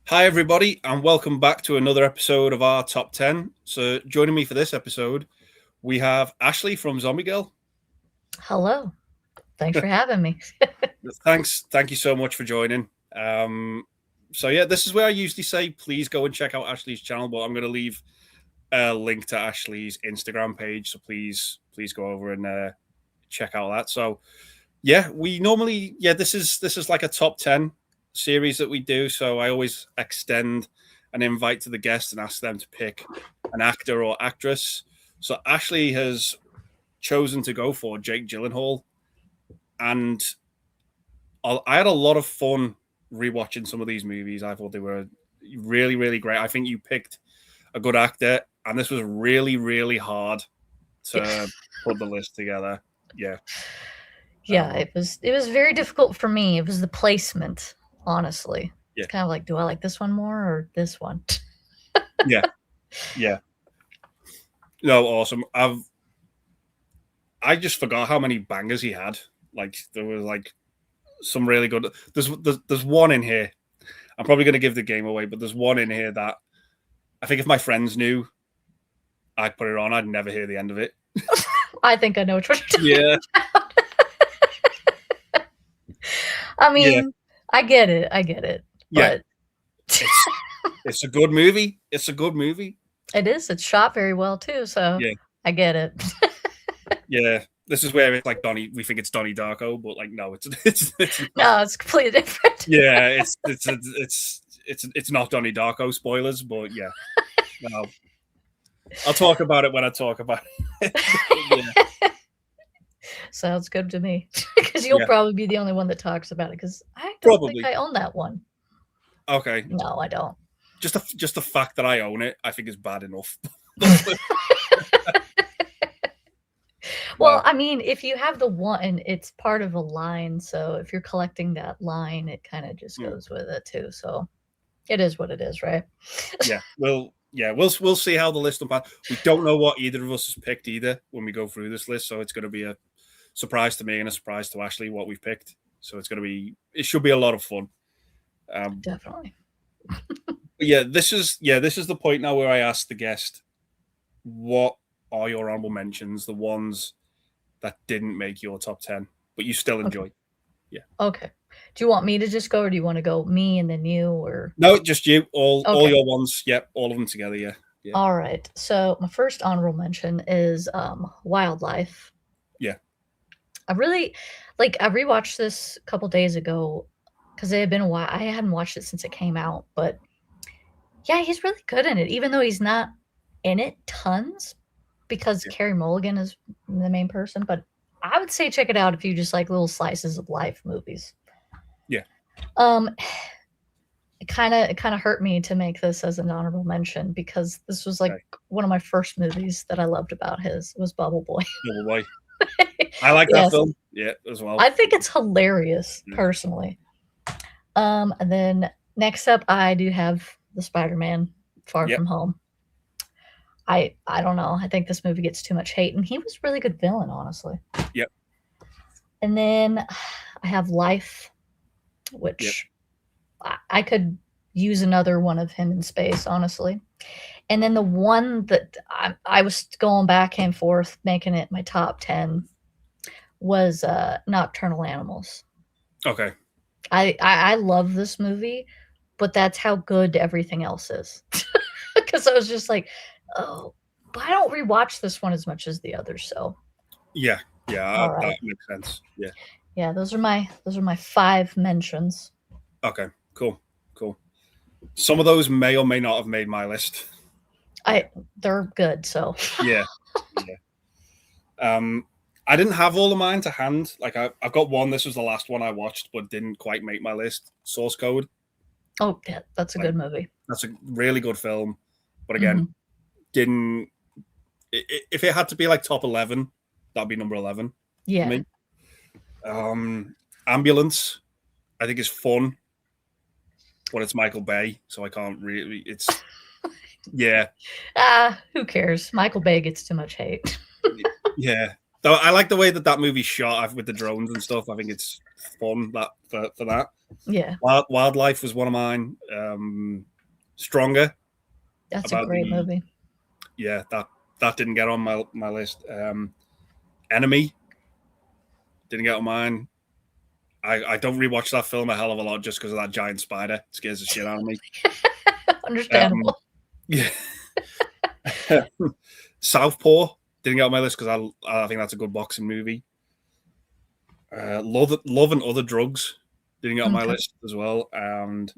Hi, everybody, and welcome back to another episode of our Top 10. So, joining me for this episode, we have Ashley from Zombie Girl. Hello. Thanks for having me. Thank you so much for joining. This is where I usually say, please go and check out Ashley's channel, but I'm going to leave a link to Ashley's Instagram page, so please go over and check out that. So, this is like a top 10 series that we do, so I always extend an invite to the guest and ask them to pick an actor or actress. So Ashley has chosen to go for Jake Gyllenhaal, and I had a lot of fun rewatching some of these movies. I thought they were really, really great. I think you picked a good actor, and this was really, really hard to put the list together. Yeah, it was very difficult for me. It was the placement, honestly. It's kind of like, do I like this one more or this one? Yeah. No, awesome. I just forgot how many bangers he had. Like, there was like some really good. There's one in here. I'm probably going to give the game away, but there's one in here that I think if my friends knew I'd put it on, I'd never hear the end of it. I think I know which one you're talking about. I mean, I get it. Yeah. But it's a good movie. It's a good movie. It is. It's shot very well too, so I get it. Yeah. This is where it's like Donnie. We think it's Donnie Darko, but like no, it's no, it's completely different. Yeah, it's not Donnie Darko. Spoilers, but yeah. No. I'll talk about it when I talk about it. Sounds good to me, because you'll probably be the only one that talks about it, because I don't think I own that one. Okay. No, I don't. Just the fact that I own it, I think is bad enough. Well, I mean, if you have the one, it's part of a line. So if you're collecting that line, it kind of just goes with it too. So it is what it is, right? We'll see how the list unpacks. We don't know what either of us has picked either when we go through this list, so it's going to be a surprise to me and a surprise to Ashley what we've picked. So it should be a lot of fun. Definitely. This is the point now where I ask the guest, what are your honorable mentions, the ones that didn't make your top 10, but you still enjoy? Okay. Yeah. Okay. Do you want me to just go, or do you want to go me and then you, or no, just you? All your ones. Yep, all of them together. Yeah. All right. So my first honorable mention is Wildlife. Yeah. I rewatched this a couple days ago because it had been a while. I hadn't watched it since it came out, but yeah, he's really good in it, even though he's not in it tons, because Carey Mulligan is the main person. But I would say check it out if you just like little slices of life movies. Yeah. It kind of hurt me to make this as an honorable mention, because this was like one of my first movies that I loved about his was Bubble Boy. Bubble Boy. I like that film. Yeah, as well. I think it's hilarious, personally. And then next up, I do have the Spider-Man Far From Home. I don't know. I think this movie gets too much hate, and he was a really good villain, honestly. Yep. And then I have Life, which I could use another one of him in space, honestly. And then the one that I was going back and forth making it my top 10 was Nocturnal Animals. Okay. I love this movie, but that's how good everything else is. Because I was just like, oh, but I don't rewatch this one as much as the others. So yeah, that makes sense. Yeah, those are my 5 mentions. Okay, cool. Some of those may or may not have made my list. They're good, so yeah. I didn't have all of mine to hand. Like I've got one. This was the last one I watched, but didn't quite make my list. Source Code. Oh, yeah, that's a good movie. That's a really good film, but again, didn't. If it had to be like top 11, that'd be number 11. Yeah. For me. Ambulance, I think is fun, but it's Michael Bay, so I can't really. It's who cares? Michael Bay gets too much hate. Yeah. Though I like the way that movie's shot with the drones and stuff. I think it's fun for that. Yeah. Wildlife was one of mine. Stronger. That's a About great the movie. Yeah, that didn't get on my list. Enemy didn't get on mine. I don't rewatch that film a hell of a lot just because of that giant spider. It scares the shit out of me. Understandable. Yeah. Southpaw didn't get on my list because I think that's a good boxing movie. Love and Other Drugs didn't get on my Okay. list as well. And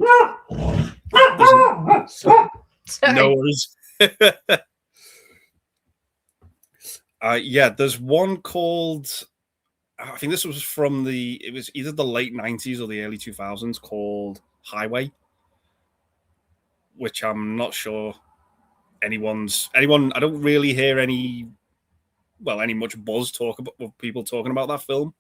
Sorry. no worries. Yeah, there's one called, I think this was it was either the late 90s or the early 2000s, called Highway, which I'm not sure I don't really hear any much buzz people talking about that film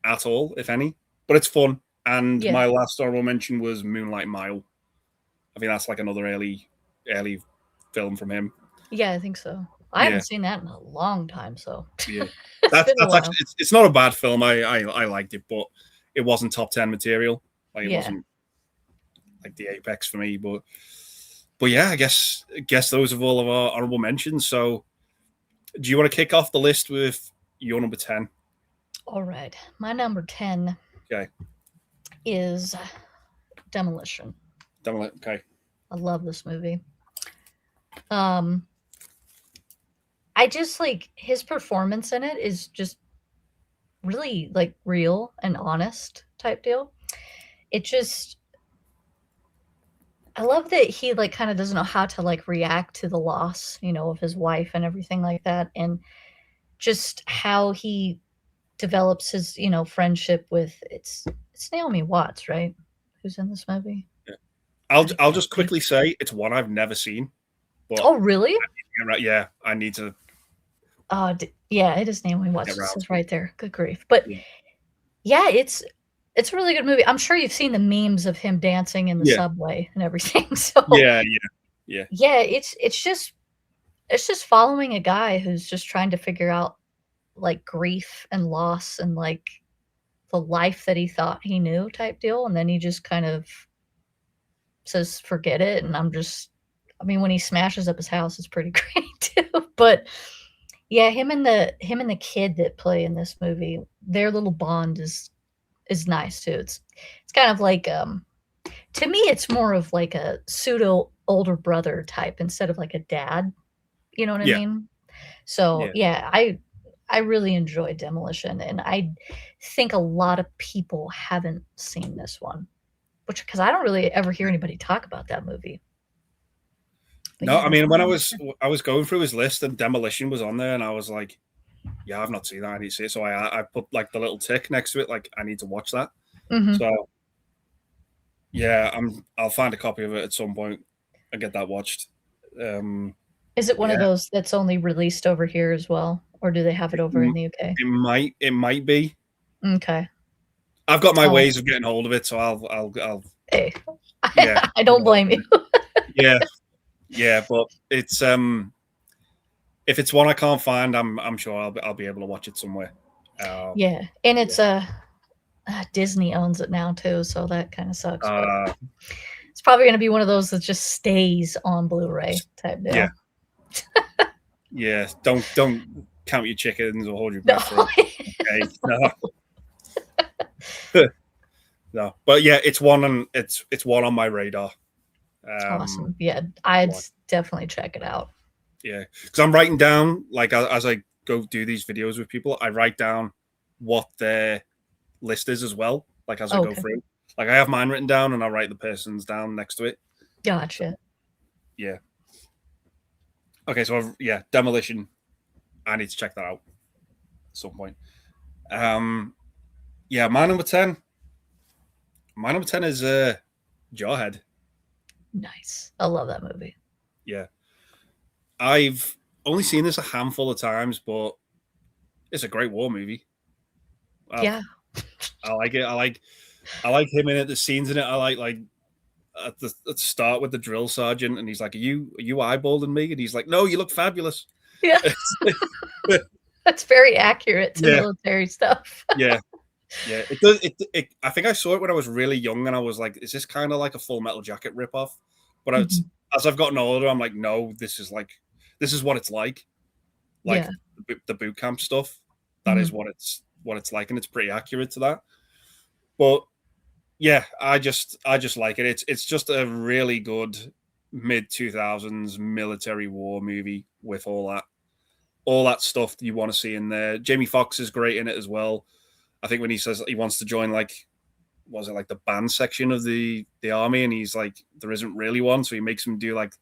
at all, if any, but it's fun. And Yeah. my last honorable mention was Moonlight Mile. I think that's like another early film from him. Yeah, I think so. I haven't seen that in a long time, so Yeah, it's been a while. actually it's not a bad film. I liked it, but it wasn't top 10 material. Like it wasn't like the apex for me. But yeah, I guess those are all of our honorable mentions. So, do you want to kick off the list with your number 10? All right, my number 10. Okay. Is Demolition. Okay. I love this movie. I just like his performance in it is just really like real and honest type deal. It just, I love that he like kind of doesn't know how to like react to the loss, of his wife and everything like that, and just how he develops his, friendship with it's Naomi Watts, right? Who's in this movie? Yeah. I'll just quickly say it's one I've never seen. But oh, really? Yeah, I need to. Yeah, it is Naomi Watts. It says right there. Good grief! But yeah, it's a really good movie. I'm sure you've seen the memes of him dancing in the subway and everything. So yeah. It's just following a guy who's just trying to figure out like grief and loss and like the life that he thought he knew type deal, and then he just kind of says forget it. And I mean, when he smashes up his house, it's pretty great too. But yeah, him and the kid that play in this movie, their little bond is nice too. It's kind of like to me, it's more of like a pseudo older brother type instead of like a dad. You know what I mean? So yeah, I really enjoyed Demolition, and I think a lot of people haven't seen this one, because I don't really ever hear anybody talk about that movie. But no, I mean, when I was going through his list and Demolition was on there, and I was like, yeah, I've not seen that. I need to see it. So I put like the little tick next to it, like I need to watch that. Mm-hmm. So yeah, I'll find a copy of it at some point and get that watched. Is it one of those that's only released over here as well, or do they have it over in the UK? It might be. Okay. I've got my ways of getting hold of it, so I'll. Hey, I don't blame you. Yeah, but it's if it's one I can't find, I'm sure I'll be able to watch it somewhere. Yeah, and it's Disney owns it now too, so that kind of sucks. It's probably going to be one of those that just stays on Blu-ray type deal. Yeah. Yeah, don't count your chickens or hold your breath. No. Okay, no. No, but yeah, it's one on my radar. Awesome. Yeah, I'd definitely check it out. Yeah, because I'm writing down, like, as I go do these videos with people, I write down what their list is as well, like as I go through. Like I have mine written down, and I'll write the person's down next to it. Gotcha. Yeah. Okay, so Demolition. I need to check that out at some point. Yeah, my number 10. My number 10 is Jarhead. Nice. I love that movie. Yeah. I've only seen this a handful of times, but it's a great war movie. Yeah. I like it. I like him in it, the scenes in it. I like at the start with the drill sergeant, and he's like, Are you eyeballing me? And he's like, No, you look fabulous. Yeah. That's very accurate to military stuff. Yeah. Yeah, it does. I think I saw it when I was really young, and I was like, "Is this kind of like a Full Metal Jacket ripoff?" But Mhm. as I've gotten older, I'm like, "No, this is what it's like Yeah. the boot camp stuff. That is Mhm. what it's like, and it's pretty accurate to that." But yeah, I just like it. It's just a really good mid 2000s military war movie with all that stuff that you want to see in there. Jamie Foxx is great in it as well. I think when he says he wants to join like was it like the band section of the army, and he's like there isn't really one, so he makes him do like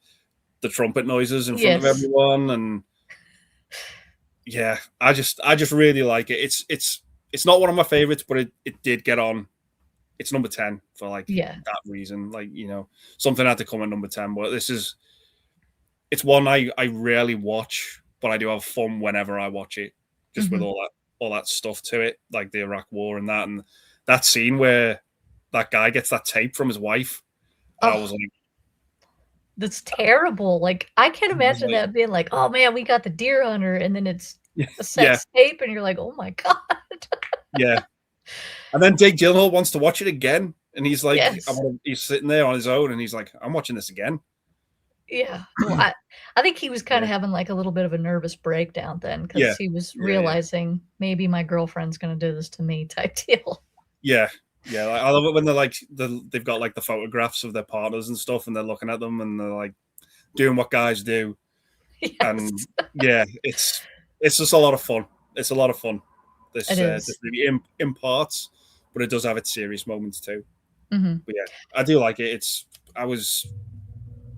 the trumpet noises in front of Yes. everyone, and yeah, I just really like it. It's not one of my favorites, but it did get on. It's number 10 for like Yeah. that reason. Like something had to come at number 10, but it's one I rarely watch, but I do have fun whenever I watch it, just with Mhm. all that stuff to it, like the Iraq War and that scene where that guy gets that tape from his wife, and Oh, that's I terrible. Like, I can't was imagine like, that being like, "Oh, man, we got the deer hunter," and then it's a yeah, sex tape, and you're like, "Oh my god." yeah. And then Jake Gyllenhaal wants to watch it again, and he's like, Yes. he's sitting there on his own, and he's like, I'm watching this again. Yeah. Well, I think he was kinda Yeah, having, like, a little bit of a nervous breakdown then, because yeah, he was yeah. realizing, "Maybe my girlfriend's gonna do this to me," type deal. Yeah, yeah. Like, I love it when they're like they've got like the photographs of their partners and stuff, and they're looking at them and they're like doing what guys do. Yes. And yeah, it's just a lot of fun. It's a lot of fun. It This is. movie in parts, but it does have its serious moments too. Mhm. But yeah, I do like it. I was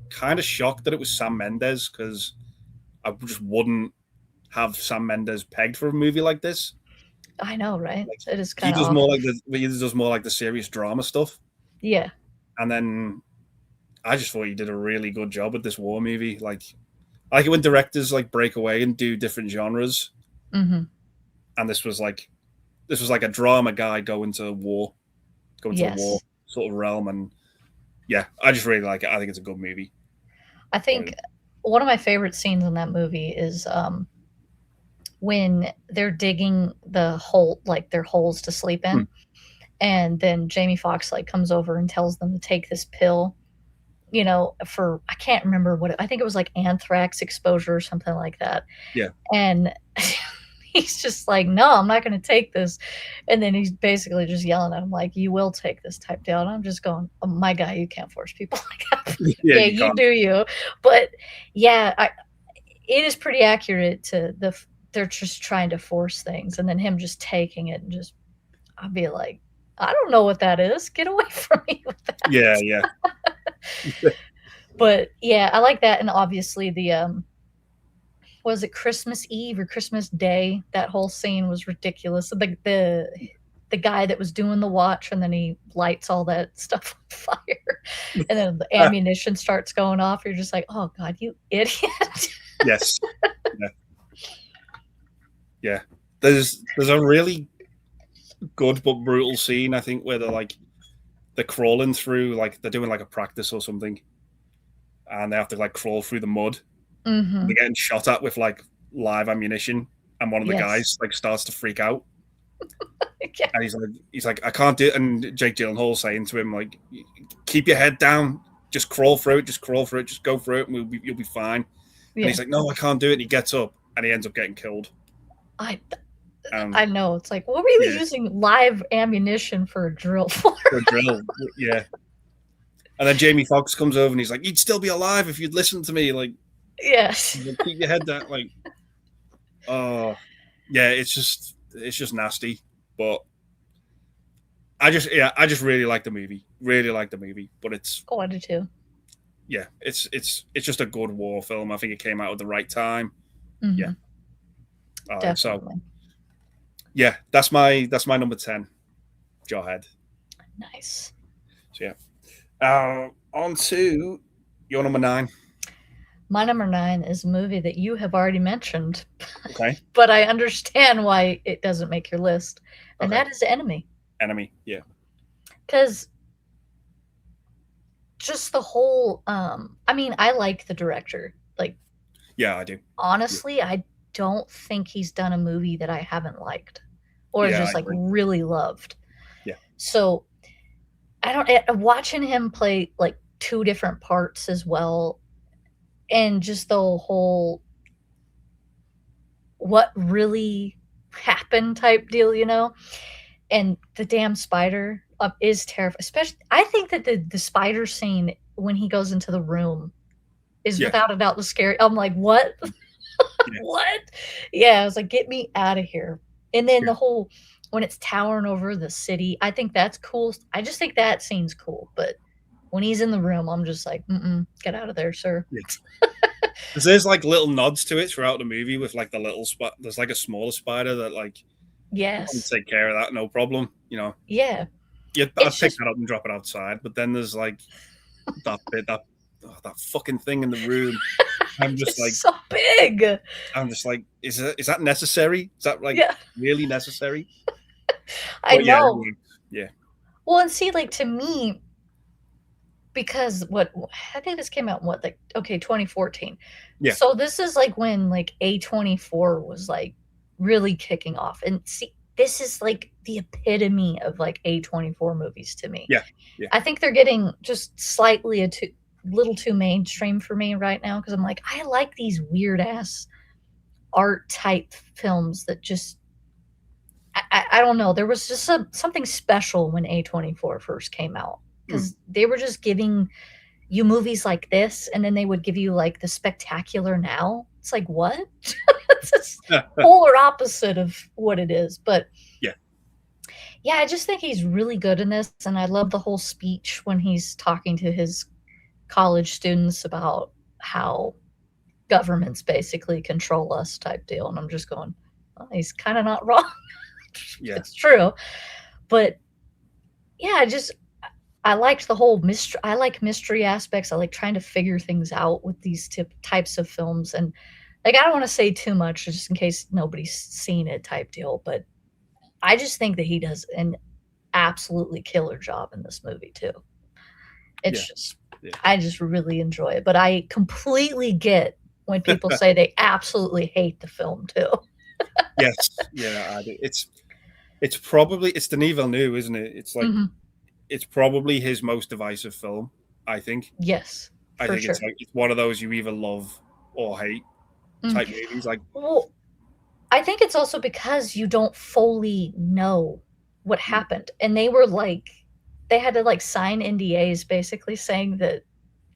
kind of shocked that it was Sam Mendes because I just wouldn't have Sam Mendes pegged for a movie like this. I know, right? Like It is kinda off. he does more like the serious drama stuff, Yeah. and then I just thought he did a really good job with this war movie. Like I like it when directors like break away and do different genres, Mhm. and this was like a drama guy going to the war Yes. sort of realm, and yeah, I just really like it. I think it's a good movie. I But think one of my favorite scenes in that movie is, when they're digging the hole like, their holes to sleep hmm, in, and then Jamie Foxx, like, comes over and tells them to take this pill, for I can't remember I think it was, like, anthrax exposure or something like that, yeah, and he's just like, "No, I'm not gonna take this," and then he's basically just yelling at him like, "You will take this," type deal, and I'm just going, "Oh my god, you can't force people like that." yeah, Yeah, you you can't. do you, but yeah, it is pretty accurate to they're just trying to force things, and then him just taking it and just I'd be like, "I don't know what that is. Get away from me with Yeah, that." yeah, But, yeah, I like that, and obviously was it Christmas Eve or Christmas Day? That whole scene was ridiculous. The guy that was doing the watch, and then he lights all that stuff on fire, and then the ah, ammunition starts going off. You're just like, "Oh god, you idiot." yes, yeah, yeah. There's a really good but brutal scene I think where they're crawling through like they're doing like a practice or something, and they have to like crawl through the mud. They're Mhm. getting shot at with like live ammunition, and one of the Yes. guys like starts to freak out, Yeah. and he's like I can't do it. And Jake Gyllenhaal saying to him like, keep your head down, just crawl through it, just crawl through it, just go through it, and you'll be fine. And Yeah. he's like, no, I can't do it. And he gets up, and he ends up getting killed. I Um, I know, it's like, what were you yeah, using live ammunition for a drill for? for a drill, yeah. And then Jamie Foxx comes over, and he's like, you'd still be alive if you'd listened to me. Yes. Like keep your head down. Like, oh, yeah, it's just nasty, but I just really like the movie. Really like the movie. But Oh, I do too. yeah, it's just a good war film. I think it came out at the right time. Yeah. Mhm. So Definitely. yeah, that's my number 10, Jawhead. Nice. So yeah. On to your number 9. My number 9 is a movie that you have already mentioned, Okay. but I understand why it doesn't make your list, and Okay. that is Enemy. Enemy. Yeah. Because just the whole, I mean, I like the director. Like, Yeah, I do. Yeah. honestly, I don't think he's done a movie that I haven't liked. or Yeah, I just like agree. really loved. Yeah. So I don't watching him play like two different parts as well, and just the whole what really happened type deal, you know? And the damn spider is terrifying. Especially, I think that the spider scene when he goes into the room is Yeah. without a doubt the scary. I'm like, what? Yeah. What? Yeah, I was like, get me out of here. And then Yeah. the whole when it's towering over the city, I think that's cool. I just think that scene's cool. But when he's in the room, I'm just like, get out of there, sir. Yeah. There's like little nods to it throughout the movie with like the little spot. There's like a smaller spider that like can Yes. take care of that, no problem. You know, Yeah. yeah, I'd It's pick just that up and drop it outside. But then there's like that bit that fucking thing in the room. I'm just it's like so big. is that necessary? Is that like Yeah, really necessary? I But yeah, know. anyway, yeah, Well, and see, like to me, because what I think this came out in what, like, okay, 2014. yeah, So this is like when like A24 was like really kicking off. And see, this is like the epitome of like A24 movies to me. yeah, yeah, I think they're getting just slightly a little too mainstream for me right now because I'm like, I like these weird ass art type films that just I don't know. There was just something special when A24 first came out mm. because they were just giving you movies like this, and then they would give you like the Spectacular Now. It's like what? It's just polar opposite of what it is. But yeah, yeah, I just think he's really good in this, and I love the whole speech when he's talking to his college students about how governments basically control us type deal. And I'm just going, well, he's kind of not wrong. yeah, It's true. But yeah, I liked the whole mystery. I like mystery aspects. I like trying to figure things out with these types of films. And like, I don't want to say too much just in case nobody's seen it type deal. But I just think that he does an absolutely killer job in this movie too. yeah, It's just, yeah. I just really enjoy it. But I completely get when people say they absolutely hate the film too. Yes, yeah, I do. It's probably it's Denis Villeneuve, isn't it? It's like Mhm. it's probably his most divisive film. I think. Yes, I for think it's sure. like it's one of those you either love or hate Mm. type movies. Like, Well, I think it's also because you don't fully know what mm, happened, and they were like they had to, like, sign NDAs basically saying that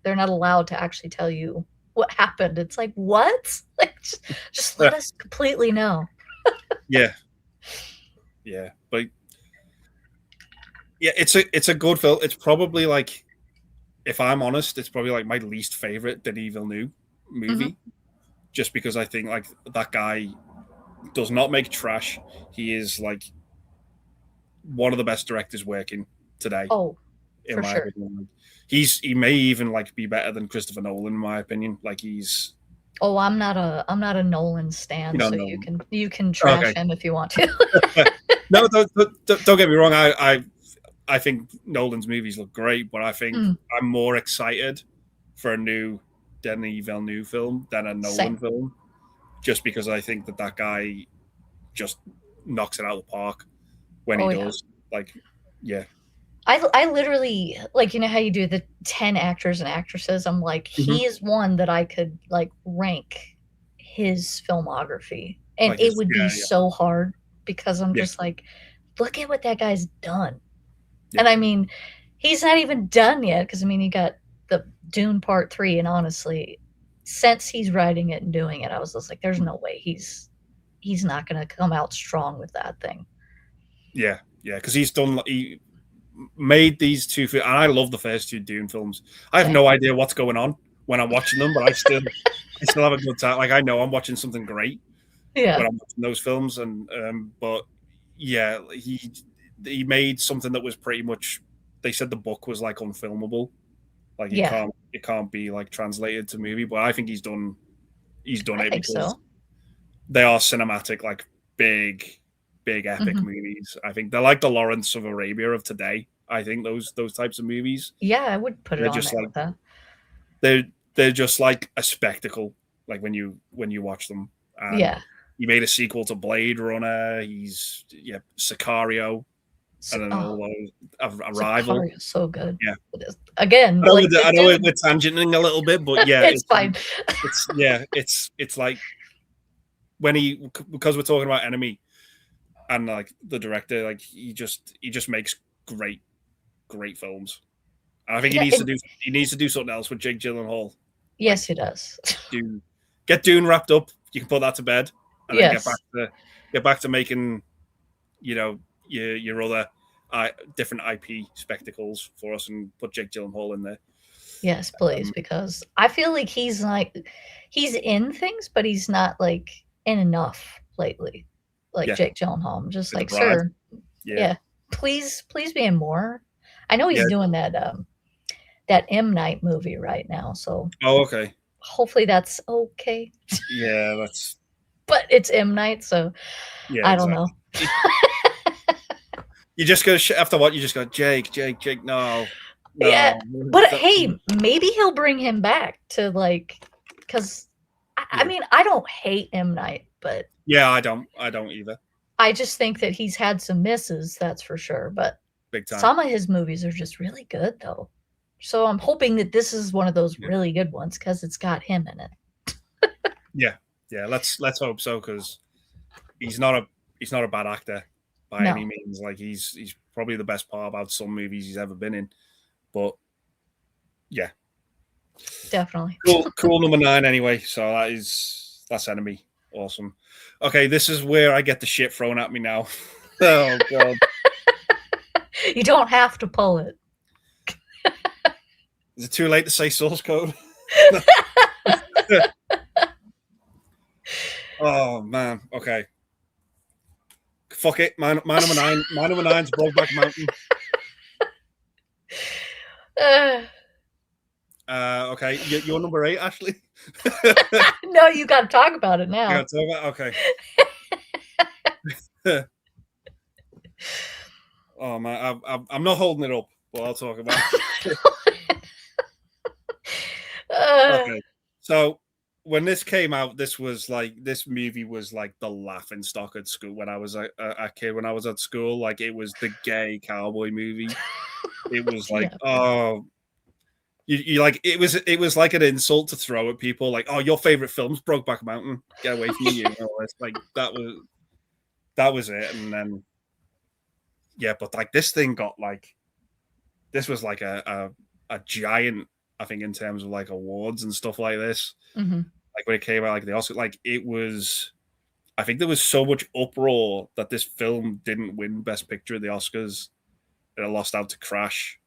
they're not allowed to actually tell you what happened. It's like, "What?" Like, just let us completely know. yeah, yeah, but yeah, it's a good film. It's probably like, if I'm honest, it's probably like my least favorite Denis Villeneuve Mhm. movie, just because I think like that guy does not make trash. He is like one of the best directors working today, Oh, in for my sure. opinion. Like, he may even like be better than Christopher Nolan, in my opinion. Like he's Oh, I'm not a Nolan stan, so you Nolan. can trash Okay, him if you want to. no, don't get me wrong. I think Nolan's movies look great, but I think Mm, I'm more excited for a new Denis Villeneuve film than a Nolan same. film, just because I think that guy just knocks it out of the park when he Oh, yeah. does. Like, yeah, I literally like, you know how you do the 10 actors and actresses? I'm like, mm-hmm. he is one that I could, like, rank his filmography, and Like it his would be yeah, so hard because I'm yeah, just like, "Look at what that guy's done." yeah, And I mean, he's not even done yet because I mean, he got the Dune Part 3, and honestly, since he's writing it and doing it, I was just like, "There's no way he's not gonna come out strong with that thing." yeah, yeah. Because he made these two, and I love the first two Dune films. I have Same. no idea what's going on when I'm watching them, but I still have a good time. Like I know I'm watching something great Yeah. when I'm watching those films, and but yeah, he made something that was pretty much. They said the book was like unfilmable, like Yeah. it can't be like translated to movie. But I think he's done I it think because so. they are cinematic, like big epic Mhm. movies. I think they're like the Lawrence of Arabia of today. I think those types of movies. Yeah, I would put it They're on just there like with that. they're they're just like a spectacle. Like when you watch them, and Yeah. He made a sequel to Blade Runner. He's Sicario. I don't know, Arrival. Sicario is so good. Yeah. Again, I know, like I know we're tangenting a little bit, but yeah, it's fine. It's like because we're talking about Enemy and like the director, like he just makes great films. And I think he needs to do something else with Jake Gyllenhaal. Yes, he does. Get Dune wrapped up. You can put that to bed, and then get back to making, your other different IP spectacles for us, and put Jake Gyllenhaal in there. Yes, please, because I feel like he's in things, but he's not like in enough lately. Like Jake Gyllenhaal, I'm just like, sir, please be in more. I know he's doing that M. Night movie right now, so okay. Hopefully that's okay. Yeah, that's. But it's M. Night, so I don't know. You just go after what you just go, Jake, no. Yeah, but hey, maybe he'll bring him back to because I mean, I don't hate M. Night, but yeah, I don't either. I just think that he's had some misses, that's for sure. But big time. Some of his movies are just really good, though. So I'm hoping that this is one of those really good ones because it's got him in it. yeah. Let's hope so, because he's not a bad actor by any means. Like he's probably the best part about some movies he's ever been in. But yeah, definitely cool number 9 anyway. So that's Enemy. Awesome. Okay, this is where I get the shit thrown at me now. Oh god. You don't have to pull it. Is it too late to say source code? Oh man. Okay. Fuck it. My number 9. My number 9's Brokeback Mountain. Okay. Your number 8, Ashley. No, you got to talk about it now. Okay. Oh man, I'm not holding it up, but I'll talk about it. Okay. So when this came out, this movie was like the laughing stock at school when I was a kid. When I was at school, like it was the gay cowboy movie. It was like, you like it was like an insult to throw at people. Like, oh, your favorite film's Brokeback Mountain. Get away from me! It's like that was it. And then but like this thing got like, this was like a giant, I think, in terms of like awards and stuff like this. Mm-hmm. Like when it came out, like the Oscar, like it was, I think there was so much uproar that this film didn't win Best Picture at the Oscars, and it lost out to Crash.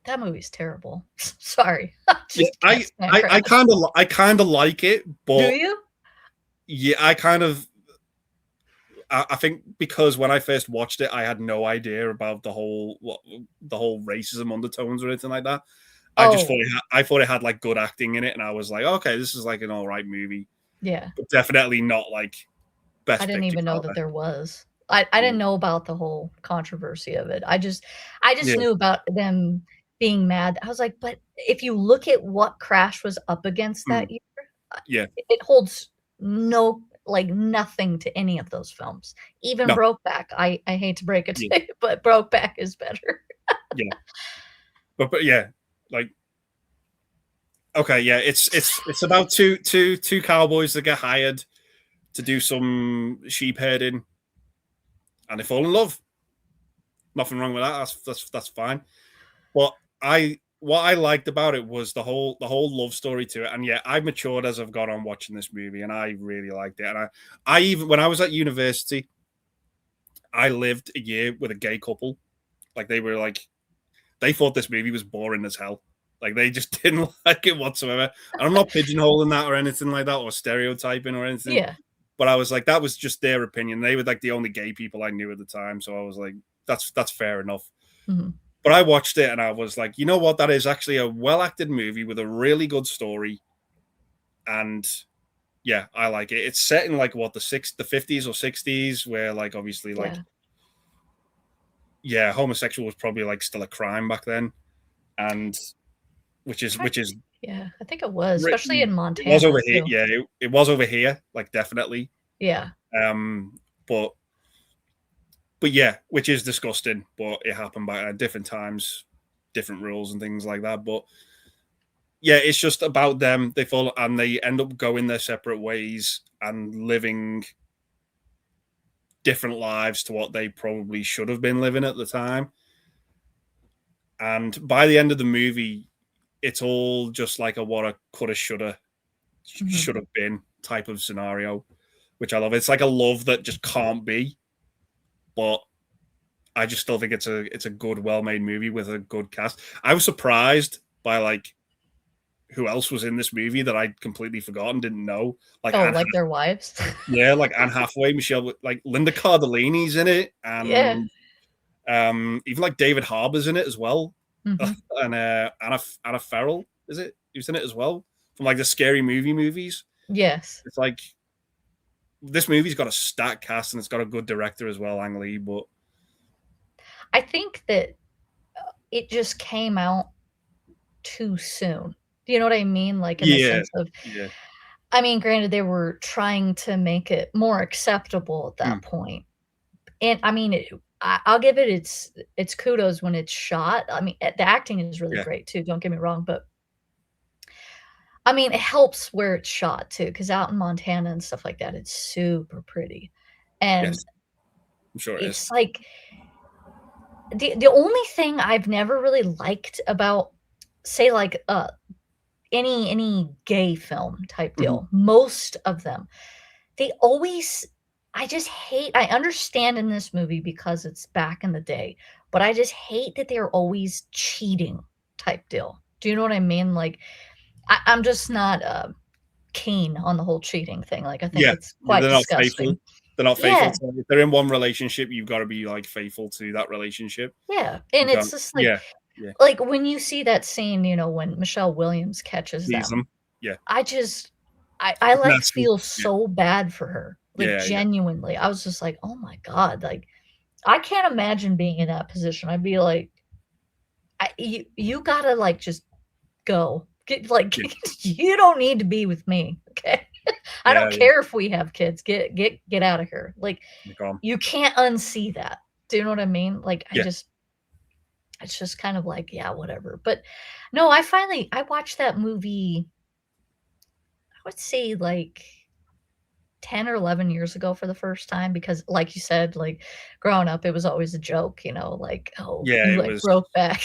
That movie's terrible. Sorry. I kind of like it, but do you? Yeah, I think because when I first watched it, I had no idea about the whole racism undertones or anything like that. I thought it had like good acting in it, and I was like, okay, this is like an all right movie. Yeah, but definitely not like Best. I didn't even know that there was. I didn't know about the whole controversy of it. I just knew about them being mad. I was like, but if you look at what Crash was up against that year, it holds nothing to any of those films. Even Brokeback. I hate to break it to you, but Brokeback is better. Yeah, but yeah. Like, okay, yeah, it's about two cowboys that get hired to do some sheep herding, and they fall in love. Nothing wrong with that. That's fine. But what I liked about it was the whole love story to it. And yeah, I've matured as I've gone on watching this movie, and I really liked it. And I even, when I was at university, I lived a year with a gay couple. Like they thought this movie was boring as hell. Like they just didn't like it whatsoever. And I'm not pigeonholing that or anything like that, or stereotyping or anything. Yeah. But I was like, that was just their opinion. They were like the only gay people I knew at the time. So I was like, that's fair enough. Mm-hmm. But I watched it and I was like, you know what? That is actually a well-acted movie with a really good story. And yeah, I like it. It's set in like what, the 50s or 60s, where like obviously like homosexual was probably like still a crime back then. And which is yeah, I think it was, especially in Montana. It was over here. Yeah, it was over here, like definitely. Yeah. But yeah, which is disgusting. But it happened back at different times, different rules and things like that. But yeah, it's just about them. They fall and they end up going their separate ways and living different lives to what they probably should have been living at the time. And by the end of the movie, it's all just like a what a coulda, shoulda, should have been type of scenario, which I love. It's like a love that just can't be, but I just still think it's a good, well made movie with a good cast. I was surprised by like who else was in this movie that I'd completely forgotten, didn't know. Like Oh, like their wives? yeah, like Anne Hathaway, Michelle, like Linda Cardellini's in it, Yeah. and even like David Harbour's in it as well, and Anna Farrell is it? Who's in it as well from like the Scary Movie movies. Yes. It's like this movie's got a stacked cast and it's got a good director as well, Ang Lee. But I think that it just came out too soon. Do you know what I mean? Like, in the yeah, sense of yeah, I mean, granted, they were trying to make it more acceptable at that point. And, I mean, I'll give it its kudos when it's shot. I mean, the acting is really yeah, great too, don't get me wrong, but I mean, it helps where it's shot too, because out in Montana and stuff like that, it's super pretty. And yes, I'm sure it is. it's like the only thing I've never really liked about, say, like, any gay film type Mhm. deal, most of them, they always I just hate I understand in this movie because it's back in the day, but I just hate that they're always cheating type deal. Do you know what I mean? Like, I'm just not, keen on the whole cheating thing, like, I think Yeah, it's yeah, quite they're not faithful. disgusting. They're not faithful Yeah, to. If they're in one relationship, you've got to be like faithful to that relationship. yeah, You and it's can't. just Yeah, yeah. like, when you see that scene, when Michelle Williams catches Tease them, them. Yeah, I just I, it's like, nasty. feel Yeah, so bad for her, like, yeah, yeah, genuinely. I was just like, "Oh my god," like, I can't imagine being in that position. I'd be like, you gotta, like, just go. Get like, yeah, you don't need to be with me, okay? I yeah, don't yeah. care if we have kids. Get out of here." Like, You're gone. you can't unsee that. Do you know what I mean? Like, Yeah, it's just kind of like, yeah, whatever. But no, I watched that movie, I would say, like, 10 or 11 years ago for the first time because, like you said, like, growing up, it was always a joke, like, "Oh, yeah. you, It like, was. broke back."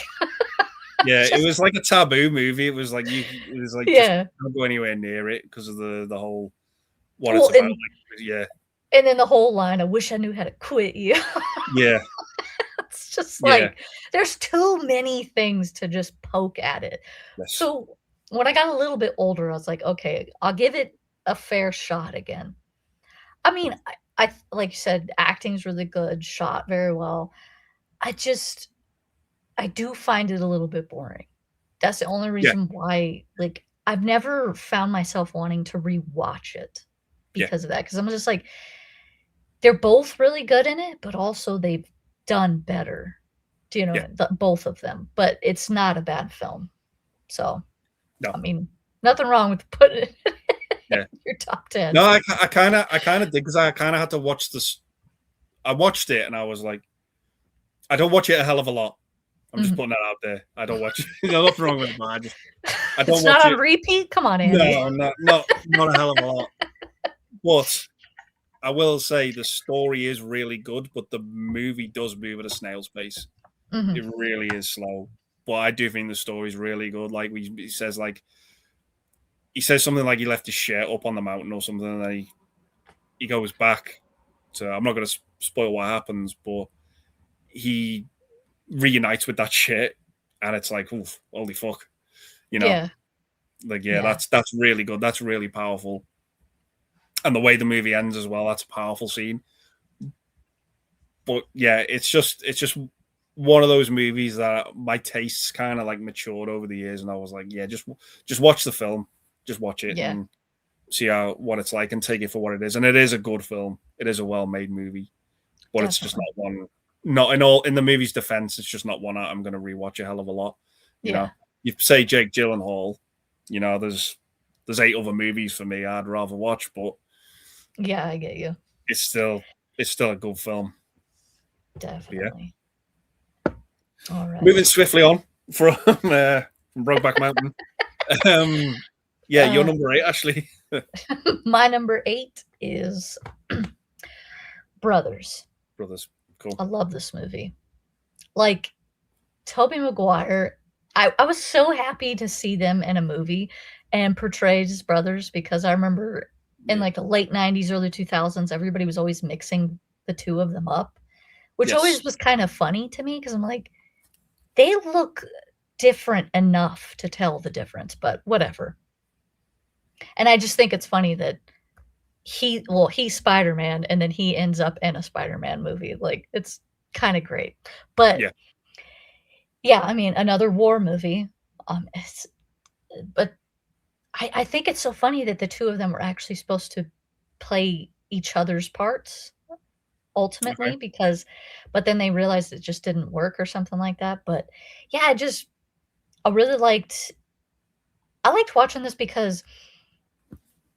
Yeah, it Just was like a taboo movie. It was like it was like just yeah. don't go anywhere near it because of the whole what it's Well, about. Like, yeah, and then the whole line, "I wish I knew how to quit you." yeah, It's just yeah. like, there's too many things to just poke at it. Yes. So, when I got a little bit older, I was like, "Okay, I'll give it a fair shot again." I mean, I like you said, acting's really good, shot very well. I just I do find it a little bit boring. That's the only Yeah, reason why, like, I've never found myself wanting to rewatch it yeah, because of that. Because 'cause I'm just like, they're both really good in it, but also they've done better. Do you yeah. know, both of them, but it's not a bad film. So, No, I mean, nothing wrong with putting it in yeah. your top 10. No, I kind of did because I kind of had to watch this. I watched it and I was like, I don't watch it a hell of a lot. I'm just Mhm. putting that out there. I don't watch it. There's nothing wrong with it, but I don't It's watch not on it. repeat? Come on, Andy. No, not a hell of a lot. But I will say the story is really good, but the movie does move at a snail's pace. Mhm. It really is slow. But I do think the story's really good. Like he says something like he left his shirt up on the mountain or something, and then he goes back to. I'm not going to spoil what happens, but he reunites with that shit, and it's like, oof, holy fuck, you know, Yeah, like yeah, yeah, that's really good. That's really powerful, and the way the movie ends as well. That's a powerful scene. But yeah, it's just one of those movies that my tastes kind of like matured over the years, and I was like, yeah, just watch the film, just watch it yeah, and see how what it's like and take it for what it is. And it is a good film. It is a well made movie, but it's just definitely. not one. Not in the movie's defense, it's just not one I'm going to rewatch a hell of a lot. You Yeah, know, you say Jake Gyllenhaal, there's 8 other movies for me I'd rather watch, but yeah, I get you. it's still a good film. Yeah. Definitely. All Moving right. swiftly on from Brokeback Mountain. Yeah, your number 8, Ashley. My number 8 is Brothers. Brothers, cool. I love this movie. Like, Tobey Maguire, I was so happy to see them in a movie and portrayed as brothers, because I remember in, like, the late 90s, early 2000s, everybody was always mixing the two of them up, which always was kind of funny to me, because I'm like, they look different enough to tell the difference, but whatever. And I just think it's funny that he's Spider-Man, and then he ends up in a Spider-Man movie. Like, it's kind of great. But yeah, I mean, another war movie. But I think it's so funny that the two of them were actually supposed to play each other's parts ultimately, but then they realized it just didn't work or something like that. But yeah, I really liked watching this, because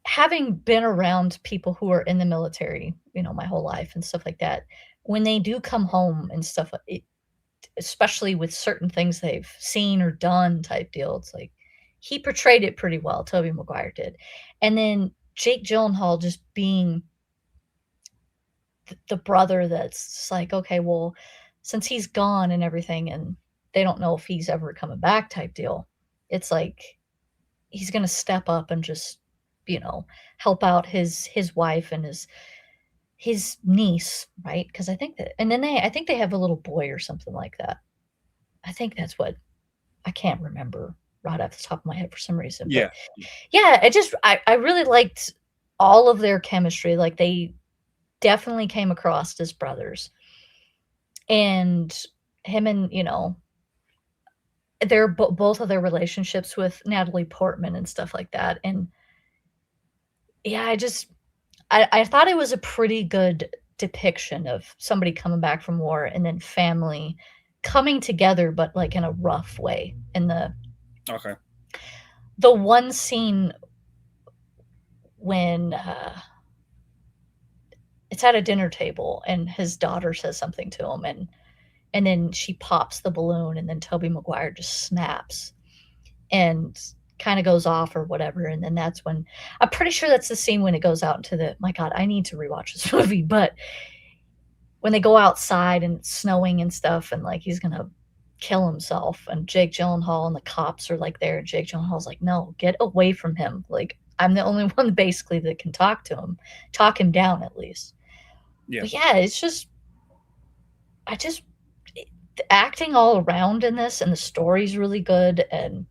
having been around people who are in the military, my whole life and stuff like that, when they do come home and stuff, especially with certain things they've seen or done type deal, it's like he portrayed it pretty well. Tobey Maguire did. And then Jake Gyllenhaal just being the brother that's just like, okay, well, since he's gone and everything, and they don't know if he's ever coming back type deal, it's like he's going to step up and just, help out his wife and his niece, right? Because I think that, and then I think they have a little boy or something like that. I think that's what, I can't remember right off the top of my head for some reason. But yeah, I really liked all of their chemistry. Like, they definitely came across as brothers. And him and, their both of their relationships with Natalie Portman and stuff like that. And yeah, I thought it was a pretty good depiction of somebody coming back from war and then family coming together, but like in a rough way. And the one scene when it's at a dinner table and his daughter says something to him, and then she pops the balloon, and then Tobey Maguire just snaps and kind of goes off or whatever. And then that's when, I'm pretty sure that's the scene when it goes out into my God, I need to rewatch this movie. But when they go outside and it's snowing and stuff, and like he's gonna kill himself, and Jake Gyllenhaal and the cops are like there, and Jake Gyllenhaal's like, no, get away from him. Like, I'm the only one basically that can talk him down at least. But yeah, it's just, the acting all around in this, and the story's really good. And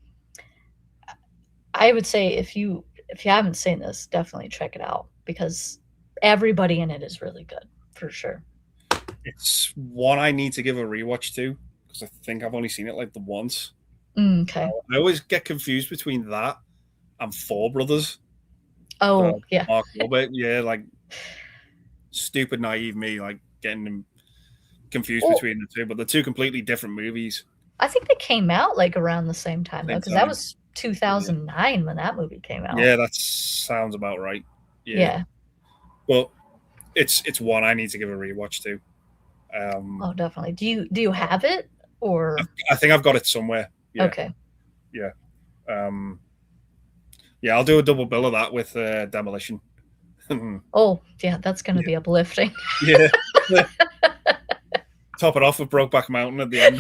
I would say if you haven't seen this, definitely check it out, because everybody in it is really good, for sure. It's one I need to give a rewatch to, because I think I've only seen it like the once. Okay. I always get confused between that and Four Brothers. Oh, yeah. Mark Wahlberg. Yeah, like stupid, naive me, like getting them confused between the two, but they're two completely different movies. I think they came out like around the same time, though, because that was 2009 when that movie came out. Yeah, that sounds about right. Yeah. Well, it's one I need to give a rewatch to. Oh, definitely. Do you have it, or? I think I've got it somewhere. Yeah. Okay. Yeah. Yeah, I'll do a double bill of that with Demolition. Oh, yeah, that's going to be uplifting. Yeah. Top it off with Brokeback Mountain at the end.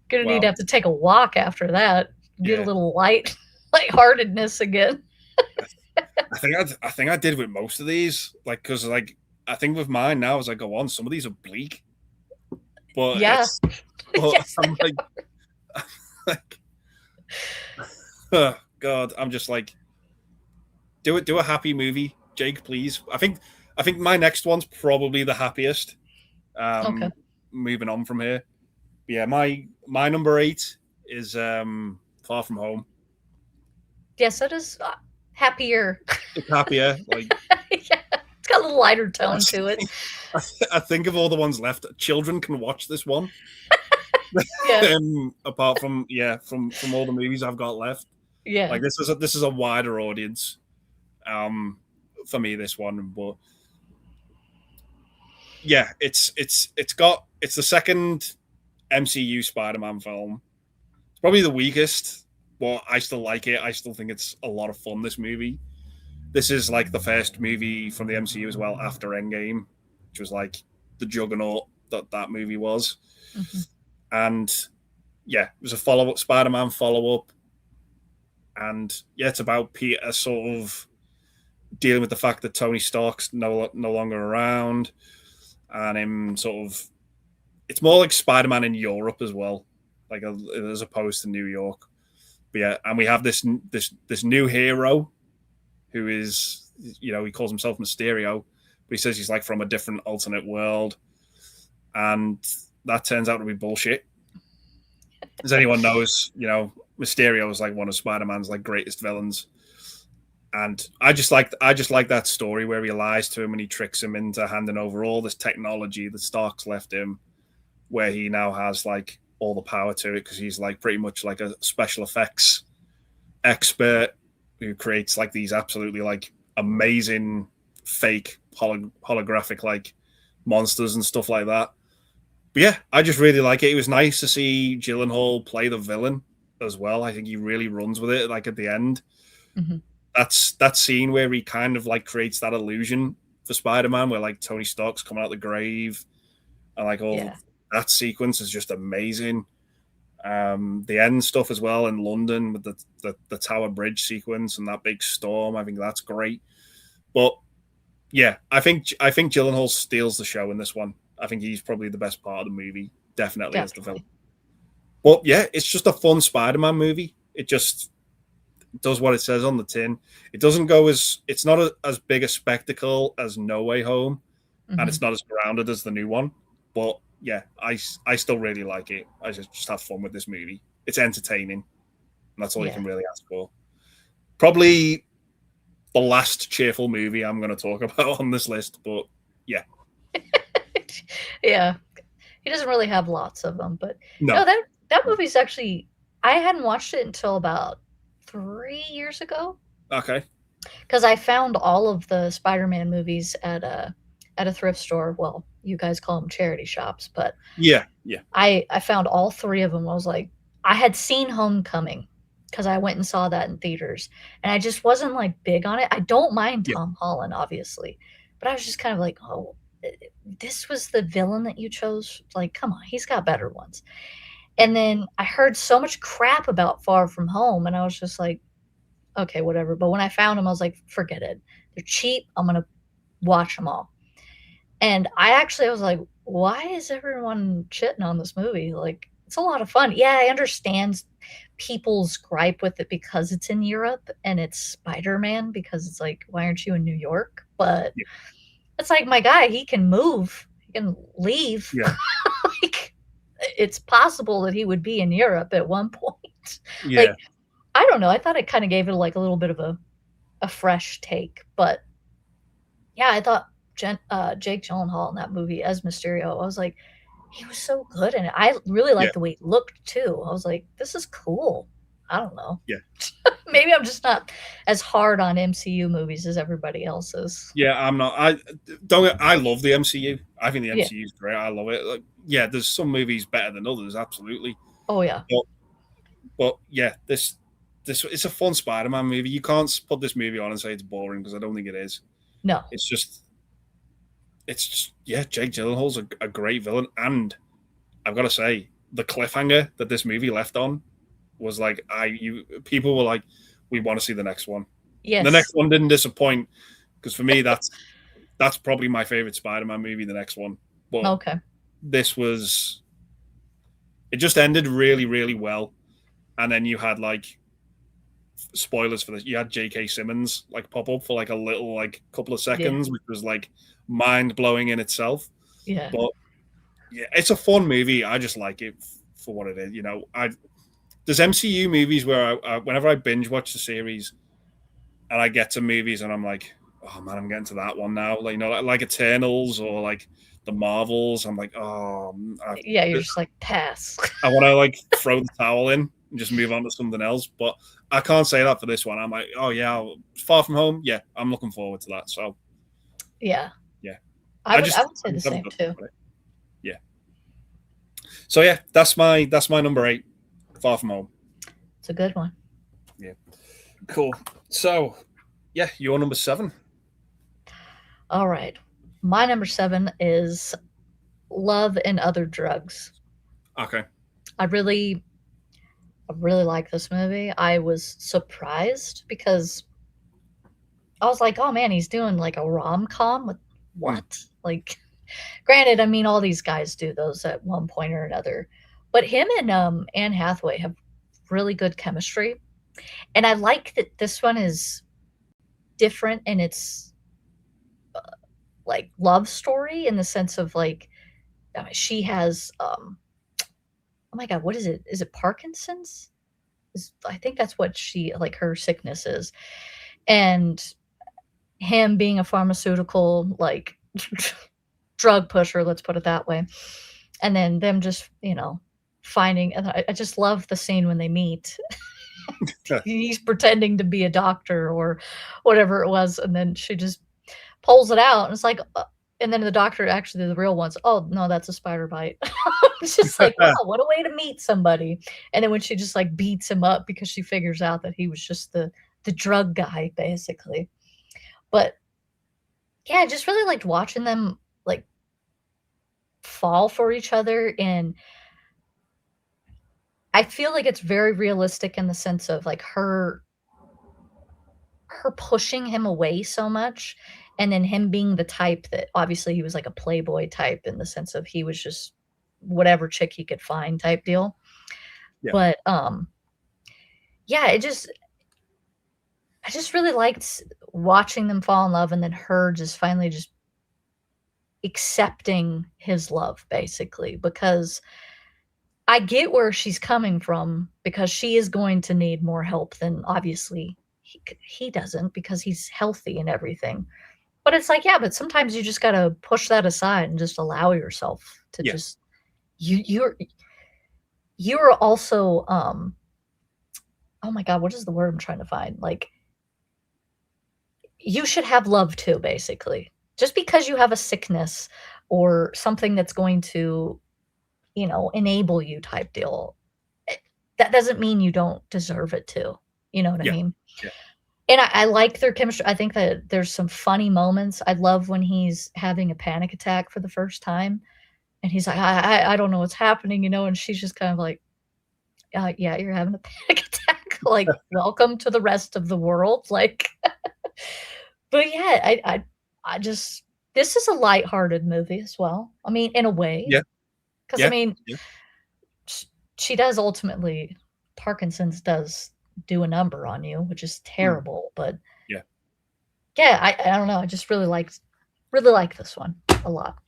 Gonna need to have to take a walk after that. Get a little lightheartedness again. I think I did with most of these, like, because like I think with mine now as I go on, some of these are bleak. But yes, I'm like, oh God, I'm just like, do a happy movie, Jake, please. I think my next one's probably the happiest. Okay. Moving on from here. But yeah, my number 8 is Far From Home. Yes, it is happier. It's happier, like yeah, it's got a little lighter tone to it. I think of all the ones left, children can watch this one. Apart from from all the movies I've got left. Yeah, like this is a wider audience. um, for me this one. But yeah, it's the second MCU Spider-Man film. It's probably the weakest, but I still like it. I still think it's a lot of fun. This movie. This is like the first movie from the MCU as well after Endgame, which was like the juggernaut that movie was. Mm-hmm. And yeah, it was a follow up, Spider-Man follow up, and yeah, it's about Peter sort of dealing with the fact that Tony Stark's no longer around, and him sort of. It's more like Spider-Man in Europe as well, like as opposed to New York. But yeah, and we have this new hero who is, he calls himself Mysterio, but he says he's like from a different alternate world, and that turns out to be bullshit. As anyone knows, Mysterio is like one of Spider-Man's like greatest villains, and I just like that story where he lies to him and he tricks him into handing over all this technology that Stark's left him, where he now has like all the power to it because he's like pretty much like a special effects expert who creates like these absolutely like amazing fake holographic like monsters and stuff like that. But yeah, I just really like it. It was nice to see Gyllenhaal play the villain as well. I think he really runs with it. Like at the end, Mm-hmm. that's that scene where he kind of like creates that illusion for Spider-Man, where like Tony Stark's coming out of the grave, and like that sequence is just amazing. The end stuff as well in London with the Tower Bridge sequence and that big storm, I think that's great. But yeah, I think Gyllenhaal steals the show in this one. I think he's probably the best part of the movie, definitely as the villain. But yeah, it's just a fun Spider-Man movie. It just does what it says on the tin. It doesn't go it's not as big a spectacle as No Way Home, Mm-hmm. and it's not as grounded as the new one. But yeah, I still really like it. I just have fun with this movie. It's entertaining, and that's all you can really ask for. Probably the last cheerful movie I'm going to talk about on this list, but yeah. Yeah, he doesn't really have lots of them, but no, that movie's actually, I hadn't watched it until about 3 years ago. Okay. Because I found all of the Spider-Man movies at a thrift store. Well, you guys call them charity shops, but yeah. I found all 3 of them. I was like, I had seen Homecoming because I went and saw that in theaters, and I just wasn't like big on it. I don't mind Tom Holland, obviously, but I was just kind of like, oh, this was the villain that you chose? Like, come on, he's got better ones. And then I heard so much crap about Far From Home, and I was just like, okay, whatever. But when I found them, I was like, forget it. They're cheap. I'm going to watch them all. And I was like, why is everyone shitting on this movie? Like, it's a lot of fun. Yeah, I understand people's gripe with it because it's in Europe and it's Spider-Man, because it's like, why aren't you in New York? But it's like, my guy, he can move. He can leave. Yeah. Like, it's possible that he would be in Europe at one point. Yeah. Like, I don't know. I thought it kind of gave it like a little bit of a fresh take. But yeah, I thought Jake Gyllenhaal in that movie as Mysterio, I was like, he was so good in it. I really liked the way he looked too. I was like, this is cool. I don't know. Yeah. Maybe I'm just not as hard on MCU movies as everybody else is. Yeah, I'm not. I love the MCU. I think the MCU is great. I love it. Like, yeah, there's some movies better than others, absolutely. Oh yeah. But yeah, this it's a fun Spider-Man movie. You can't put this movie on and say it's boring, because I don't think it is. No. It's just Jake Gyllenhaal's a great villain, and I've got to say the cliffhanger that this movie left on was like, people were like, we want to see the next one. Yes. The next one didn't disappoint, because for me that's probably my favorite Spider-Man movie, the next one. But okay. It just ended really, really well. And then you had like, spoilers for this, you had J.K. Simmons like pop up for like a little like couple of seconds, which was like mind-blowing in itself. Yeah. But yeah, it's a fun movie. I just like it for what it is. There's MCU movies where whenever I binge watch the series and I get to movies and I'm like, oh man, I'm getting to that one now. Like, like Eternals or like the Marvels. I'm like, oh, you're just like, pass. I want to like throw the towel in and just move on to something else. But I can't say that for this one. I'm like, oh yeah, Far From Home. Yeah, I'm looking forward to that. So Yeah. yeah, I would I say the just have a same good too. look at it. Yeah. So yeah, that's my number 8, Far From Home. It's a good one. Yeah. Cool. So yeah, your number 7. All right. My number 7 is Love and Other Drugs. Okay. I really like this movie. I was surprised because I was like, "Oh man, he's doing like a rom-com with Mm. what?" Like, granted, I mean, all these guys do those at one point or another, but him and Anne Hathaway have really good chemistry, and I like that this one is different in its like love story in the sense of like she has oh my god, what is it? Is it Parkinson's? I think that's what she like her sickness is. And him being a pharmaceutical like drug pusher, let's put it that way. And then them just, finding and I just love the scene when they meet. He's pretending to be a doctor or whatever it was, and then she just pulls it out, and it's like, and then the doctor actually the real one's, "Oh, no, that's a spider bite." It's just like, wow, what a way to meet somebody. And then when she just, like, beats him up because she figures out that he was just the drug guy, basically. But, yeah, I just really liked watching them, like, fall for each other, and I feel like it's very realistic in the sense of, like, her pushing him away so much, and then him being the type that obviously he was like a playboy type in the sense of he was just whatever chick he could find type deal. Yeah. But, yeah, I just really liked watching them fall in love and then her just finally just accepting his love basically, because I get where she's coming from because she is going to need more help than obviously he doesn't because he's healthy and everything. But it's like, yeah, but sometimes you just gotta push that aside and just allow yourself to Yeah. just you're also, oh my god, what is the word I'm trying to find? Like, you should have love too, basically. Just because you have a sickness or something that's going to, enable you type deal, eh, that doesn't mean you don't deserve it too. You know what I Yeah. mean? Yeah. And I like their chemistry. I think that there's some funny moments. I love when he's having a panic attack for the first time, and he's like, "I don't know what's happening," and she's just kind of like, yeah, you're having a panic attack, like, welcome to the rest of the world," like, but yeah, I just this is a lighthearted movie as well. I mean, in a way, Yeah. 'cause I Yeah. mean, Yeah. sh she does ultimately Parkinson's does do a number on you, which is Mm. terrible, but Yeah. yeah, I don't know, I just really like this one a lot.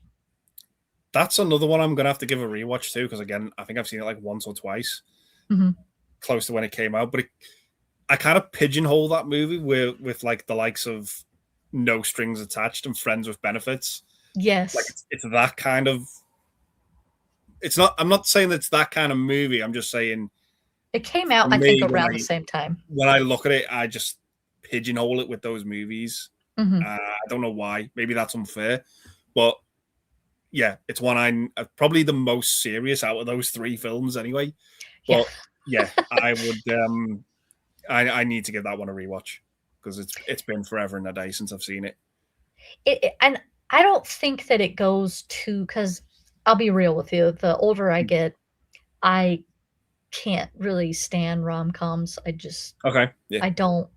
That's another one I'm gonna have to give a rewatch too, because again, I think I've seen it like once or twice, Mhm. close to when it came out. But I kind of pigeonhole that movie with like the likes of No Strings Attached and Friends with Benefits. Like Yes. it's that kind of. It's not. I'm not saying that it's that kind of movie. I'm just saying It came for out, I think, me around the same time. when I look at it, I just pigeonhole it with those movies. Mhm. I don't know why. Maybe that's unfair, but yeah, it's one probably the most serious out of those 3 films anyway. Yeah. But yeah, I would. I need to give that one a rewatch because it's been forever and a day since I've seen it. And I don't think that it goes to because 'cause I'll be real with you, the older I get, I can't really stand rom-coms. Okay. Yeah. I don't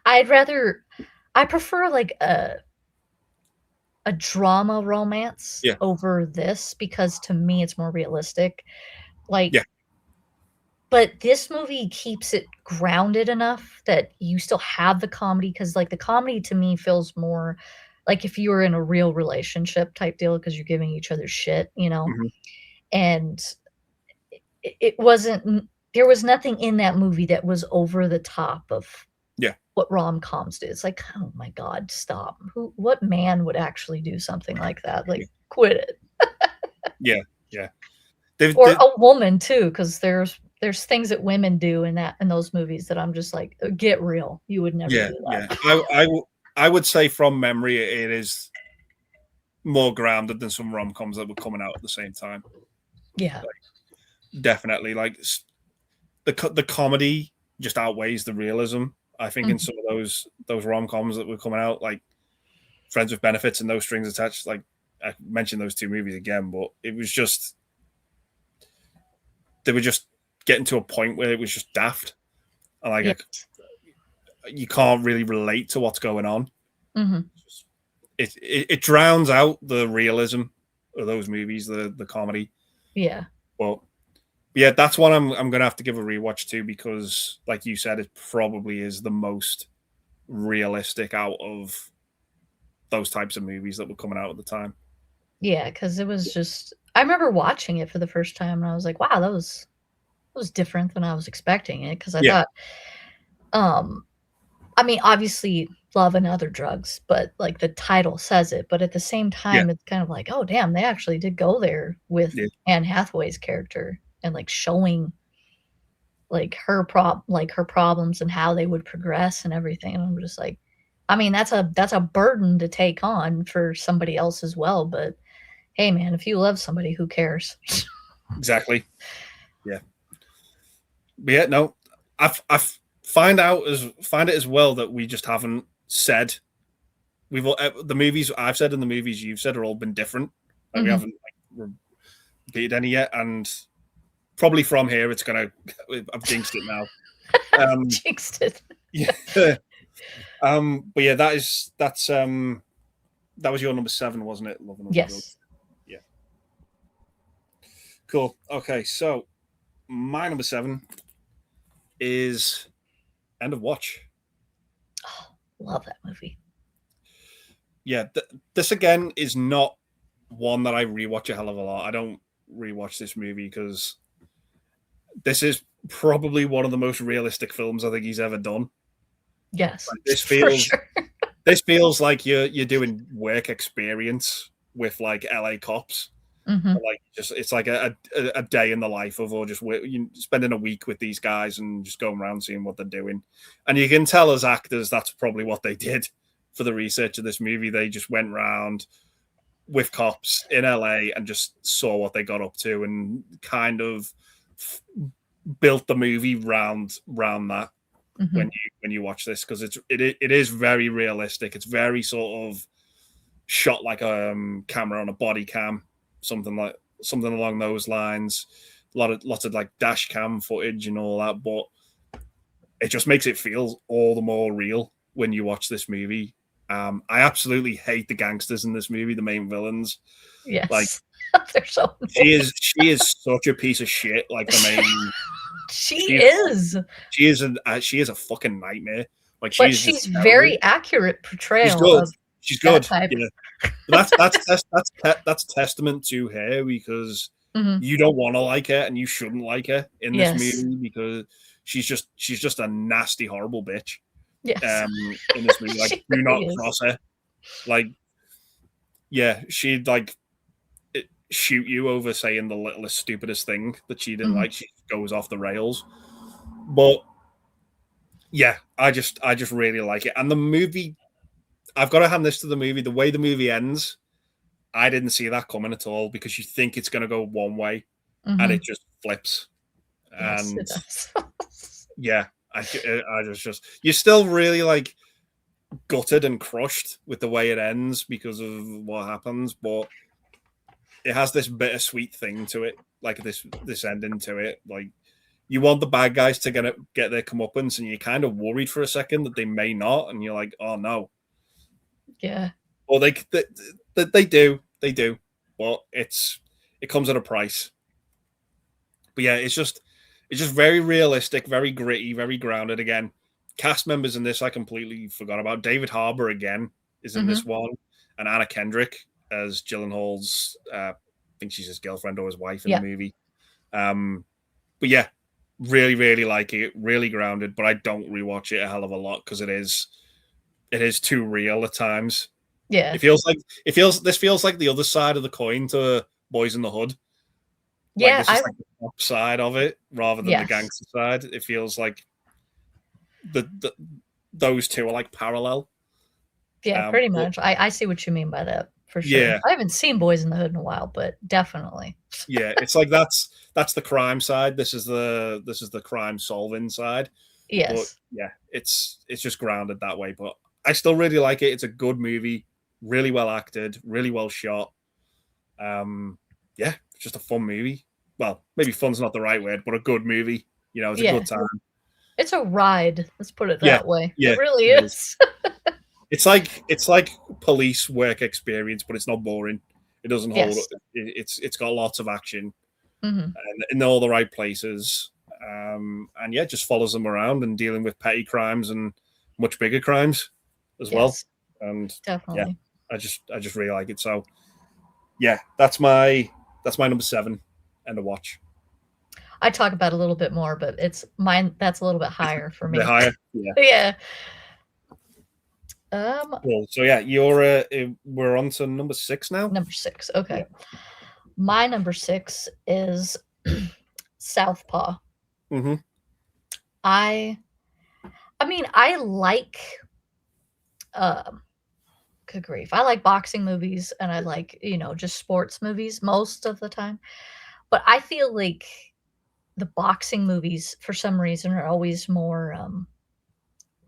I'd rather I prefer, like, a drama romance Yeah. over this because to me, it's more realistic. Like Yeah. but this movie keeps it grounded enough that you still have the comedy because, like, the comedy to me feels more like if you were in a real relationship type deal because 'cause you're giving each other shit, Mhm. and it wasn't there was nothing in that movie that was over the top of Yeah. what rom-coms do. It's like, "Oh my god, stop. What man would actually do something like that? Yeah. Like, quit it." Yeah. Yeah. They've, Or they a woman too, because there's there's things that women do in those movies that I'm just like, get real. You would never Yeah, do yeah. that. I would say from memory, it is more grounded than some rom-coms that were coming out at the same time. Yeah. Like, definitely, like the comedy just outweighs the realism. I think in some of those rom-coms that were coming out, like Friends with Benefits and No Strings Attached, like I mentioned those two movies again, but it was just they were just getting to a point where it was just daft. And like Yes. you can't really relate to what's going on. Mhm. It drowns out the realism of those movies, the comedy. Yeah. But yeah, that's one I'm gonna have to give a rewatch to because, like you said, it probably is the most realistic out of those types of movies that were coming out at the time. Yeah, because it was just I remember watching it for the first time, and I was like, "Wow, that was different than I was expecting it." Because I Yeah, thought, um I mean, obviously, love and other drugs, but, like, the title says it, but at the same yeah, time, it's kind of like, "Oh, damn, they actually did go there with yeah, Anne Hathaway's character and, like, showing, like, her problems and how they would progress and everything," and I'm just like I mean, that's a burden to take on for somebody else as well, but, hey, man, if you love somebody, who cares? exactly. Yeah, but yeah, no, I find it as well that we just haven't said we've all the movies I've said and the movies you've said are all been different. Like we Mhm. haven't like repeated any yet, and probably from here it's gonna. I've jinxed it now. Jinxed it. Yeah. But yeah, that was your number 7, wasn't it? Love and Other Drugs. Yes. Yeah. Cool. Okay, so my number 7 is End of Watch. Oh, love that movie. Yeah, this again is not one that I rewatch a hell of a lot. I don't rewatch this movie because this is probably one of the most realistic films I think he's ever done. Yes, Like, this for feels sure. this feels like you're doing work experience with like LA cops. Mhm. Like just it's like a day in the life of or just spending a week with these guys and just going around seeing what they're doing. And you can tell as actors that's probably what they did for the research of this movie. They just went around with cops in LA and just saw what they got up to and kind of built the movie round that Mhm. when you watch this because it is very realistic. It's very sort of shot like a camera on a body cam, something along those lines. Lots of like dash cam footage and all that, but it just makes it feel all the more real when you watch this movie. I absolutely hate the gangsters in this movie, the main villains. Like Yes. They're so annoying. she is such a piece of shit. Like the main, She she's is, she is a fucking nightmare. Like but she's just she's terrible. very accurate She's portrayal good. of She's that good. type. Yeah. That's testament to her because Mhm. you don't want to like her and you shouldn't like her in this Yes. movie because she's just a nasty, horrible bitch. Yes. In this movie, like She do really not is. cross her. Like, yeah, she'd like shoot you over saying the littlest, stupidest thing that she didn't Mhm. like. She goes off the rails. But yeah, I just really like it. And the movie, I've got to hand this to the movie. The way the movie ends, I didn't see that coming at all because you think it's going to go one way and it Mhm. just flips. Yes, And it does. yeah, I just you're still really like gutted and crushed with the way it ends because of what happens, but it has this bittersweet thing to it, like this ending to it. Like you want the bad guys to get their comeuppance, and you're kind of worried for a second that they may not, and you're like, oh no, Yeah. or they do, but it comes at a price. But yeah, it's just very realistic, very gritty, very grounded. Again, cast members in this I completely forgot about. David Harbour again is in this Mhm. one, and Anna Kendrick as Gyllenhaal's. I think she's his girlfriend or his wife in the Yeah. movie. But yeah, really like it. Really grounded, but I don't rewatch it a hell of a lot because it is too real at times. Yeah. This feels like the other side of the coin to Boys in the Hood. Like Yeah, this is like the top side of it rather than the yes. gangster side. It feels like the those two are like parallel. Yeah, pretty But much. I see what you mean by that, for sure. yeah, I haven't seen Boys in the Hood in a while, but definitely. yeah, it's like that's the crime side. This is the crime solving side. But Yes. yeah, it's just grounded that way. But I still really like it. It's a good movie, really well acted, really well shot. Yeah, it's just a fun movie. Well, maybe fun's not the right word, but a good movie. It's a Yeah. good time. It's a ride, let's put it Yeah, that way. It yeah, really it is. is. It's like police work experience, but it's not boring. It doesn't hold. Yes. It's got lots of action Mhm. and in all the right places. And yeah, just follows them around and dealing with petty crimes and much bigger crimes as well. Yes, And yeah, definitely. I just really like it. So yeah, that's my number 7 and a watch. I talk about it a little bit more, but it's mine that's a little bit higher for The me. higher, yeah. Yeah. Um, Cool. So yeah, we're on to number 6 now. number 6, Yeah. okay. My number 6 is Southpaw. Mm-hmm. I I mean, I like, um good grief, I like boxing movies and I like, just sports movies most of the time, but I feel like the boxing movies, for some reason, are always more,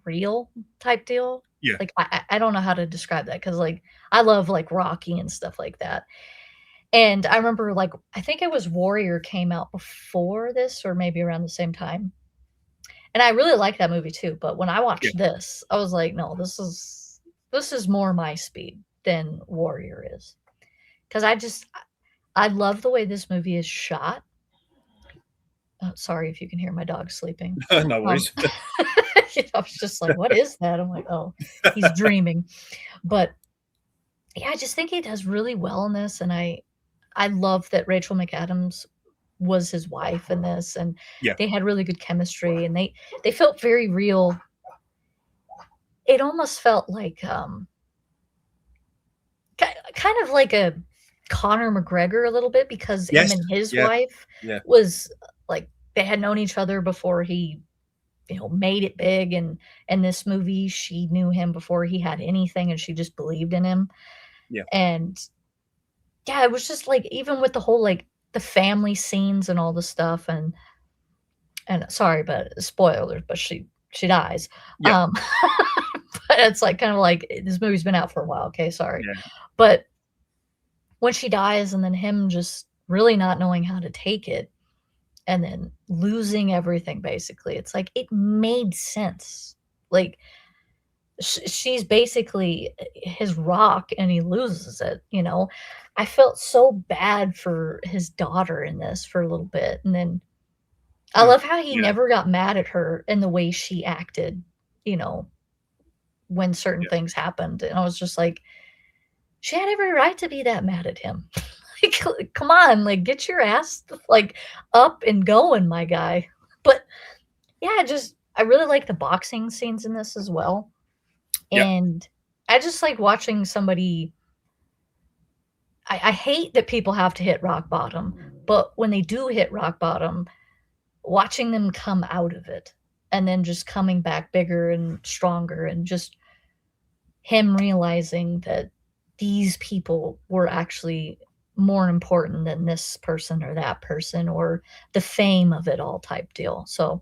real type deal. Yeah. Like, I don't know how to describe that because, like, I love, like, Rocky and stuff like that, and I remember, like, I think it was Warrior came out before this or maybe around the same time, and I really like that movie too, but when I Yeah. watched this, I was like, "No, this is more my speed than Warrior is, because I love the way this movie is shot. Sorry if you can hear my dog sleeping. No Um, worries. I was just like, "What is that?" I'm like, "Oh, he's dreaming." But, yeah, I just think he does really well in this, and I love that Rachel McAdams was his wife in this, and Yeah. they had really good chemistry, and they felt very real. It almost felt like, ki kind of like a Conor McGregor a little bit because him Yes. and his Yeah. wife Yeah. was, like, they had known each other before he, made it big, and in this movie, she knew him before he had anything, and she just believed in him, Yeah. and, yeah, it was just, like, even with the whole, like, the family scenes and all the stuff, and sorry, but spoilers, but she dies, Yeah. but it's, like, kinda like, this movie's been out for a while, okay, sorry, Yeah. but when she dies and then him just really not knowing how to take it and then losing everything basically, it's like it made sense. Like she's basically his rock and he loses it. I felt so bad for his daughter in this for a little bit, and then I Mm. love how he Yeah. never got mad at her in the way she acted, you know, when certain Yeah. things happened, and I was just like, she had every right to be that mad at him. Like, come on, like, get your ass, like, up and going, my guy. But, yeah, I really like the boxing scenes in this as well, Yeah. and I just like watching somebody. I hate that people have to hit rock bottom, but when they do hit rock bottom, watching them come out of it, and then just coming back bigger and stronger, and just him realizing that these people were actually more important than this person or that person or the fame of it all type deal. So,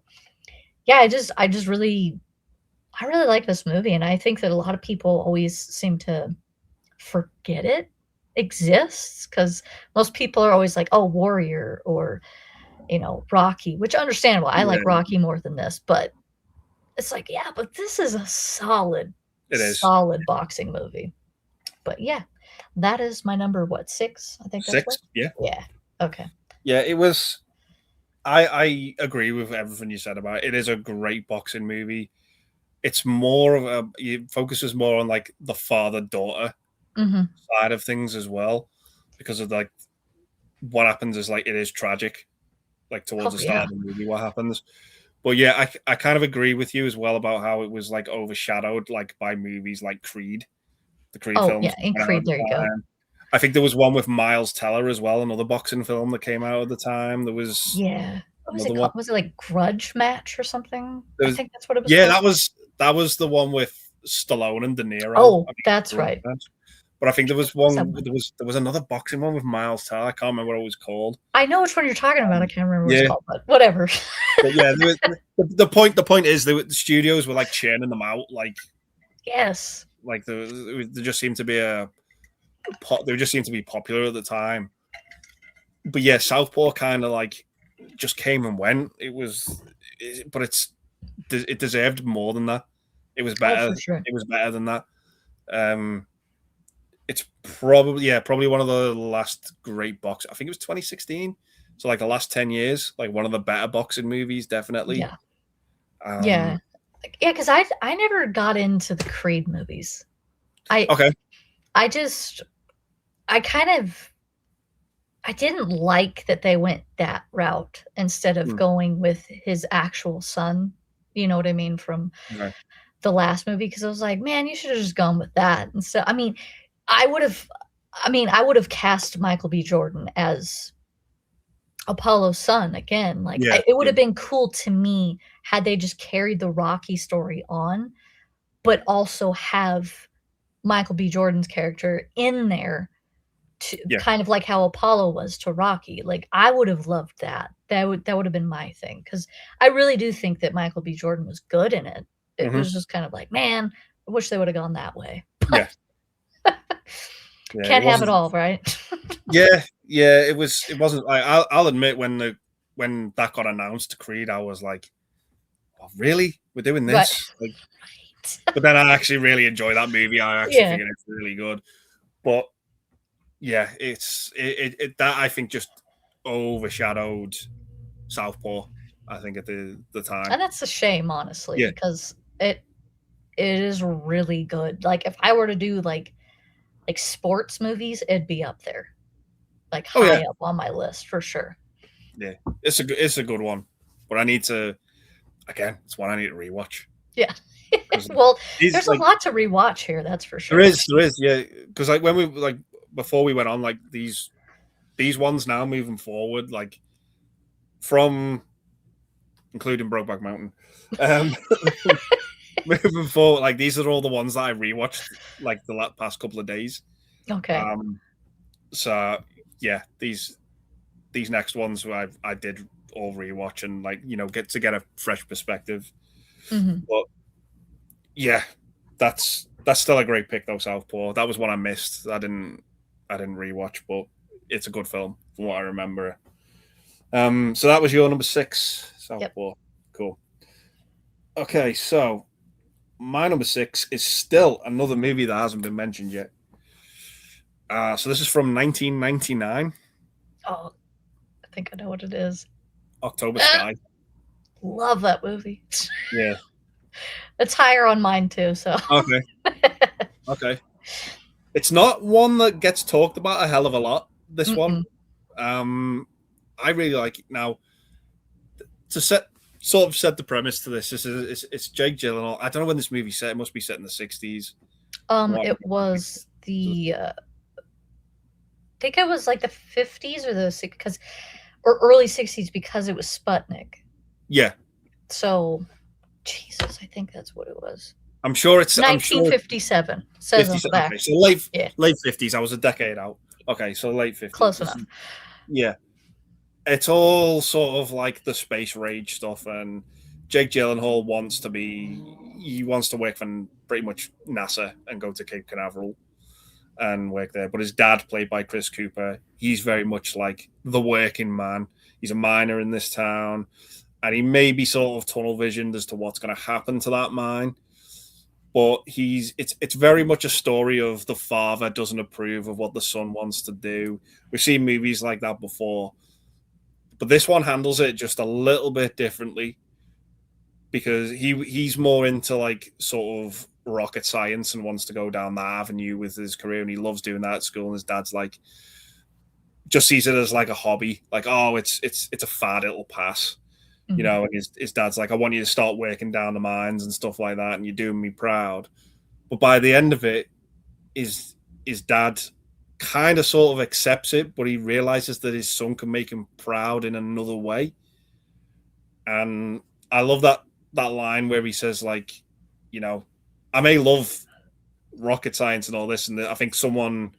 yeah, I really like this movie, and I think that a lot of people always seem to forget it exists because most people are always like, "Oh, Warrior," or, Rocky, which understandable. I like Yeah. Rocky more than this, but it's like, yeah, but this is a solid, It is. solid boxing movie. But yeah, that is my number, what, 6? I think that's what? 6. Yeah. Yeah. Okay. Yeah. It was. I agree with everything you said about it. It is a great boxing movie. It's more of a it focuses more on like the father daughter Mhm. side of things as well, because of like what happens is like it is tragic, like towards Oh, the start yeah. of the movie what happens. But yeah, I kind of agree with you as well about how it was like overshadowed like by movies like Creed, the Creed Oh, films yeah, in went out at Creed, the there you go. time. I think there was one with Miles Teller as well, another boxing film that came out at the time. There was Yeah. What was another it one. called? Was it like Grudge Match or something? There I was, think that's what it was yeah, called. that was the one with Stallone and De Niro. Oh, I think that's Grudge right. Match. But I think there was What was that one. one? There was another boxing one with Miles Teller. I can't remember what it was called. I know which one you're talking about. I can't remember what it's Yeah, called, but whatever. but yeah, the point is the studios were like churning them out, Yes. like there just seemed to be they just seemed to be popular at the time. But yeah, Southpaw kind of like just came and went. But it deserved more than that. It was Oh, better. for sure. It was better than that. It's probably one of the last great box. I think it was 2016. So like the last 10 years, like one of the better boxing movies, definitely. Yeah. Um, Yeah. Yeah, because I never got into the Creed movies. okay. I just I kind of I didn't like that they went that route instead of Mm, going with his actual son. You know what I mean? From okay. the last movie, because I was like, man, you should have just gone with that. And so, I would have, I would have cast Michael B. Jordan as Apollo's son again. Like, Yeah. it would Yeah. have been cool to me had they just carried the Rocky story on, but also have Michael B. Jordan's character in there to Yeah. kind of like how Apollo was to Rocky. Like, I would have loved that. That would have been my thing, because I really do think that Michael B. Jordan was good in it. It Hmm. was just kind of like, man, I wish they would have gone that way. Yeah. Yeah. It Can't have it wasn't. all, right? Yeah. Yeah. It was. It wasn't. I'll admit when that got announced to Creed, I was like, oh, really? We're doing Right. this? Like, but then I actually really enjoy that movie. I actually Yeah. think it's really good. But yeah, that I think just overshadowed Southpaw. I think at the time. And that's a shame, honestly, Yeah. because it is really good. Like, if I were to do, like, sports movies, it'd be up there, like, Oh yeah. high up on my list for sure. Yeah. It's a good one. But I need to again. It's one I need to rewatch. Yeah. 'Cause Well, these there's a like lot to rewatch here, that's for there sure. is there is yeah. Because like when we like before we went on like these ones now moving forward like from including Brokeback Mountain. Um, moving forward, like these are all the ones that I rewatched like the past couple of days. Okay. So yeah, these next ones I did all rewatch and like get a fresh perspective. Mhm. But yeah, that's still a great pick though, Southpaw. That was one I missed. I didn't rewatch, but it's a good film from what I remember. So that was your number 6, Yep. Southpaw. Cool. Okay, so my number 6 is still another movie that hasn't been mentioned yet. So this is from 1999, Oh, I think I know what it is. October Ah, Sky. love that movie. Yeah. It's higher on mine too, so Okay. Okay. It's not one that gets talked about a hell of a lot. This one, Mm-mm. I really like it. Now to set the premise to this. It's Jake Gyllenhaal. I don't know when this movie's set. It must be set in the 60s. It was I think it was like the 50s or the 60s, or early 60s, because it was Sputnik. Yeah. So, Jesus, I think that's what it was. I'm sure it's 1957 says on the back. Okay, so Yeah. late 50s. I was a decade out. Okay, so late 50s. Close enough. Yeah. It's all sort of like the space rage stuff, and Jake Gyllenhaal wants to work for pretty much NASA and go to Cape Canaveral and work there. But his dad, played by Chris Cooper, he's very much like the working man. He's a miner in this town, and he may be sort of tunnel visioned as to what's going to happen to that mine. But it's very much a story of the father doesn't approve of what the son wants to do. We've seen movies like that before, but this one handles it just a little bit differently because he's more into like sort of rocket science and wants to go down that avenue with his career, and he loves doing that at school. And his dad's like just sees it as like a hobby, like, oh, it's a fad, it'll pass. Mhm. And his dad's like, I want you to start working down the mines and stuff like that, and you're doing me proud. But by the end of it, his dad kind of sort of accepts it, but he realizes that his son can make him proud in another way. And I love that line where he says, like, you know, I may love rocket science and all this, and I think someone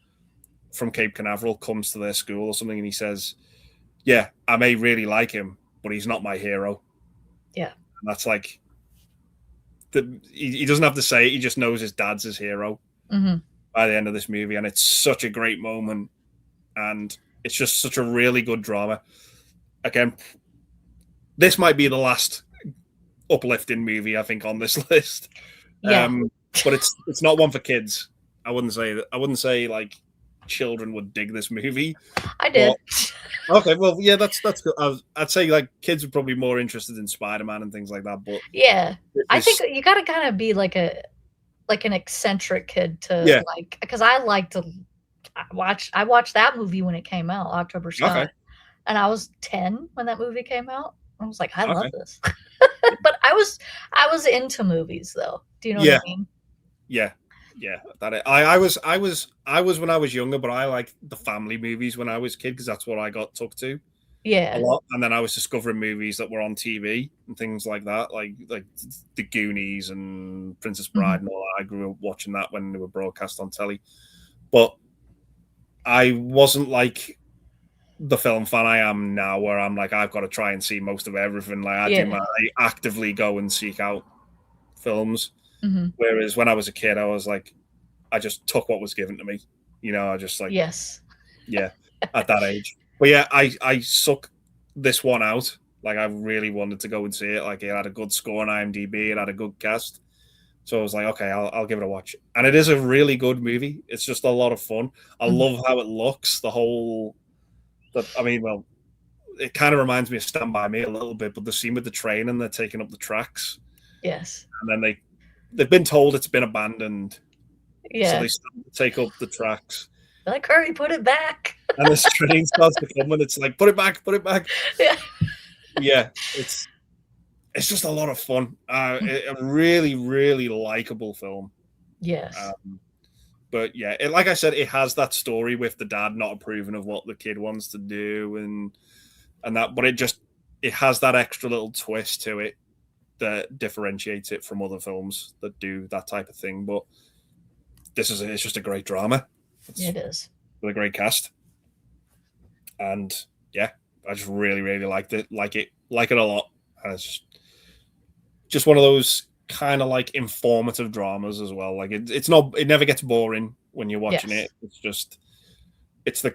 from Cape Canaveral comes to their school or something, and he says, "Yeah, I may really like him, but he's not my hero." Yeah. And that's like, he doesn't have to say it; he just knows his dad's his hero by the end of this movie, and it's such a great moment, and it's just such a really good drama. Again, this might be the last uplifting movie I think on this list. Yeah. But it's not one for kids. I wouldn't say that. I wouldn't say like children would dig this movie. I did. Okay, well, yeah, that's good. I'd say like kids are probably more interested in Spider-Man and things like that. But yeah, I think you got to kind of be like an eccentric kid to like, because I like to watch. I watched that movie when it came out, October Sky, and I was 10 when that movie came out. I was like, I love this. But I was into movies though. Do you know what I mean? Yeah. I was when I was younger, but I liked the family movies when I was a kid because that's what I got took to. Yeah. A lot, and then I was discovering movies that were on TV and things like that, like the Goonies and Princess Bride and all that. I grew up watching that when they were broadcast on telly, but I wasn't like the film fan I am now, where I'm like, I've got to try and see most of everything. Like I actively go and seek out films. Whereas when I was a kid, I was like, I just took what was given to me. You know, I just like, yeah, at that age. But yeah, I suck this one out. Like I really wanted to go and see it. Like it had a good score on IMDb. It had a good cast. So I was like, okay, I'll give it a watch. And it is a really good movie. It's just a lot of fun. I love how it looks. It kind of reminds me of Stand By Me a little bit, but the scene with the train and they're taking up the tracks. Yes. And then they've been told it's been abandoned. Yeah. So they start to take up the tracks. Like, hurry, put it back. And this train starts to come and it's like, put it back. Yeah. Yeah. It's just a lot of fun. A really, really likable film. Yes. But yeah, like I said, it has that story with the dad not approving of what the kid wants to do and that, but it has that extra little twist to it that differentiates it from other films that do that type of thing. But it's just a great drama. It is. With a great cast. And yeah, I just really, really liked it. Like it a lot. And it's just one of those kind of like informative dramas as well. Like it never gets boring when you're watching it. It's just it's the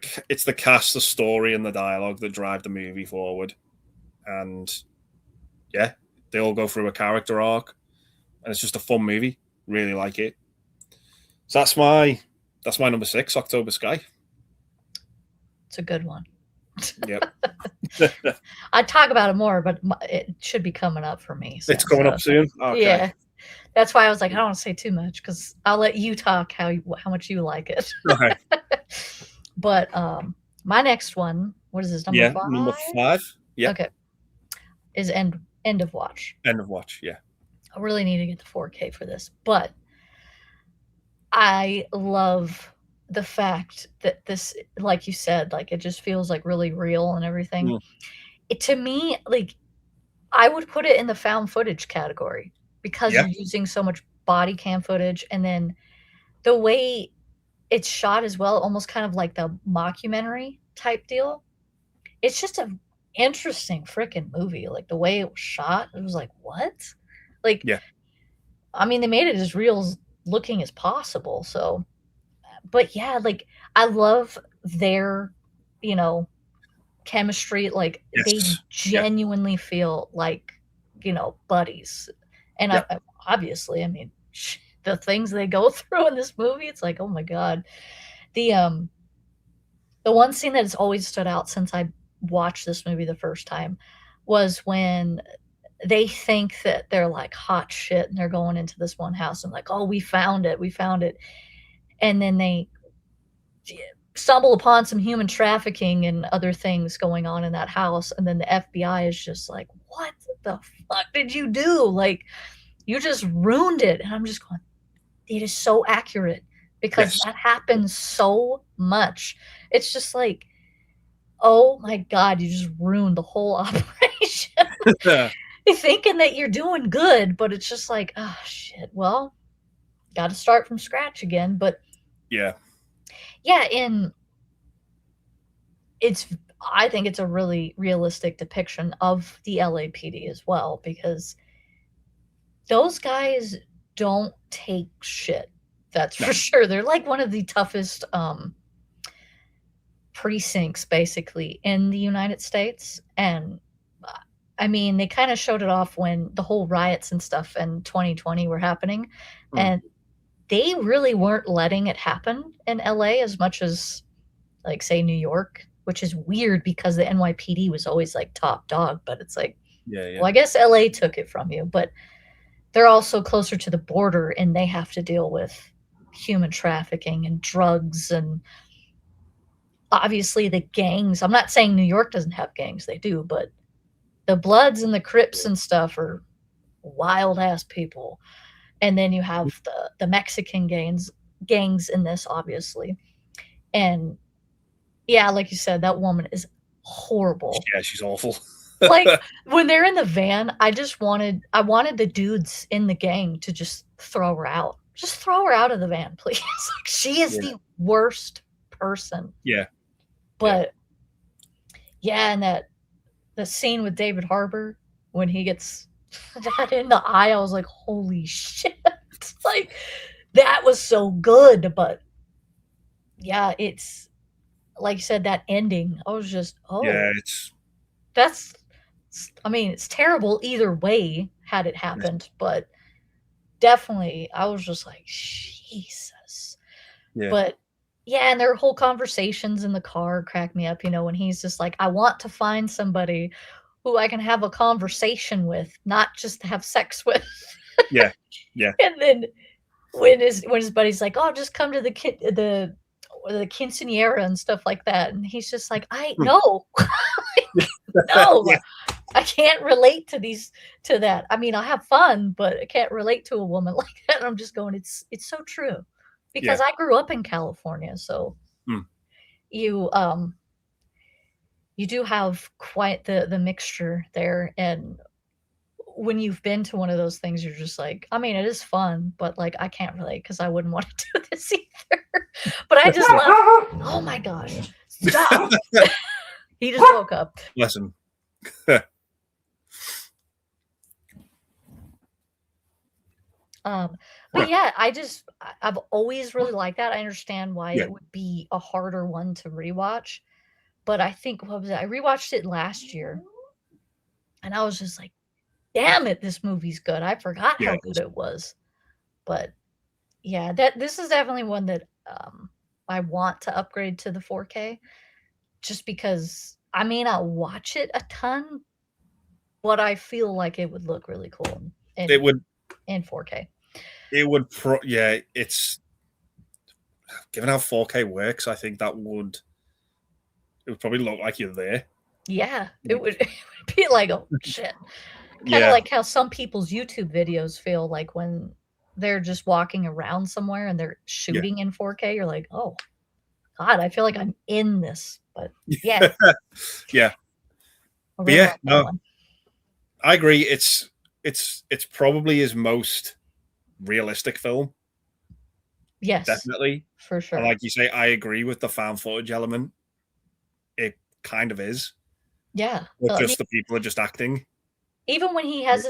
cast, the story, and the dialogue that drive the movie forward. And yeah, they all go through a character arc, and it's just a fun movie. Really like it. So that's my number 6, October Sky. It's a good one. Yep. I'd talk about it more, but it should be coming up for me. It's coming up soon. Okay. Yeah, that's why I was like, I don't want to say too much because I'll let you talk how much you like it. Okay. But my next one, what is this, number 5? Number 5. Yeah. Okay. Is end of watch. End of watch. Yeah. I really need to get the 4K for this, but I love the fact that this, like you said, like it just feels like really real and everything. To me, like I would put it in the found footage category because you're using so much body cam footage, and then the way it's shot as well, almost kind of like the mockumentary type deal. It's just an interesting freaking movie. Like the way it was shot, it was like, what? Like, I mean, they made it as real looking as possible. So, but yeah, like I love their, chemistry. Like they genuinely feel like, buddies. And obviously, I mean, the things they go through in this movie, it's like, oh my God. The one scene that has always stood out since I watched this movie the first time was when they think that they're like hot shit and they're going into this one house and like, oh, we found it. And then they stumble upon some human trafficking and other things going on in that house. And then the FBI is just like, what the fuck did you do? Like, you just ruined it. And I'm just going, it is so accurate because Yes. that happens so much. It's just like, oh my God, you just ruined the whole operation. You're thinking that you're doing good, but it's just like, oh shit, well, got to start from scratch again. But Yeah. yeah, it's I think it's a really realistic depiction of the LAPD as well, because those guys don't take shit. That's No. for sure. They're like one of the toughest precincts basically in the United States. And I mean, they kind of showed it off when the whole riots and stuff in 2020 were happening. Mm. And they really weren't letting it happen in LA as much as, like, say, New York, which is weird because the NYPD was always like top dog. But it's like, Yeah. Yeah. well, I guess LA took it from you, but they're also closer to the border and they have to deal with human trafficking and drugs and obviously the gangs. I'm not saying New York doesn't have gangs, they do, but the Bloods and the Crips and stuff are wild ass people. And then you have the Mexican gangs in this, obviously. And yeah, like you said, that woman is horrible. Yeah. She's awful. Like when they're in the van, I wanted the dudes in the gang to just throw her out. Just throw her out of the van, please. Like, she is Yeah. the worst person. Yeah. But yeah, and that the scene with David Harbour when he gets that in the eye, I was like, holy shit. Like that was so good. But yeah, it's like you said, that ending, I was just, oh, Yeah. It's that's I mean, it's terrible either way had it yes. happened, but definitely I was just like, Jesus. Yeah. But yeah, and their whole conversations in the car crack me up, when he's just like, I want to find somebody who I can have a conversation with, not just to have sex with. Yeah. Yeah. And then when his buddy's like, "Oh, just come to the quinceanera and stuff like that," and he's just like, "I Hmm. no, no, Yeah. I can't relate to that. I mean, I have fun, but I can't relate to a woman like that." And I'm just going, it's so true, because Yeah. I grew up in California, so Mm. you you do have quite the mixture there. And when you've been to one of those things, you're just like, I mean, it is fun, but like I can't relate because I wouldn't want to do this either. But I just love. Oh my gosh, stop! He just woke up. Listen. But yeah, I've always really liked that. I understand why Yeah. it would be a harder one to rewatch, but I think, what was it? I rewatched it last year, and I was just like, "Damn it, this movie's good." I forgot Yeah. how good it was. But yeah, that this is definitely one that I want to upgrade to the 4K, just because I may not watch it a ton, but I feel like it would look really cool It in would. in 4K. It would. Yeah. It's given how 4K works. I think that would. It would probably look like you're there. Yeah, it Like, would, it would be like, oh shit. Kind of yeah. like how some people's YouTube videos feel like when they're just walking around somewhere and they're Yeah. shooting in 4K. You're like, oh God, I feel like I'm in this. But yeah, Yeah. I But really yeah. like that No, one. I agree. It's probably his most realistic film. Yes, Definitely. for And sure. like you say, I agree with the fan footage element. It kind of is. Yeah. But I mean, just the people are just acting. even when he has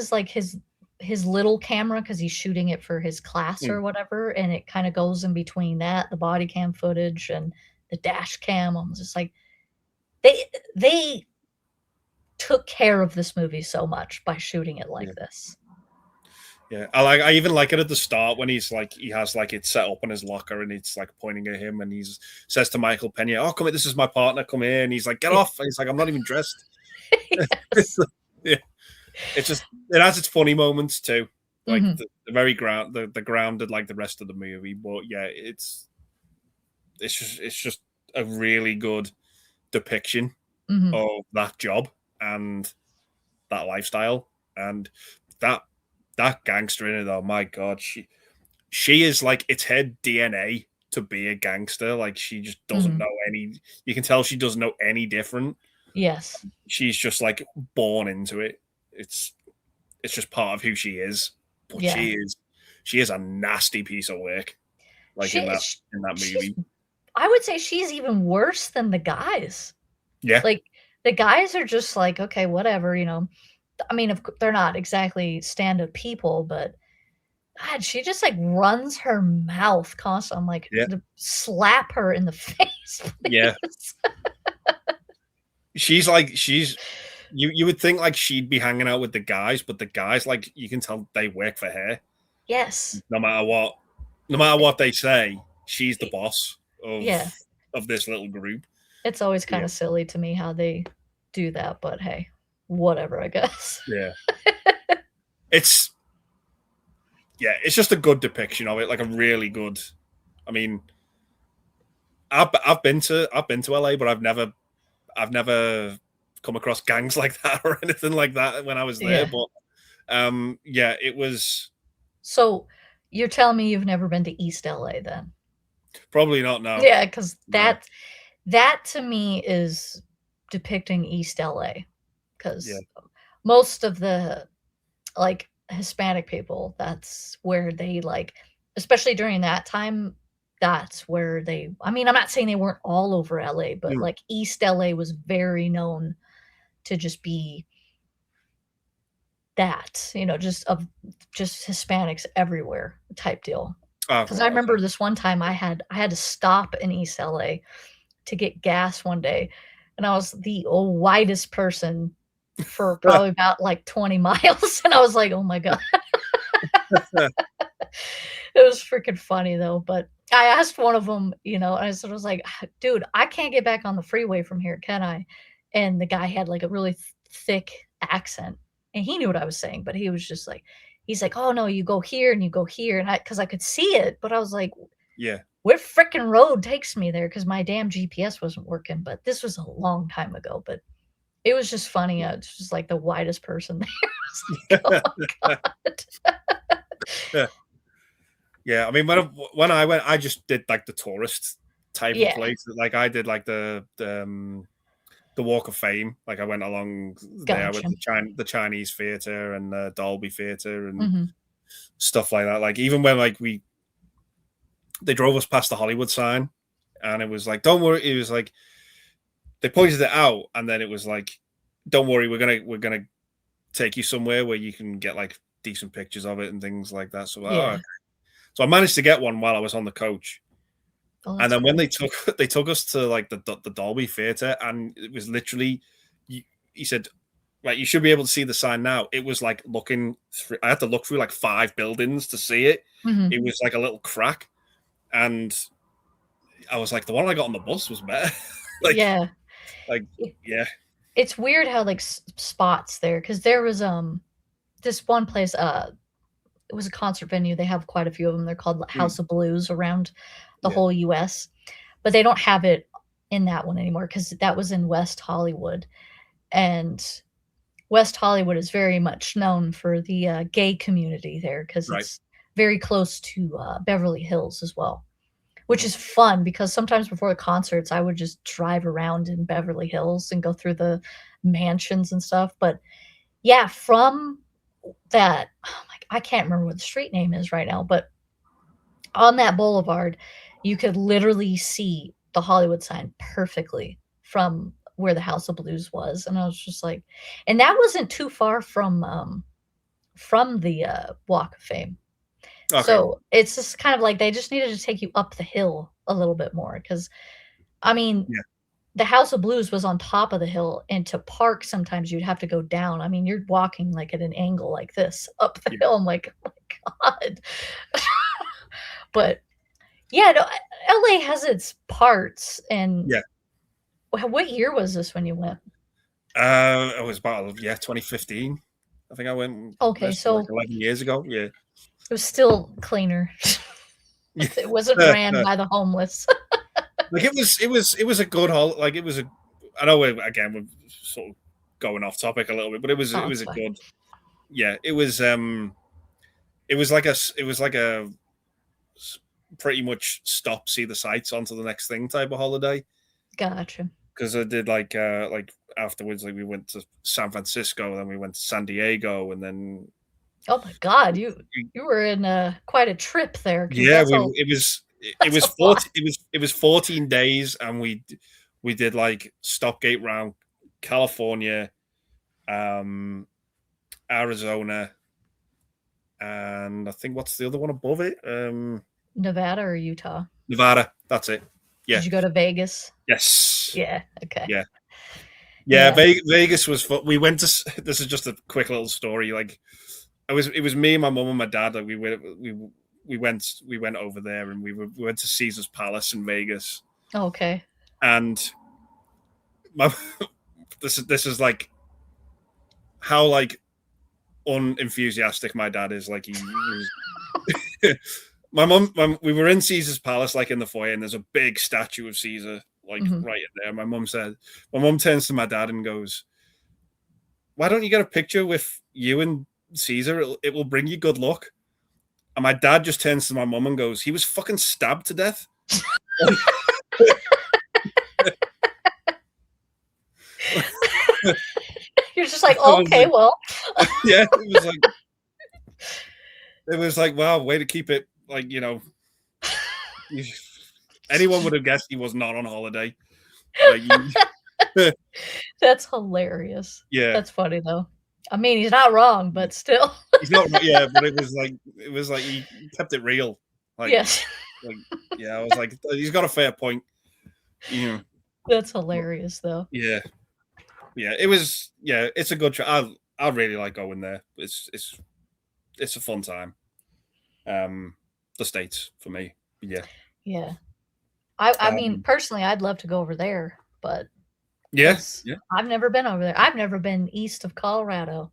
his little camera, because he's shooting it for his class Mm. or whatever, and it kind of goes in between that, the body cam footage and the dash cam. I'm just like, they took care of this movie so much by shooting it Yeah. like this. Yeah. I even like it at the start when he's like he has like it set up in his locker and it's like pointing at him and he's says to Michael Pena, "Oh, come here, this is my partner, come here." And he's like, "Get Yeah. off." And he's like, "I'm not even dressed." Yes. Yeah. It's just it has its funny moments too. Like Mhm, the very the grounded like the rest of the movie. But yeah, it's just a really good depiction mhm, of that job and that lifestyle and that that gangster in it. Oh my god, she is like it's her DNA. to be a gangster. Like she just doesn't Mhm. know any. You can tell she doesn't know any different. Yes. She's just like born into it. It's it's just part of who she is. But Yeah. she is a nasty piece of work. Like She sh in that she's movie. I would say she's even worse than the guys. Yeah, Like, the guys are just like, "Okay, whatever," you know? I mean, of c they're not exactly stand-up people, but God, she just, like, runs her mouth constantly. I'm like, yeah, "D slap her in the face, yeah. please." She's like you would think like she'd be hanging out with the guys, but the guys like you can tell they work for her. Yes. No matter what, no matter Eh what they say, she's the e boss yeah. of this little group. It's always Yeah, kinda silly to me how they do that, but hey, whatever, I guess. yeah. It's yeah, it's just a good depiction of it, like a really good. I mean, I've been to LA, but I've never come across gangs like that or anything like that when I was there. Yeah. But yeah, it was So, you're telling me you've never been to East LA then? probably not. No, Yeah, 'cause no, that to me is depicting East LA, yeah, 'cause most of the, like, Hispanic people, that's where they, like especially during that time, that's where they I mean, I'm not saying they weren't all over LA, but, mm, like, East LA was very known to just be that, you know, just Hispanics everywhere type deal. oh, 'Cause I right, okay, remember this one time I had to stop in East LA to get gas one day, and I was the whitest person for probably about, like, 20 miles, and I was like, "Oh my god." It was freaking funny though, but I asked one of them, you know, I sort of was like, "Dude, I can't get back on the freeway from here, can I?" And the guy had, like, a really thick accent, and he knew what I was saying, but he was just like he's like, "Oh, no, you go here and you go here," and because I could see it, but I was like, yeah, "What fricking road takes me there?" Because my damn GPS wasn't working, but this was a long time ago, but it was just funny, it's just, like, the whitest person there. I was like, "Oh god." yeah. I mean, when I went, I just did like the tourist type of Yeah, place. Like I did like the Walk of Fame. Like I went along there. I went gotcha. to the Chinese Theater and the Dolby Theater and Mhm. stuff like that. Like even when like they drove us past the Hollywood sign, and it was like, "Don't worry." It was like they pointed it out, and then it was like, "Don't worry, we're gonna take you somewhere where you can get like decent pictures of it and things like that." So, oh, Yeah. okay. So I managed to get one while I was on the coach, Oh, and that's then when cool. they took us to like the Dolby Theater, and it was literally, he said, "Right, you should be able to see the sign now." It was like looking through. I had to look through like 5 buildings to see it. Mhm. It was like a little crack, and I was like, the one I got on the bus was better. like, Yeah. like, It yeah, it's weird how, like, spots there, because there was, this one place, it was a concert venue, they have quite a few of them. They're called mm, House of Blues around the yeah, whole US, but they don't have it in that one anymore because that was in West Hollywood, and West Hollywood is very much known for the, gay community there because right, it's very close to, Beverly Hills as well, which mhm, is fun because sometimes before the concerts, I would just drive around in Beverly Hills and go through the mansions and stuff, but yeah, from that oh my I can't remember what the street name is right now, but on that boulevard, you could literally see the Hollywood sign perfectly from where the House of Blues was, and I was just like and that wasn't too far from the, Walk of Fame. okay, So, it's just kind of like they just needed to take you up the hill a little bit more because I mean, yeah, the House of Blues was on top of the hill, and to park, sometimes you'd have to go down. I mean, you're walking, like, at an angle like this up the yeah, hill. I'm like, "Oh my god." But, yeah, no, LA has its parts, and yeah. what year was this when you went? It was about yeah 2015. I think I went Okay, this like so 11 years ago. Yeah, it was still cleaner. It wasn't ran by the homeless. like it was a good hol like it was a I know again we're sort of going off topic a little bit, but Oh, it was it's a fine. good yeah, it was like it was like a pretty much stop, see the sights, onto the next thing type of holiday. Gotcha. Because I did like afterwards, like we went to San Francisco, then we went to San Diego, and then Oh my god, you were in quite a trip there, because yeah, that's a it that's was a lot. 40, it was 14 days, and we did like stopgate round California, Arizona, and I think what's the other one above it? Nevada or Utah? Nevada. That's it. Yeah. Did you go to Vegas? Yes. Yeah. Okay. Yeah. Yeah. Vegas was fun. We went to. This is just a quick little story. Like, it was me, my mum, and my dad. Like, we went over there, and we went to Caesar's Palace in Vegas. Okay. And my this is like how like unenthusiastic my dad is. Like, he was. My mum, we were in Caesar's Palace, like in the foyer, and there's a big statue of Caesar, like right in there. My mum turns to my dad and goes, "Why don't you get a picture with you and Caesar? It will bring you good luck." And my dad just turns to my mum and goes, "He was fucking stabbed to death." You're just like, oh, okay, like, well. Yeah, it was like, wow, way to keep it, like, you know, anyone would have guessed he was not on holiday. Like, that's hilarious. Yeah, that's funny though. I mean, he's not wrong, but still. He's not. Yeah, but it was like he kept it real. Like, yes. Like, yeah, I was like, he's got a fair point. Yeah, that's hilarious though. Yeah, it was. Yeah, it's a good trip. I really like going there. It's a fun time. The States for me. Yeah. Yeah. I mean, personally, I'd love to go over there, but yes, I've never been over there. I've never been east of Colorado,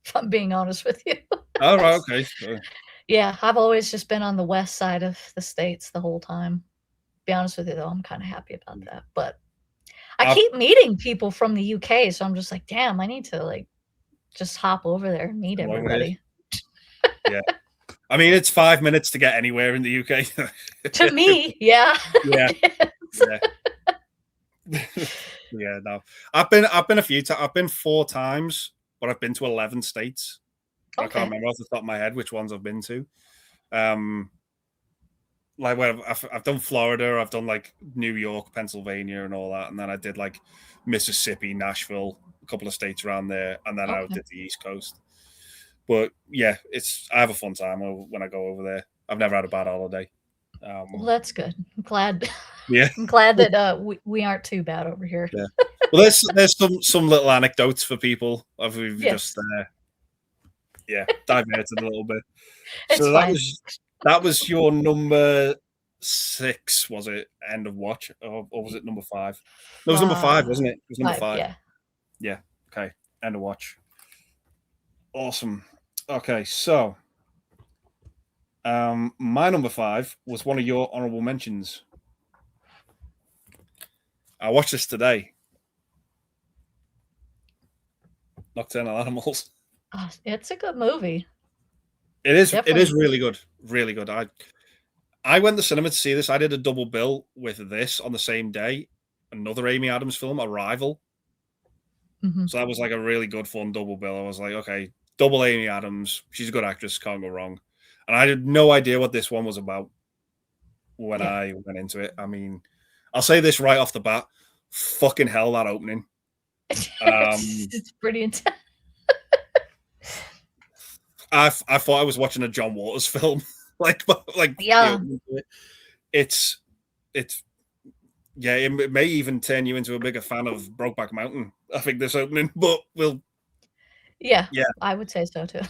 if I'm being honest with you. Oh, right, okay. Sure. Yeah, I've always just been on the west side of the States the whole time. Be honest with you, though, I'm kind of happy about that. But I keep meeting people from the UK, so I'm just like, damn, I need to like just hop over there and meet everybody. Yeah. I mean, it's 5 minutes to get anywhere in the UK. To me, yeah. Yeah. Yeah, no. I've been a few times. I've been 4 times, but I've been to 11 states. Okay. I can't remember off the top of my head which ones I've been to. Like, where I've done Florida, I've done like New York, Pennsylvania, and all that, and then I did like Mississippi, Nashville, a couple of states around there, and then I did the East Coast. But yeah, I have a fun time when I go over there. I've never had a bad holiday. Well, that's good. I'm glad. Yeah, I'm glad that we aren't too bad over here. Yeah. Well, there's some little anecdotes for people of we've just diverted a little bit. So that was your number 6, was it? End of watch, or was it number 5? No, it was number 5, wasn't it? It was number 5. Yeah. Yeah. Okay. End of watch. Awesome. Okay, so my number 5 was one of your honorable mentions. I watched this today. Nocturnal Animals. It's a good movie. It is. Definitely. It is really good. Really good. I went to the cinema to see this. I did a double bill with this on the same day. Another Amy Adams film, Arrival. Mm-hmm. So that was like a really good, fun double bill. I was like, okay, double Amy Adams. She's a good actress. Can't go wrong. And I had no idea what this one was about when I went into it. I mean, I'll say this right off the bat. Fucking hell, that opening. It's pretty intense. I thought I was watching a John Waters film. like yeah. It's yeah, it may even turn you into a bigger fan of Brokeback Mountain. I think this opening, but yeah, I would say so too.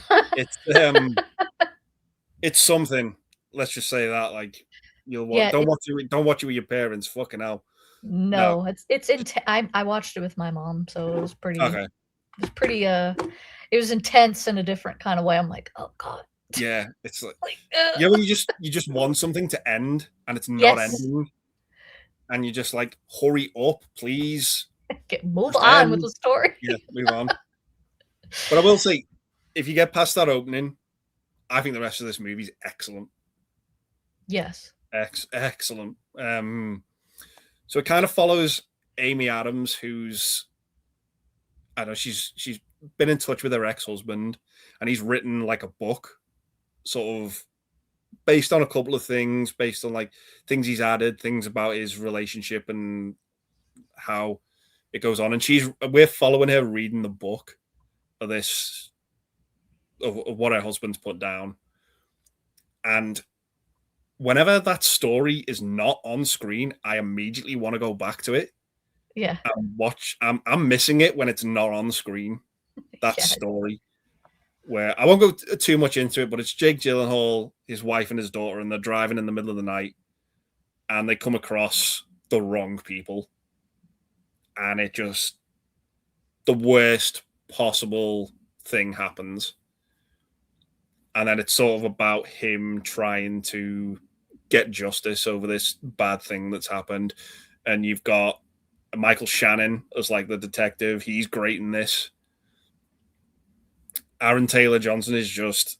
It's something. Let's just say that, like, don't watch it with your parents. Fucking hell. No. It's I watched it with my mom, so it was pretty. Okay. It was pretty. It was intense in a different kind of way. I'm like, oh god. Yeah, it's like when you just want something to end and it's not ending, and you just like, hurry up, please. Move on with the story. Yeah, move on. But I will say, if you get past that opening, I think the rest of this movie is excellent. Yes. Excellent. So it kind of follows Amy Adams, who's, I don't know, she's been in touch with her ex-husband, and he's written like a book, sort of based on a couple of things, based on like things he's added, things about his relationship and how it goes on. And we're following her reading the book of this of what her husband's put down. And whenever that story is not on screen, I immediately want to go back to it Yeah. and watch. I'm missing it when it's not on screen. That Yeah. story, where I won't go too much into it, but it's Jake Gyllenhaal, his wife, and his daughter, and they're driving in the middle of the night, and they come across the wrong people, and it just the worst possible thing happens. And then it's sort of about him trying to get justice over this bad thing that's happened. And you've got Michael Shannon as like the detective. He's great in this. Aaron Taylor Johnson is just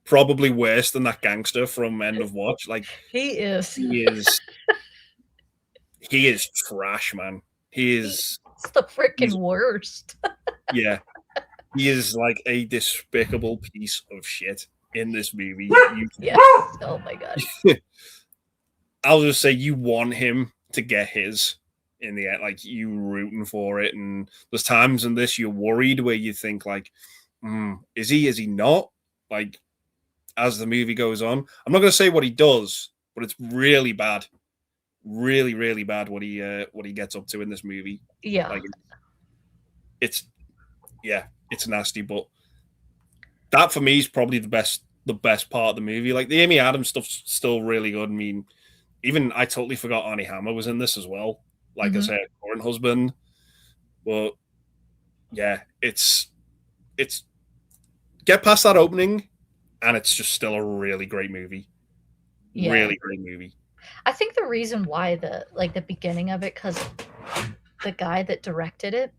probably worse than that gangster from End of Watch. Like He is. He is trash, man. He's the freaking worst. Yeah. He is like a despicable piece of shit in this movie. Yes. Oh my god. I'll just say you want him to get his in the end. Like you rooting for it, and there's times in this you're worried where you think like, is he? Is he not? Like as the movie goes on, I'm not going to say what he does, but it's really bad, really, really bad what he gets up to in this movie. Yeah. Like it's nasty, but that for me is probably the best part of the movie. Like the Amy Adams stuff's still really good. I mean, even I totally forgot Arnie Hammer was in this as well, like as her current husband. But yeah, it's get past that opening, and it's just still a really great movie. Yeah. Really great movie. I think the reason why the beginning of it, because the guy that directed it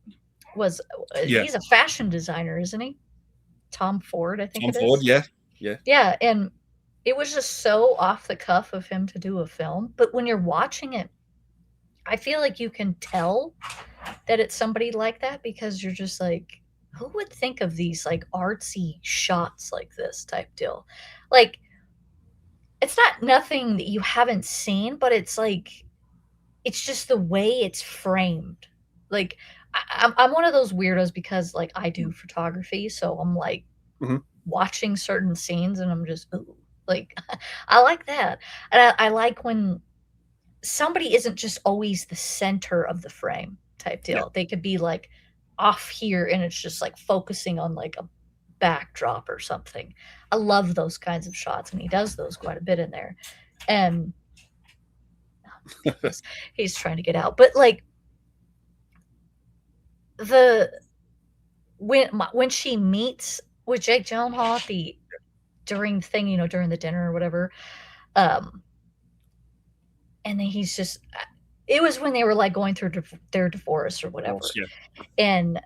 was he's a fashion designer, isn't he? Tom Ford, I think it is. Tom Ford, yeah. Yeah, and it was just so off the cuff of him to do a film. But when you're watching it, I feel like you can tell that it's somebody like that, because you're just like, who would think of these like artsy shots like this type deal? Like, it's not nothing that you haven't seen, but it's like, it's just the way it's framed. Like, I'm one of those weirdos because like I do photography, so I'm like watching certain scenes and I'm just, ooh, like I like that. And I like when somebody isn't just always the center of the frame type deal. Yeah. They could be like off here and it's just like focusing on like a backdrop or something. I love those kinds of shots, and he does those quite a bit in there. And he's trying to get out, but like when she meets with Jake Gyllenhaal during the thing, during the dinner or whatever, and then he's just, it was when they were like going through their divorce or whatever, and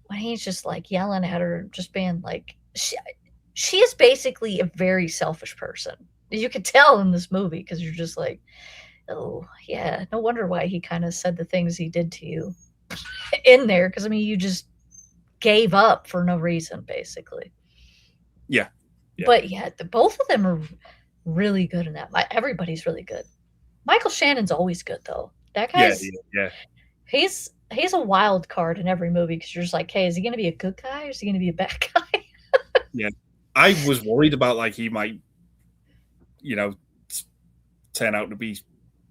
when he's just like yelling at her, just being like, she is basically a very selfish person. You could tell in this movie, because you're just like, oh yeah, no wonder why he kind of said the things he did to you in there, because I mean, you just gave up for no reason, basically. Yeah. But yeah, both of them are really good in that. Everybody's really good. Michael Shannon's always good, though. That guy's he's a wild card in every movie, because you're just like, hey, is he going to be a good guy or is he going to be a bad guy? Yeah, I was worried about like he might, turn out to be a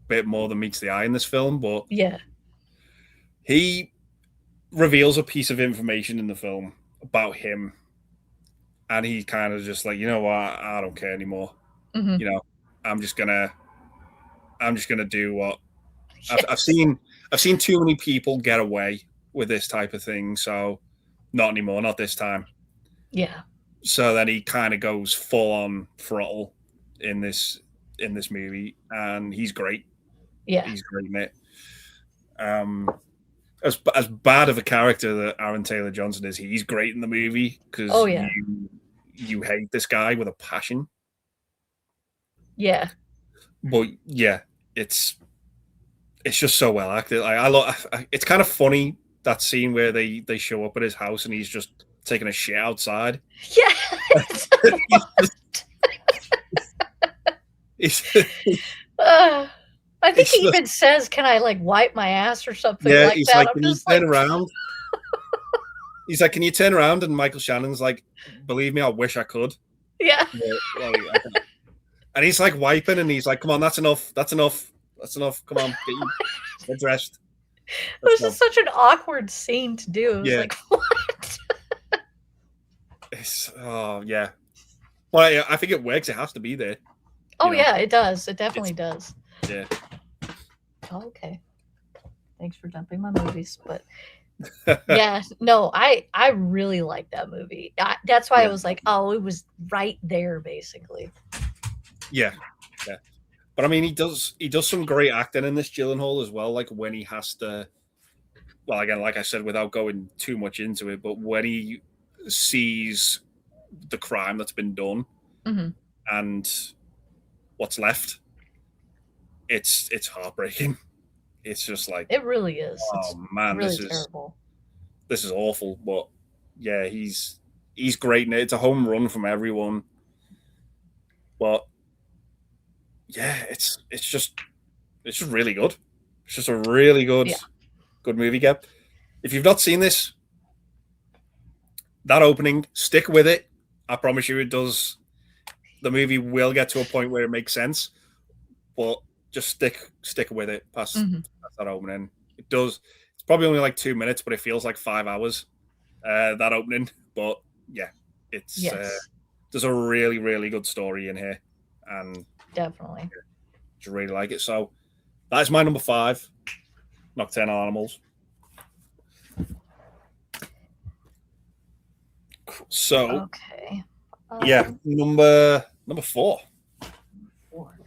bit more than meets the eye in this film, but yeah, he reveals a piece of information in the film about him, and he kind of just like, you know what, I don't care anymore. I'm just gonna do what I've seen too many people get away with this type of thing, so not anymore, not this time. Yeah. So then he kind of goes full on throttle in this movie, and he's great. Yeah, he's great in it. As bad of a character that Aaron Taylor Johnson is, he's great in the movie, because you hate this guy with a passion. Yeah. but yeah, it's just so well acted. Like, I love. It's kind of funny that scene where they show up at his house and he's just taking a shit outside. Yeah. he's just, he's, Uh, I think he's he just even says, "Can I like wipe my ass or something yeah. like He's that?" like, I'm can you just turn like, around? He's like, can you turn around? And Michael Shannon's like, believe me, I wish I could. yeah. But, like, and he's like wiping, and he's like, come on, that's enough. That's enough. That's enough. Come on, get dressed. It Let's was go. just such an awkward scene to do. It was Yeah. like, what? Oh yeah. Well, I think it works. It has to be there. Oh You know. yeah, it does. It definitely It's does. yeah. Oh, okay. Thanks for dumping my movies, but yeah, no, I really like that movie. That's why I Yeah. was like, oh, it was right there, basically. Yeah. Yeah. But I mean, he does some great acting in this Gyllenhaal as well. Like when he has to. Well, again, like I said, without going too much into it, but when he sees the crime that's been done Hmm. and what's left, it's heartbreaking. It's just like, It really is. It's oh man, really terrible. this is awful. But yeah, he's great in it. It's a home run from everyone. But yeah, it's just really good. It's just a really Yeah. good movie, Gab. If you've not seen this, that opening, stick with it. I promise you, it does. The movie will get to a point where it makes sense, but just stick with it past, Hmm. past that opening. It does. It's probably only like 2 minutes, but it feels like 5 hours. That opening, but yeah, it's Yes, there's a really good story in here, and definitely. just really like it. So that's my number 5, Nocturnal Animals. So Okay. yeah, number 4. Four.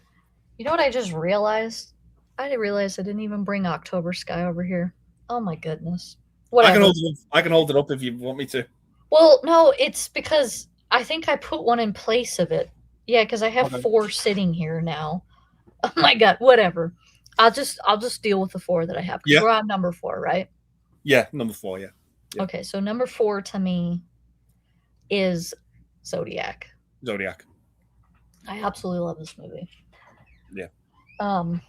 You know what I just realized? I didn't realize I didn't even bring October Sky over here. Oh my goodness. I can Whatever. hold it up. I can hold it up if you want me to. Well, no, it's because I think I put one in place of it. Yeah, because I have Okay. 4 sitting here now. Oh my god, whatever. I'll just deal with the 4 that I have because Yeah, we're on number 4, right? yeah, number 4. Yeah, yeah. Okay, so number 4 to me is Zodiac. Zodiac. I absolutely love this movie. Yeah, Um,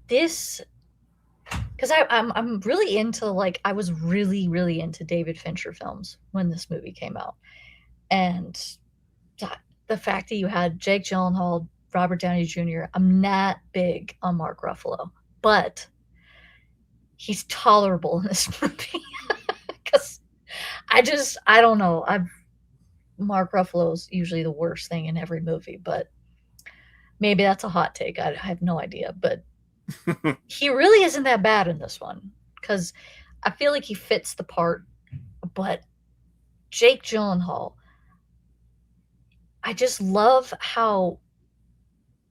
this because I'm really into like I was really into David Fincher films when this movie came out, and the fact that you had Jake Gyllenhaal, Robert Downey Jr. I'm not big on Mark Ruffalo, but he's tolerable in this movie because I don't know. Mark Ruffalo's usually the worst thing in every movie, but maybe that's a hot take. I have no idea, but he really isn't that bad in this one because I feel like he fits the part. But Jake Gyllenhaal, I just love how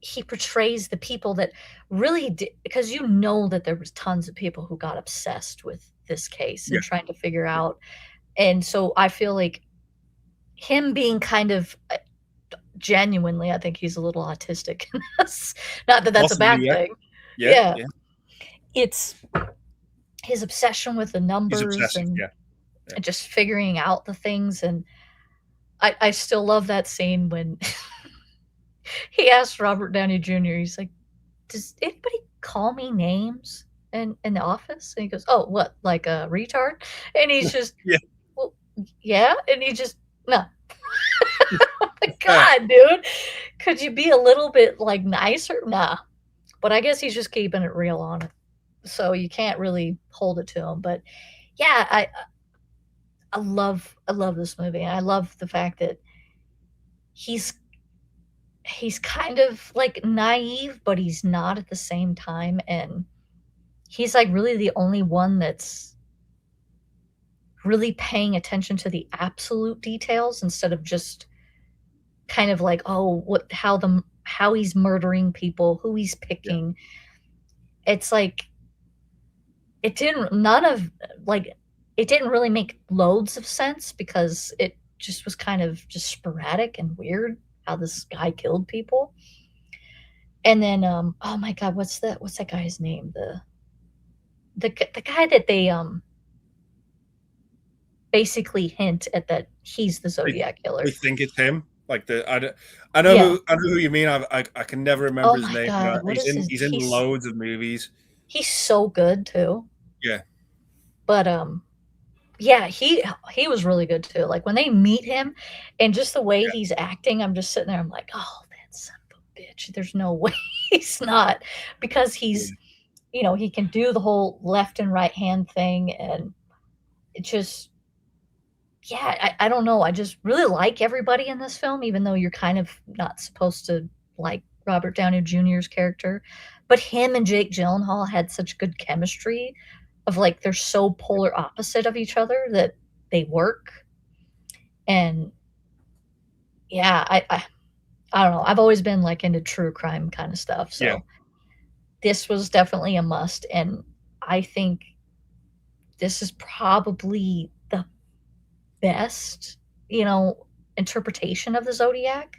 he portrays the people that really did, because you know that there was tons of people who got obsessed with this case yeah, and trying to figure out. And so I feel like him being kind of genuinely, I think he's a little autistic. Not that that's a possibly. bad Yeah, thing. yeah, Yeah, yeah. it's his obsession with the He's numbers obsessive. and Yeah, yeah, just figuring out the things. And I still love that scene when he asked Robert Downey Jr., he's like, "Does anybody call me names in the office?" And he goes, "Oh, what, like a retard?" And he's just, yeah. "Well, yeah." And he just, no. Oh my Uh, god, dude. Could you be a little bit like nicer? Nah. But I guess he's just keeping it real on it. So you can't really hold it to him. But yeah, I love this movie. And I love the fact that he's he's kind of like naive, but he's not at the same time. And he's like really the only one that's really paying attention to the absolute details instead of just kind of like, oh, what, how he's murdering people, who he's yeah, picking. It's like it didn't none of like it didn't really make loads of sense because it just was kind of just sporadic and weird. how this guy killed people. And then, oh my God, what's that guy's name? The guy that they basically hint at that he's the We, Zodiac we killer. think it's him. Like Yeah. I know who you mean. I can never remember Oh his my name. God, what is his? He's in loads of movies. He's so good too. Yeah, But yeah, he was really good too. Like when they meet him and just the way yeah, he's acting, I'm just sitting there, I'm like, oh, that son of a bitch. There's no way he's not, because he's, yeah, he can do the whole left and right hand thing. And it just, yeah, I don't know. I just really like everybody in this film, even though you're kind of not supposed to like Robert Downey Jr.'s character. But him and Jake Gyllenhaal had such good chemistry of like they're so polar opposite of each other that they work. And yeah, I don't know. I've always been like into true crime kind of stuff. yeah. So this was definitely a must. And I think this is probably the best, interpretation of the Zodiac.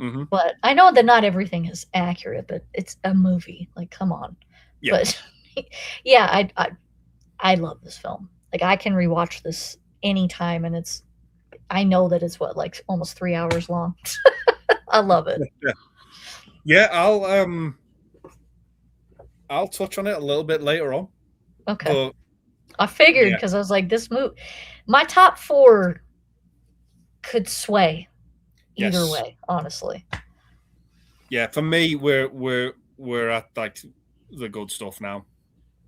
Hmm. But I know that not everything is accurate, but it's a movie. Like, come on. Yeah, But yeah, I love this film. Like, I can rewatch this anytime, and I know that it's what, like almost 3 hours long. I love it. yeah, yeah. I'll touch on it a little bit later on, Okay. but I figured yeah, because I was like, this movie, my top four could sway either yes, way, honestly. yeah. For me, we're at like the good stuff now.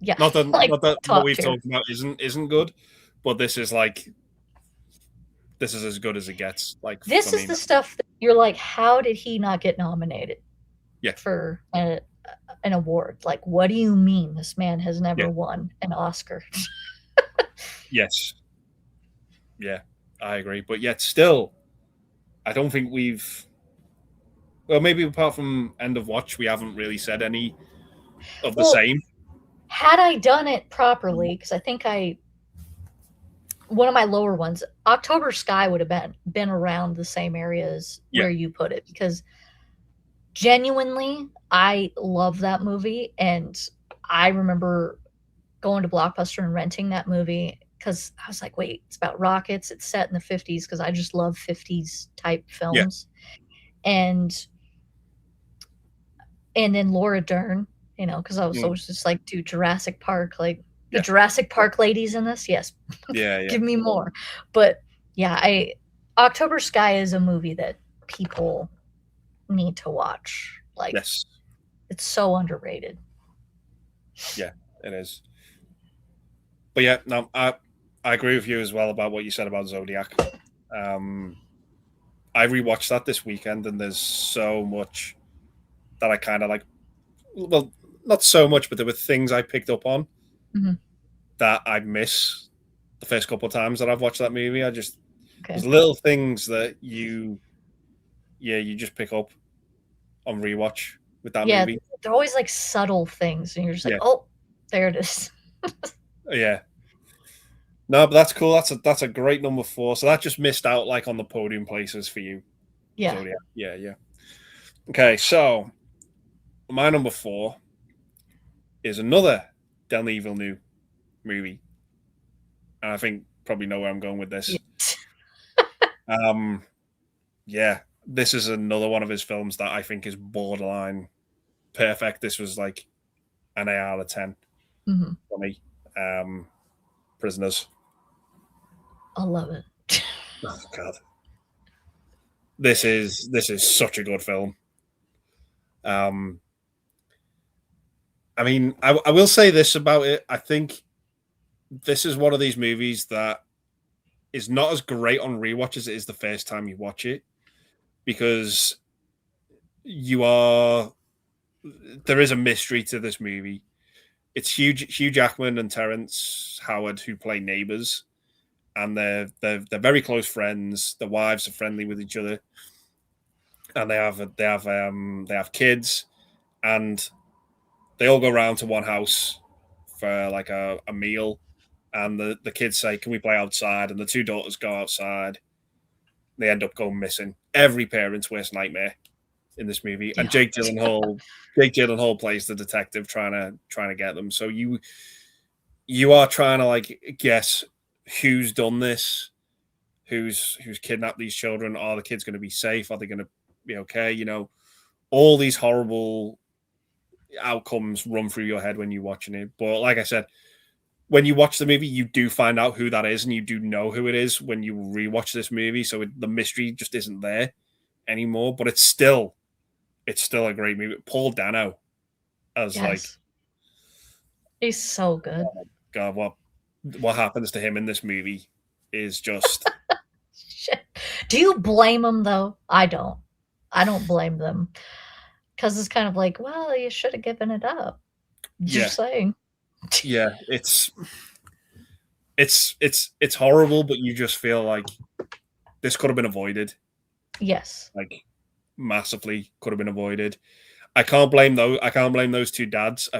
Yeah, like Not that what top we've tier. talked about isn't good, but this is as good as it gets. Like for This is me the now. stuff that you're like, how did he not get nominated Yeah, for an award? Like, what do you mean this man has yeah, never won an Oscar? yes, yeah. I agree, but yet still, I don't think we've. Well, maybe apart from End of Watch, we haven't really said any of the Well, same. had I done it properly, because I think one of my lower ones, October Sky would have been around the same area as Yeah, where you put it, because genuinely I love that movie. And I remember going to Blockbuster and renting that movie because I was like, wait, it's about rockets, it's set in the 50s, because I just love 50s type yeah, films. And then Laura Dern, because I was mm, always just like, dude, Jurassic Park, like the yeah, Jurassic Park ladies in this, yes, yeah, yeah. give me more. But yeah, October Sky is a movie that people need to watch. Like, Yes, it's so underrated. yeah, it is. But yeah, no, I agree with you as well about what you said about Zodiac. Um, I rewatched that this weekend, and there's so much that I kind of like. Well, not so much, but there were things I picked up on Mhm. that I miss the first couple of times that I've watched that movie. Okay. There's little things that you just pick up on rewatch with that Yeah, movie. they're always like subtle things, and you're just like, Yeah, oh, there it is. yeah. No, but that's cool. That's a great number 4. So that just missed out like on the podium places for you, Yeah. Zodiac. Yeah, yeah. Okay, so my number 4 is another Denis Villeneuve movie, and I think probably know where I'm going with this. Yes. Um, yeah, this is another one of his films that I think is borderline perfect. This was like an 8 out of 10 Mhm. for me. Prisoners. I love it. Oh God, this is such a good film. Um, I mean, I will say this about it. I think this is one of these movies that is not as great on rewatch as it is the first time you watch it, because you are there is a mystery to this movie. It's Hugh Jackman and Terrence Howard who play neighbors, and they're very close friends. The wives are friendly with each other, and they have kids, and they all go around to one house for like a meal. And the kids say, "Can we play outside?" And the two daughters go outside, They end up going missing. Every parent's worst nightmare in this movie. And Yeah. Jake Gyllenhaal plays the detective trying to get them. So you are trying to like guess who's done this, who's kidnapped these children. Are the kids going to be safe? Are they going to be okay? You know, all these horrible outcomes run through your head when you're watching it. But like I said, when you watch the movie, you do find out who that is, and you do know who it is when you rewatch this movie. So the mystery just isn't there anymore. But it's still a great movie. Paul Dano as like, Yes. He's so good. God, what happens to him in this movie is just Shit. Do you blame them though? I don't. I don't blame them because it's kind of like, well, you should have given it up. Yeah. Just saying. yeah, it's horrible, but you just feel like this could have been avoided. Yes. Like massively could have been avoided. I can't blame those two dads,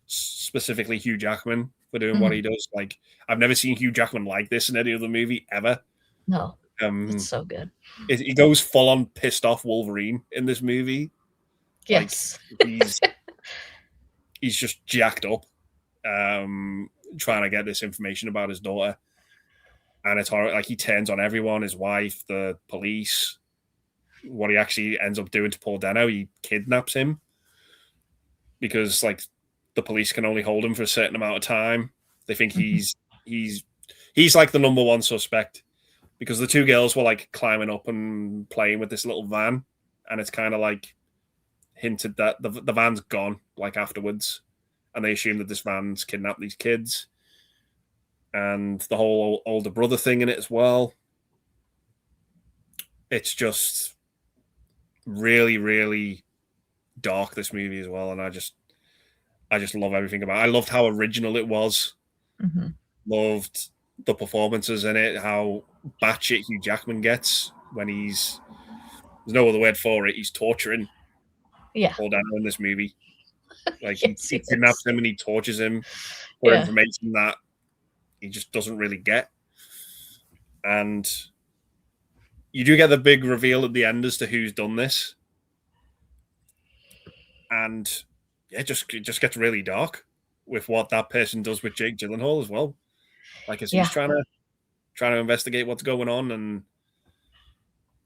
specifically Hugh Jackman, for doing what he does. Like I've never seen Hugh Jackman like this in any other movie ever. No. It's so good. He goes full on pissed off Wolverine in this movie. Yes. Like, he's just jacked up, trying to get this information about his daughter, and it's horrible. Like he turns on everyone, his wife, the police. What he actually ends up doing to Paul Dano, he kidnaps him because like the police can only hold him for a certain amount of time. They think he's like the number one suspect because the two girls were like climbing up and playing with this little van, and it's kind of like hinted that the van's gone like afterwards, and they assume that this van's kidnapped these kids, and the whole older brother thing in it as well. It's just really, really dark, this movie as well, and I just love everything about it. I loved how original it was. Loved the performances in it, how batshit Hugh Jackman gets when there's no other word for it, he's torturing Paul Dano in this movie. Like yes, he kidnaps him and he tortures him for information that he just doesn't really get. And you do get the big reveal at the end as to who's done this. And it just gets really dark with what that person does with Jake Gyllenhaal as well. Like as he's trying to investigate what's going on, and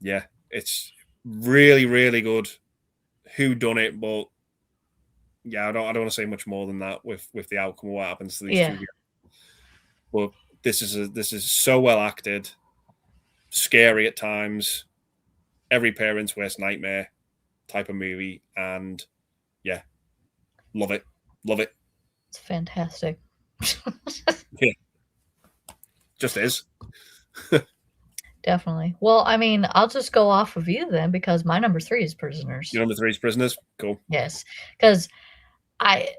yeah, it's really, really good who done it, but yeah, I don't want to say much more than that with the outcome of what happens to these two guys. But this is so well acted, scary at times, every parent's worst nightmare type of movie, and yeah, love it. It's fantastic. Yeah, just is. Definitely. Well, I mean, I'll just go off of you then because my number 3 is Prisoners. Your number 3 is Prisoners? Cool. Yes, because I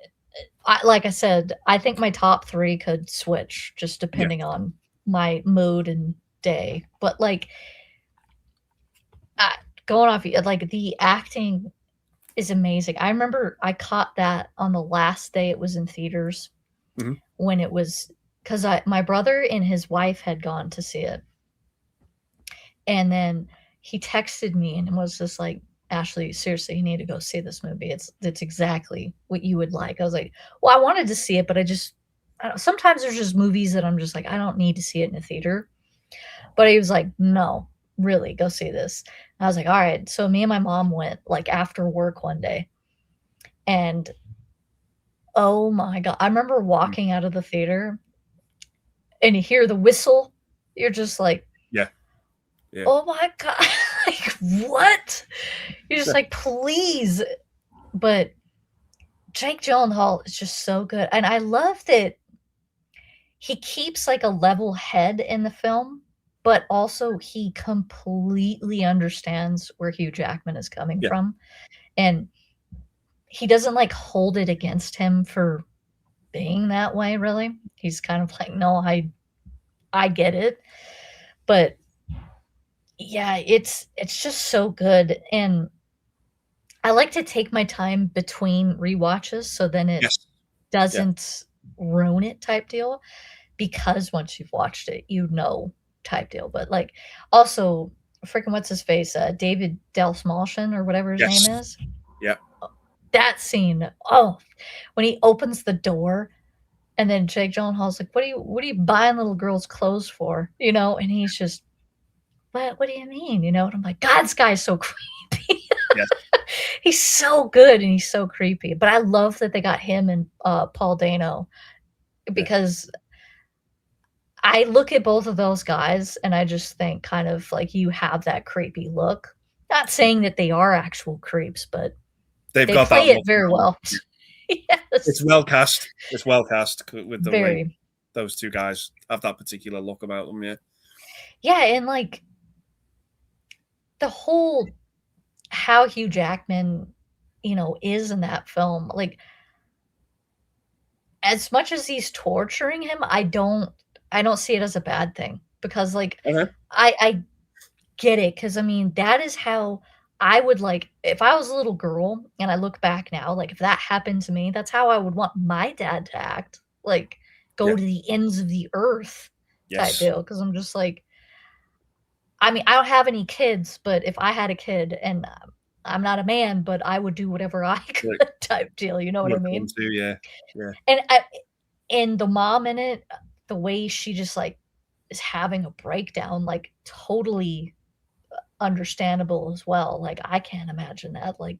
like I said, I think my top 3 could switch just depending on my mood and day. But like, going off, like the acting is amazing. I remember I caught that on the last day it was in theaters when it was, because my brother and his wife had gone to see it. And then he texted me and was just like, Ashley, seriously, you need to go see this movie. It's exactly what you would like. I was like, well, I wanted to see it, but sometimes there's just movies that I'm just like, I don't need to see it in a theater. But he was like, no, really, go see this. And I was like, all right. So me and my mom went like after work one day. And oh my God, I remember walking out of the theater and you hear the whistle. You're just like, oh my God, like what? You're just like, please. But Jake Gyllenhaal is just so good. And I love that he keeps like a level head in the film, but also he completely understands where Hugh Jackman is coming from. And he doesn't like hold it against him for being that way, really. He's kind of like, no, I get it. But yeah, it's just so good, and I like to take my time between rewatches so then it doesn't ruin it type deal, because once you've watched it, you know type deal. But like also freaking what's his face, David Delsmalshin or whatever his name Yes. is. Yeah. That scene, oh, when he opens the door and then Jake Gyllenhaal's like, what are you buying little girls clothes for? You know, and he's just, what do you mean? You know, and I'm like, God, this guy's so creepy. Yes. He's so good and he's so creepy. But I love that they got him and Paul Dano because I look at both of those guys and I just think kind of like you have that creepy look. Not saying that they are actual creeps, but They've they got that play it look. very well. It's Yes. well cast. It's well cast with the way Very. those two guys have that particular look about them. Yeah. Yeah, and like the whole how Hugh Jackman, you know, is in that film, like as much as he's torturing him, I don't see it as a bad thing because like Okay. I get it because I mean that is how I would like if I was a little girl and I look back now, like if that happened to me, that's how I would want my dad to act. Like go Yeah. to the ends of the earth type Yes. deal. Because I'm just like, I mean, I don't have any kids, but if I had a kid and I'm not a man, but I would do whatever I Like, could type deal. You know what I would come mean? to, yeah. Yeah. And the mom in it, the way she just like is having a breakdown, like totally understandable as well. Like I can't imagine that, like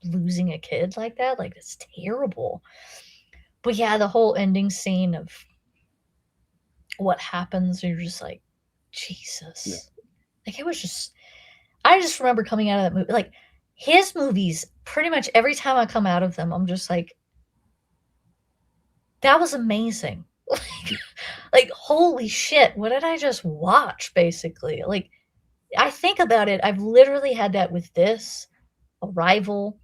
losing a kid like that. Like it's terrible. But yeah, the whole ending scene of what happens, you're just like, Yeah. Jesus. Like it was just I just remember coming out of that movie like his movies, pretty much every time I come out of them, I'm just like, that was amazing. Like, holy shit, what did I just watch, basically? Like, I think about it, I've literally had that with this, Arrival,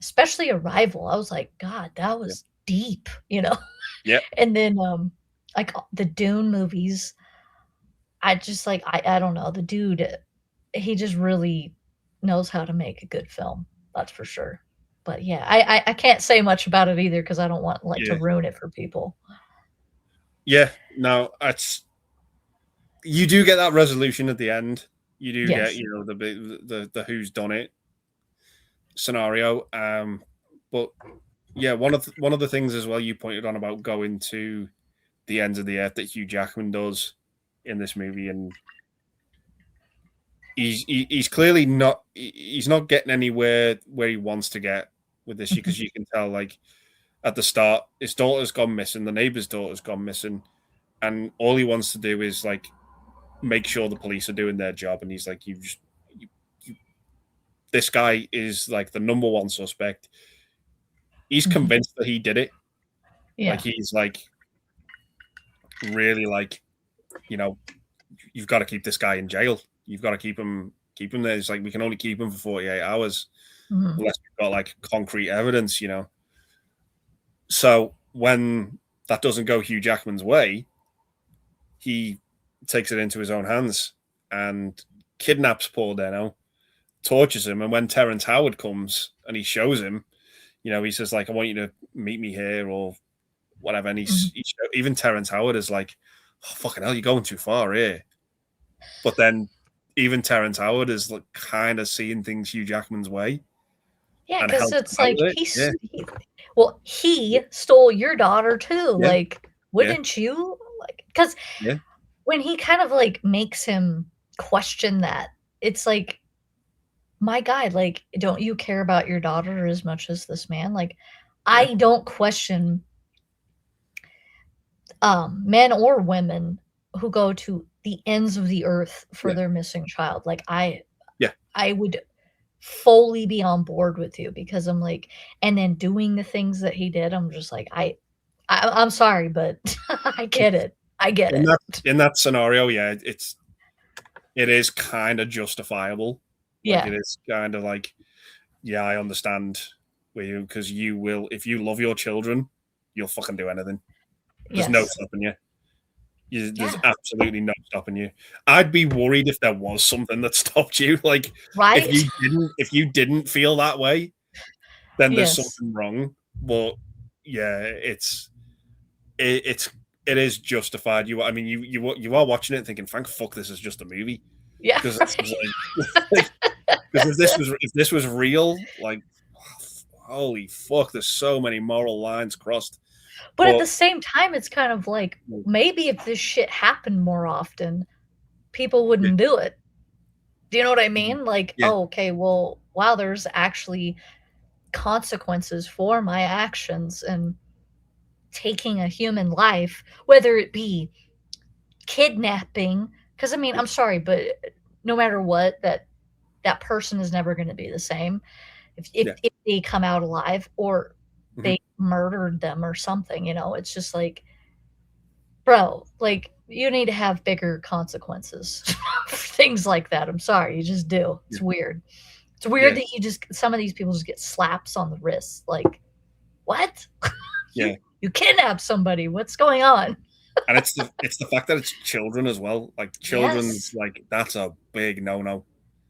especially Arrival. I was like, God, that Yeah. was deep, you know? Yeah. And then, like, the Dune movies, I just like, I don't know, the dude, he just really knows how to make a good film, that's for sure. But yeah, I can't say much about it either because I don't want, like, to Yeah. ruin it for people. Yeah. No, it's you do get that resolution at the end. You do get, Yes. you know, the who's done it scenario. But yeah, one of the things as well you pointed on about going to the ends of the earth that Hugh Jackman does in this movie, and he's clearly not he's not getting anywhere where he wants to get with this Mhm. because you can tell like at the start his daughter's gone missing, the neighbor's daughter's gone missing, and all he wants to do is like make sure the police are doing their job, and he's like you, this guy is like the number one suspect. He's Mhm. convinced that he did it. Like Yeah. he's like really like, you know, you've got to keep this guy in jail. You've got to keep him there. It's like we can only keep him for 48 hours Mhm. unless we've got like concrete evidence, you know. So when that doesn't go Hugh Jackman's way, he takes it into his own hands and kidnaps poor Deno, tortures him, and when Terrence Howard comes and he shows him, you know, he says like, "I want you to meet me here," or whatever. And Mhm. even Terrence Howard is like, oh, "Fucking hell, you're going too far here." But then even Terrence Howard is like kind of seeing things Hugh Jackman's way Yeah, and because helps him it's out like with it. Yeah, he stole your daughter too, yeah, like, yeah, wouldn't you? Like, because yeah, when he kind of, like, makes him question that, it's like, "My God, like, don't you care about your daughter as much as this man?" Like, yeah, I don't question, men or women who go to the ends of the earth for yeah, their missing child, like, yeah. I would fully be on board with you because I'm like and then doing the things that he did, I'm just like, I'm sorry, but I get it. I get In it. that scenario, yeah, it is kind of justifiable. Like Yeah. it is kind of like, yeah, I understand where you because you will if you love your children, you'll fucking do anything. There's no Yes. stopping you. There's Yeah. absolutely no stopping you. I'd be worried if there was something that stopped you. Like Right? if you didn't feel that way, then there's Yes. something wrong. But yeah, it's it is justified. I mean, you are watching it thinking, "Thank fuck, this is just a movie," Yeah, because right. because if this was real, like, holy fuck, there's so many moral lines crossed. But at But the same time, it's kind of like, maybe if this shit happened more often, people yeah, wouldn't do it. Do you know what I mean? Like, yeah, "Oh, okay, well, wow, therethere's actually consequences for my actions and taking a human life, whether it be kidnapping." Because I mean, I'm sorry, but no matter what, that person is never gonna be the same if yeah, if they come out alive or mhm, they murdered them or something, you know? It's just like, bro, like, you need to have bigger consequences for things like that. I'm sorry, you just do. yeah, It's weird. It's weird yeah, that you just some of these people just get slaps on the wrist. Like, what? yeah. You kidnapped somebody. What's going on? And it's the fact that it's children as well. Like children's Yes. like that's a big no no.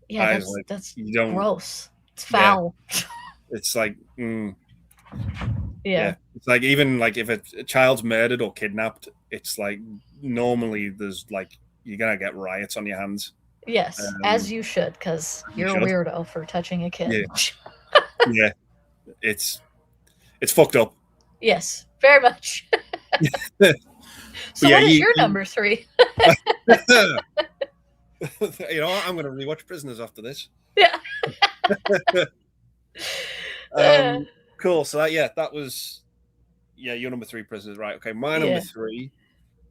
Yeah, I was like, that's you don't. gross. It's Yeah, foul. it's like Yeah. yeah. It's like even like if a child's murdered or kidnapped, it's like normally there's like you're gonna get riots on your hands. Yes, as Um, you should, because you you're a should. weirdo for touching a Yeah, kid. yeah. It's it's fucked up. Yes, very much. But So yeah, what is your number 3? you know, I'm gonna rewatch Prisoners after this. Yeah. Uh, Um, cool. So yeah, that was your number three, Prisoners, right? Okay, my number yeah. three.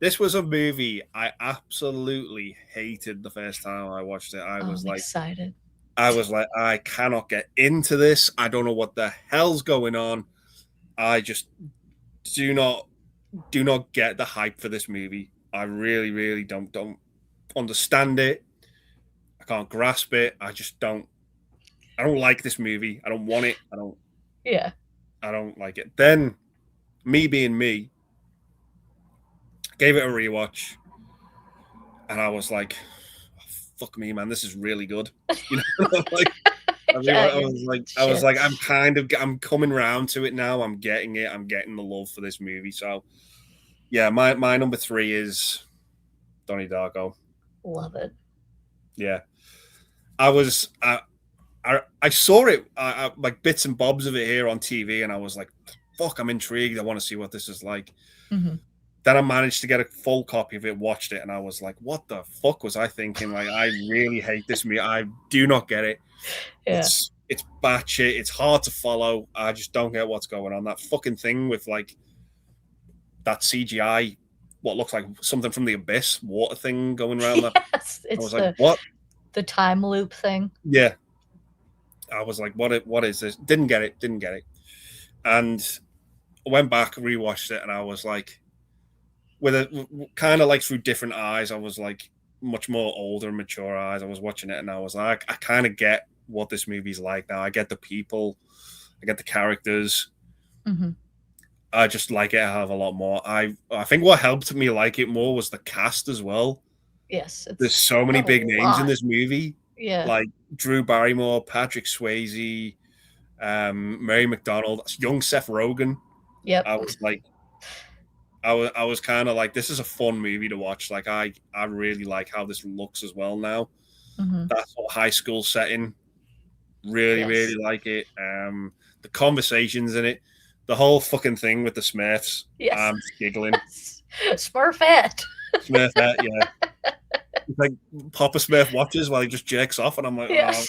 This was a movie I absolutely hated the first time I watched it. Oh, I'm excited. I was like, I cannot get into this. I don't know what the hell's going on. I just do not get the hype for this movie. I really, really don't understand it. I can't grasp it. I don't like this movie. I don't want it. Yeah. I don't like it. Then me being me, gave it a rewatch, and I was like, oh, "Fuck me, man, this is really good." You know, like Yeah, I was shit. like, I'm coming round to it now. I'm getting it. I'm getting the love for this movie. So yeah, my number three is Donnie Darko. Love it. Yeah, I was I saw it like bits and bobs of it here on TV, and I was like, "Fuck, I'm intrigued. I want to see what this is like." Mhm. Then I managed to get a full copy of it, watched it, and I was like, "What the fuck was I thinking? Like, I really hate this movie. I do not get it. Yeah. It's batshit. It's hard to follow. I just don't get what's going on. That fucking thing with like that CGI, what looks like something from the abyss water thing going around that. Yes, I it's was like, what? the time loop thing. Yeah. I was like, what is this? Didn't get it. Didn't get it. And I went back, rewatched it, and I was like, with a kind of like through different eyes. I was like much more older and mature eyes. I was watching it, and I was like, I kind of get what this movie's like now. I get the people, I get the characters. Mhm. I just like it a hell of a lot more. I think what helped me like it more was the cast as well. Yes, There's it's so many got a big names in lot. this movie, Yeah. like Drew Barrymore, Patrick Swayze, Mary McDonald, young Seth Rogen. Yep. I was like, I was kind of like, this is a fun movie to watch. Like, I really like how this looks as well now. Mhm. That sort of high school setting, really, really Yes. like it. The conversations in it, the whole fucking thing with the Smurfs, Yes. I'm just giggling. Smurfette. Smurfette, yeah. It's like Papa Smurf watches while he just jerks off, and I'm like, oh, Yes.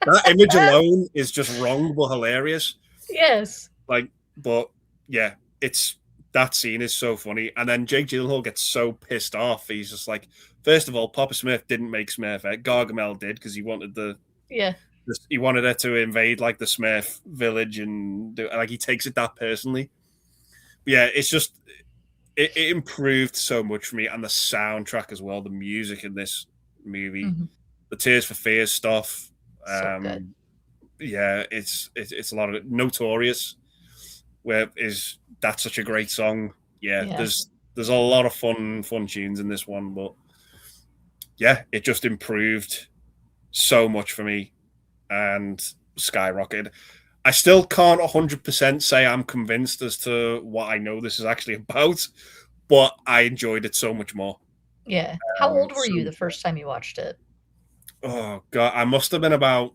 that image alone is just wrong but hilarious. Yes. Like, but yeah, it's that scene is so funny. And then Jake Gyllenhaal gets so pissed off. He's just like, first of all, Papa Smurf didn't make Smurfette. Gargamel did because he wanted Yeah. he wanted her to invade like the Smurf village and like he takes it that personally. But yeah, it's just it improved so much for me, and the soundtrack as well, the music in this movie, Mhm. the Tears for Fears stuff. So good. Yeah, it's a lot of it. Notorious, where is that's such a great song. Yeah, Yes. there's a lot of fun tunes in this one, but yeah, it just improved so much for me and skyrocketed. I still can't 100% say I'm convinced as to what I know this is actually about, but I enjoyed it so much more. Yeah. How old were So you the much more. first time you watched it? Oh god, I must have been about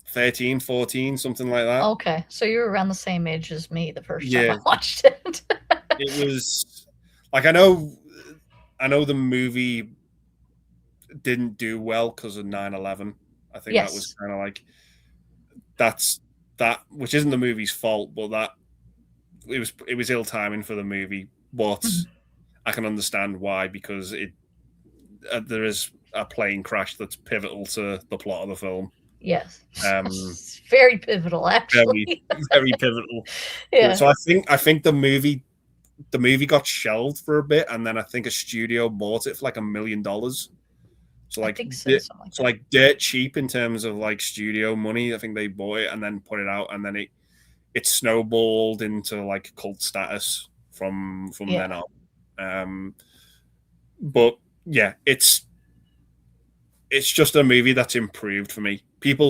13, 14, something like that. Okay, so you were around the same age as me the first time I Yeah, watched it. it was like I know the movie didn't do well because of 9/11. I think that was Yes. kind of like that's that which isn't the movie's fault, but that it was ill timing for the movie, but Mhm. I can understand why because there is a plane crash that's pivotal to the plot of the film. Yes. Um, Very pivotal, very actually. very pivotal. Yeah. So I think the movie got shelved for a bit, and then I think a studio bought it for like $1 million. So I like think so, something like so that. like dirt cheap in terms of like studio money. I think they bought it and then put it out, and then it snowballed into like cult status from Yeah. then on. But yeah, it's just a movie that's improved for me.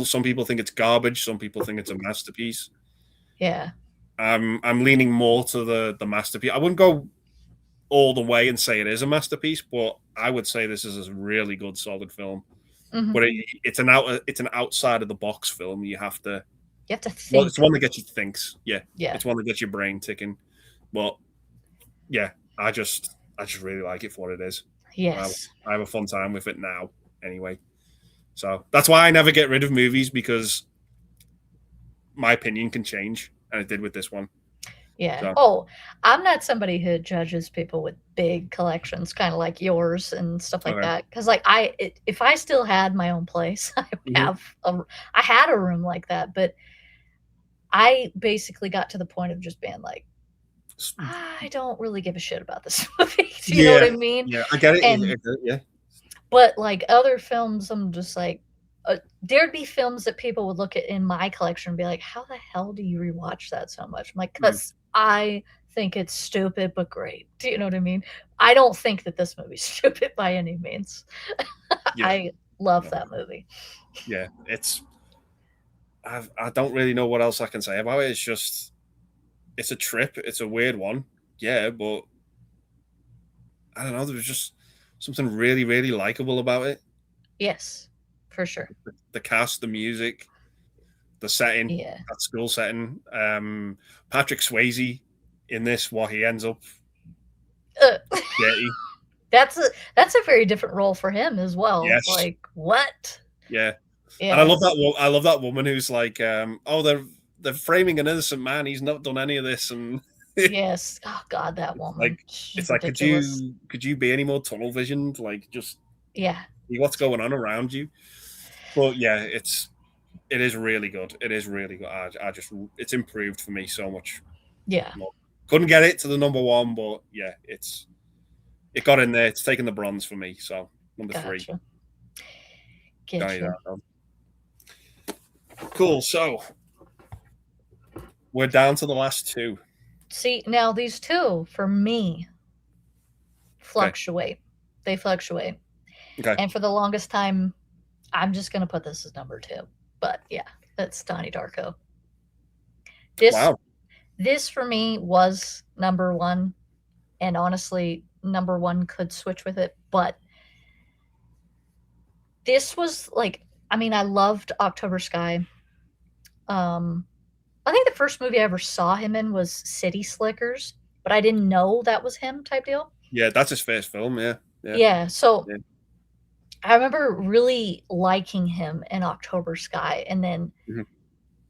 Some people think it's garbage, some people think it's a masterpiece. Yeah. I'm leaning more to the masterpiece. I wouldn't go all the way and say it is a masterpiece, but I would say this is a really good, solid film. Mhm. But it's an outside of the box film. You have to. You have to Well, it's think. one that gets you thinks. Yeah, Yeah. it's one that gets your brain ticking. But yeah, I just really like it for what it is. Yes. I have a fun time with it now. Anyway, so that's why I never get rid of movies because my opinion can change, and it did with this one. Yeah. So Oh, I'm not somebody who judges people with big collections, kinda like yours and stuff like okay. that. Because like, if I still had my own place, I would Mm-hmm. have I had a room like that, but I basically got to the point of just being like, "I don't really give a shit about this movie." Do you know what Yeah, I mean? yeah, I get it. And Yeah. but, like, other films, I'm just like there'd be films that people would look at in my collection and be like, "How the hell do you rewatch that so much?" I'm like, Mhm. "'Cause I think it's stupid but great." Do you know what I mean? I don't think that this movie's stupid by any means. Yeah, I love no, that movie. yeah. I don't really know what else I can say about it. It's just it's a trip. It's a weird one. Yeah, but I don't know. There was just something really, really likable about it. Yes, for sure. The cast, the music, the setting, Yeah. that school setting. Patrick Swayze in this, what he ends up Uh, getting. that's a very different role for him as well. Yes, Like, what? yeah. And I Yeah. love that. I love that woman who's like, oh, they're framing an innocent man. He's not done any of this, and Yes. Oh god, that woman. like, She's it's like, could ridiculous. you be any more tunnel visioned? Like, just Yeah. see what's going on around you. But yeah, it is really good. It is really good. I just it's improved for me so much Yeah. more. Couldn't get it to the number one, but yeah, it got in there. It's taken the bronze for me. So number three. Gotcha. Don't need Getcha. that, though. Cool. So we're down to the last two. See, now these 2, for me, Okay. fluctuate. They fluctuate, Okay. and for the longest time, I'm just gonna put this as number 2, but yeah, that's Donnie Darko. This Wow. this for me was number 1, and honestly, number 1 could switch with it, but this was, like I mean, I loved October Sky. Um, I think the first movie I ever saw him in was City Slickers, but I didn't know that was him type deal. Yeah, that's his first film. Yeah. Yeah. Yeah, so Yeah. I remember really liking him in October Sky, and then Mhm.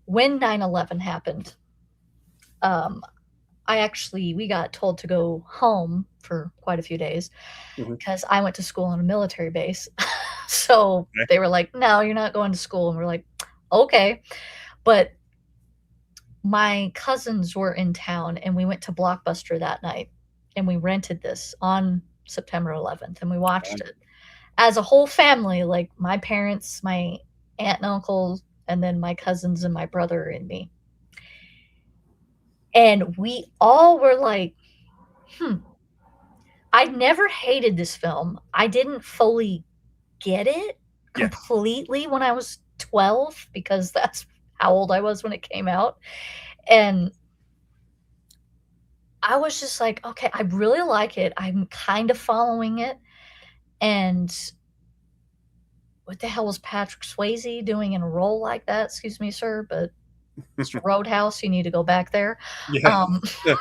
when 9/11 happened, um, we got told to go home for quite a few days Mhm. because I went to school on a military base. So Okay. they were like, "No, you're not going to school," and we're like, "Okay." But my cousins were in town, and we went to Blockbuster that night, and we rented this on September 11th, and we watched it as a whole family, like my parents, my aunt and uncle, and then my cousins and my brother and me. And we all were like, "Hmm." I never hated this film. I didn't fully get it Yeah. completely when I was 12 because that's how old I was when it came out. And I was just like, okay, I really like it. I'm kind of following it. And what the hell was Patrick Swayze doing in a role like that? Excuse me, sir, but Mr. Roadhouse, you need to go back there. Yeah. Yeah.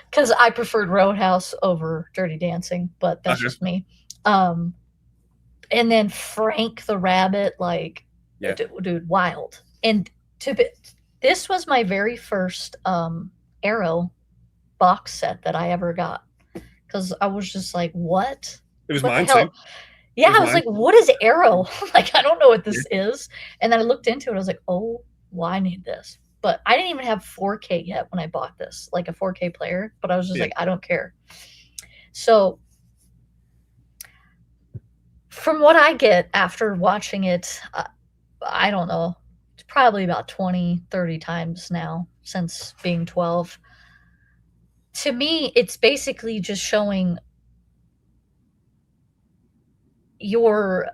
Because I preferred Roadhouse over Dirty Dancing, but that's Okay. just me. Um, and then Frank the Rabbit, like, Yeah. dude, wild. And to be, this was my very first Arrow box set that I ever got because I was just like, what? It was What the mine too. hell? Yeah, It was I was mine. like, what is Arrow? Like, I don't know what Yeah. this is. And then I looked into it. I was like, oh, well, I need this. But I didn't even have 4K yet when I bought this, like a 4K player. But I was just Yeah. like, I don't care. So, from what I get after watching it, I don't know, it's probably about 20, 30 times now since being 12. To me, it's basically just showing your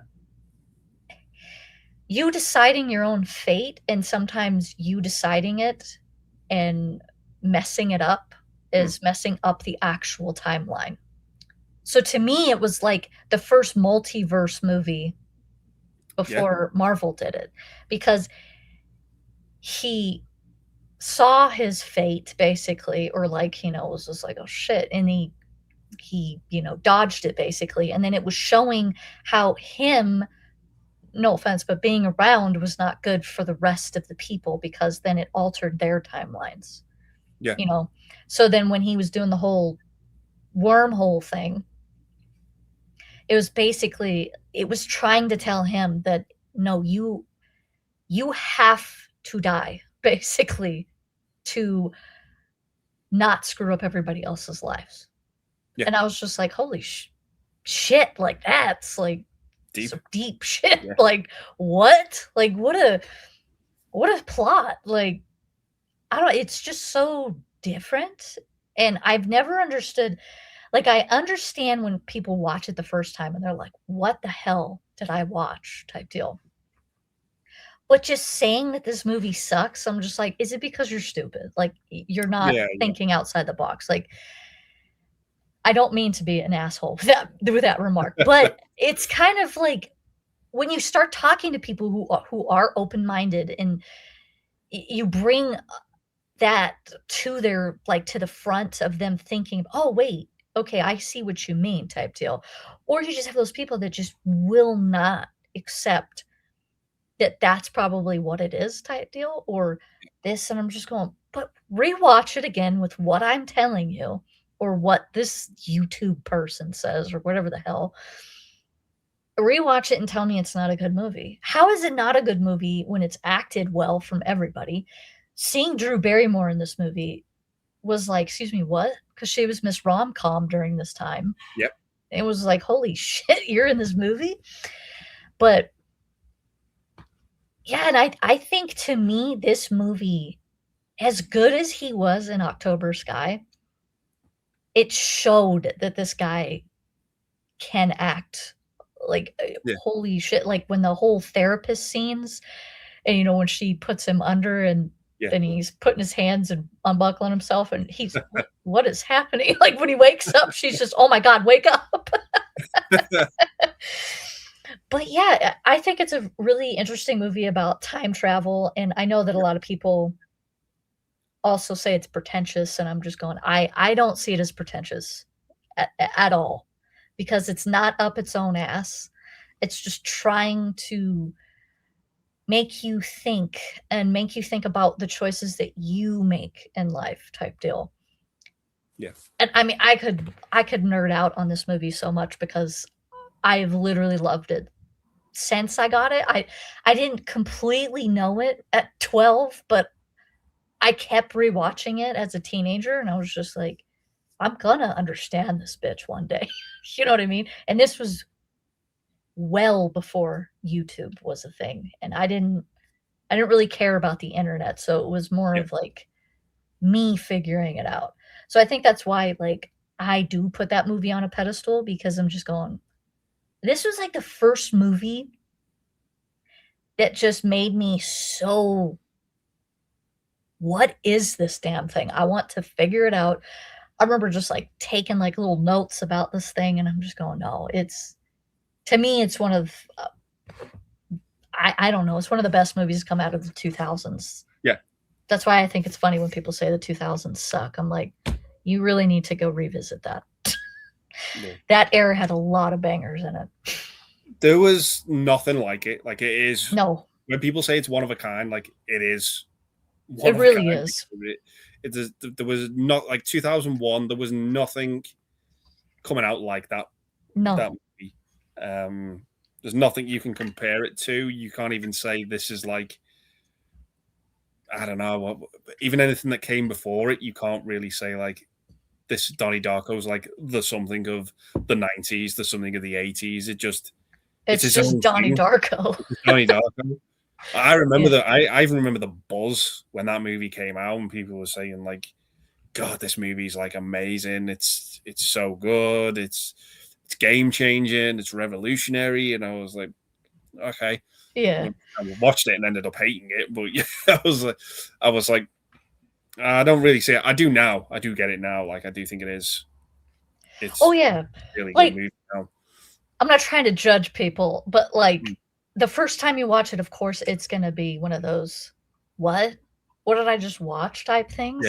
you deciding your own fate, and sometimes you deciding it and messing it up is messing up the actual timeline. So to me, it was like the first multiverse movie Yeah. before Marvel did it because he saw his fate basically, or like, was just like, oh shit. And he, dodged it basically. And then it was showing how him, no offense, but being around was not good for the rest of the people because then it altered their timelines, Yeah. you know? So then when he was doing the whole wormhole thing, it was trying to tell him that no, you have to die basically to not screw up everybody else's lives. Yeah. And I was just like, holy shit, like that's like Deep. some deep shit. Yeah. Like what? Like what a plot. Like I don't it's just so different. And I've never understood, like I understand when people watch it the first time and they're like, "What the hell did I watch?" type deal. But just saying that this movie sucks, I'm just like, "Is it because you're stupid? Like you're not Yeah. Yeah. thinking outside the box." Like I don't mean to be an asshole with that remark, but it's kind of like when you start talking to people who are open-minded and you bring that to their like to the front of them thinking, "Oh, wait, okay, I see what you mean," type deal. Or you just have those people that just will not accept that that's probably what it is type deal or this, and I'm just going, "But rewatch it again with what I'm telling you or what this YouTube person says or whatever the hell. Rewatch it and tell me it's not a good movie. How is it not a good movie when it's acted well from everybody? Seeing Drew Barrymore in this movie was like, "Excuse me, what?" Because she was Miss Rom-Com during this time. Yep. It was like, "Holy shit, you're in this movie?" But, yeah, and I think to me, this movie, as good as he was in October Sky, it showed that this guy can act. Like, Yeah. holy shit, like, when the whole therapist scenes and, when she puts him under and Yeah. he's putting his hands and unbuckling himself, and he's, what is happening?" Like, when he wakes up, she's just, "Oh my god, wake up." But, yeah, I think it's a really interesting movie about time travel, and I know that a lot of people also say it's pretentious, and I'm just going, I don't see it as pretentious at all, because it's not up its own ass. It's just trying to make you think and make you think about the choices that you make in life type deal. Yeah. And I mean, I could nerd out on this movie so much because I've literally loved it since I got it. I didn't completely know it at 12, but I kept rewatching it as a teenager and I was just like, I'm gonna understand this bitch one day. You know what I mean? And this was well before YouTube was a thing. And I didn't really care about the internet, so it was more Yeah. of, like, me figuring it out. So I think that's why, like, I do put that movie on a pedestal because I'm just going, this was, like, the first movie that just made me so, "What is this damn thing? I want to figure it out." I remember just, like, taking, like, little notes about this thing, and I'm just going, "No, it's" to me, it's one of, I don't know, it's one of the best movies to come out of the 2000s. Yeah. That's why I think it's funny when people say the 2000s suck. I'm like, "You really need to go revisit that." Yeah. That era had a lot of bangers in it. There was nothing like it. Like, it is No, when people say it's one of a kind, like, it is one it of a kind. really is. It is there was not like 2001, there was nothing coming out like that No, movie. There's nothing you can compare it to. You can't even say this is like, I don't know, even anything that came before it, you can't really say like this Donnie Darko's like the something of the 90s, the something of the 80s. It's it's its just own Donnie thing. Darko. It's Donnie Darko. I remember Yeah. that. I even remember the buzz when that movie came out, and people were saying like, "God, this movie's like amazing. It's so good. It's game changing. It's revolutionary." And I was like, "Okay." Yeah. I watched it and ended up hating it, but yeah, I was like, I don't really see it. I do now. I do get it now. Like, I do think it is. Oh, It's yeah. a really good Like, movie now. I'm not trying to judge people, but, Mm, like, the first time you watch it, of course, it's gonna be one of those, "What? What did I just watch?" type yeah, things,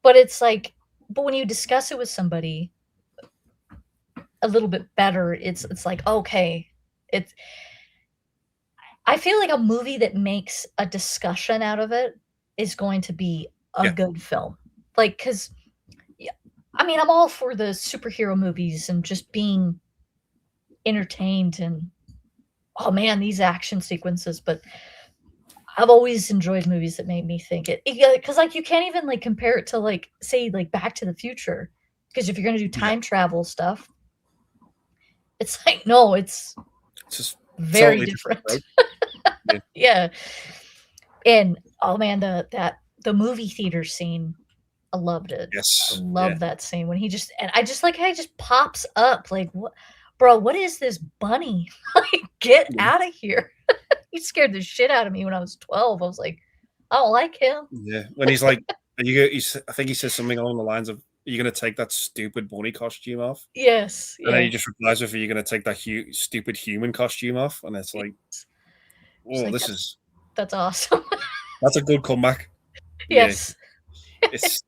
but it's like but when you discuss it with somebody a little bit better, it's like, "Okay." It's I feel like a movie that makes a discussion out of it is going to be a yeah, good film. Like, 'cause yeah, I mean, I'm all for the superhero movies and just being entertained and, "Oh, man, these action sequences," but I've always enjoyed movies that made me think it yeah, 'cause, like, you can't even, like, compare it to, like, say, like, Back to the Future, because if you're gonna do yeah. time travel stuff, it's like, no, it's It's just very totally different different. approach. Yeah. Yeah, and, oh, man, the movie theater scene, I loved it. I Yes. Yeah. love that scene when he just and I just like how he just pops up, like, "What bro, what is this bunny?" Like, "Get Yeah. out of here." He scared the shit out of me when I was 12. I was like, "I don't like him." Yeah. When he's like, are you? I think he says something along the lines of, "Are you going to take that stupid bunny costume off?" Yes, And then he yeah. just replies with, "Are you going to take that stupid human costume off?" And it's like, Just oh, like, this is That's awesome." that's a good comeback. Yeah. Yes, It's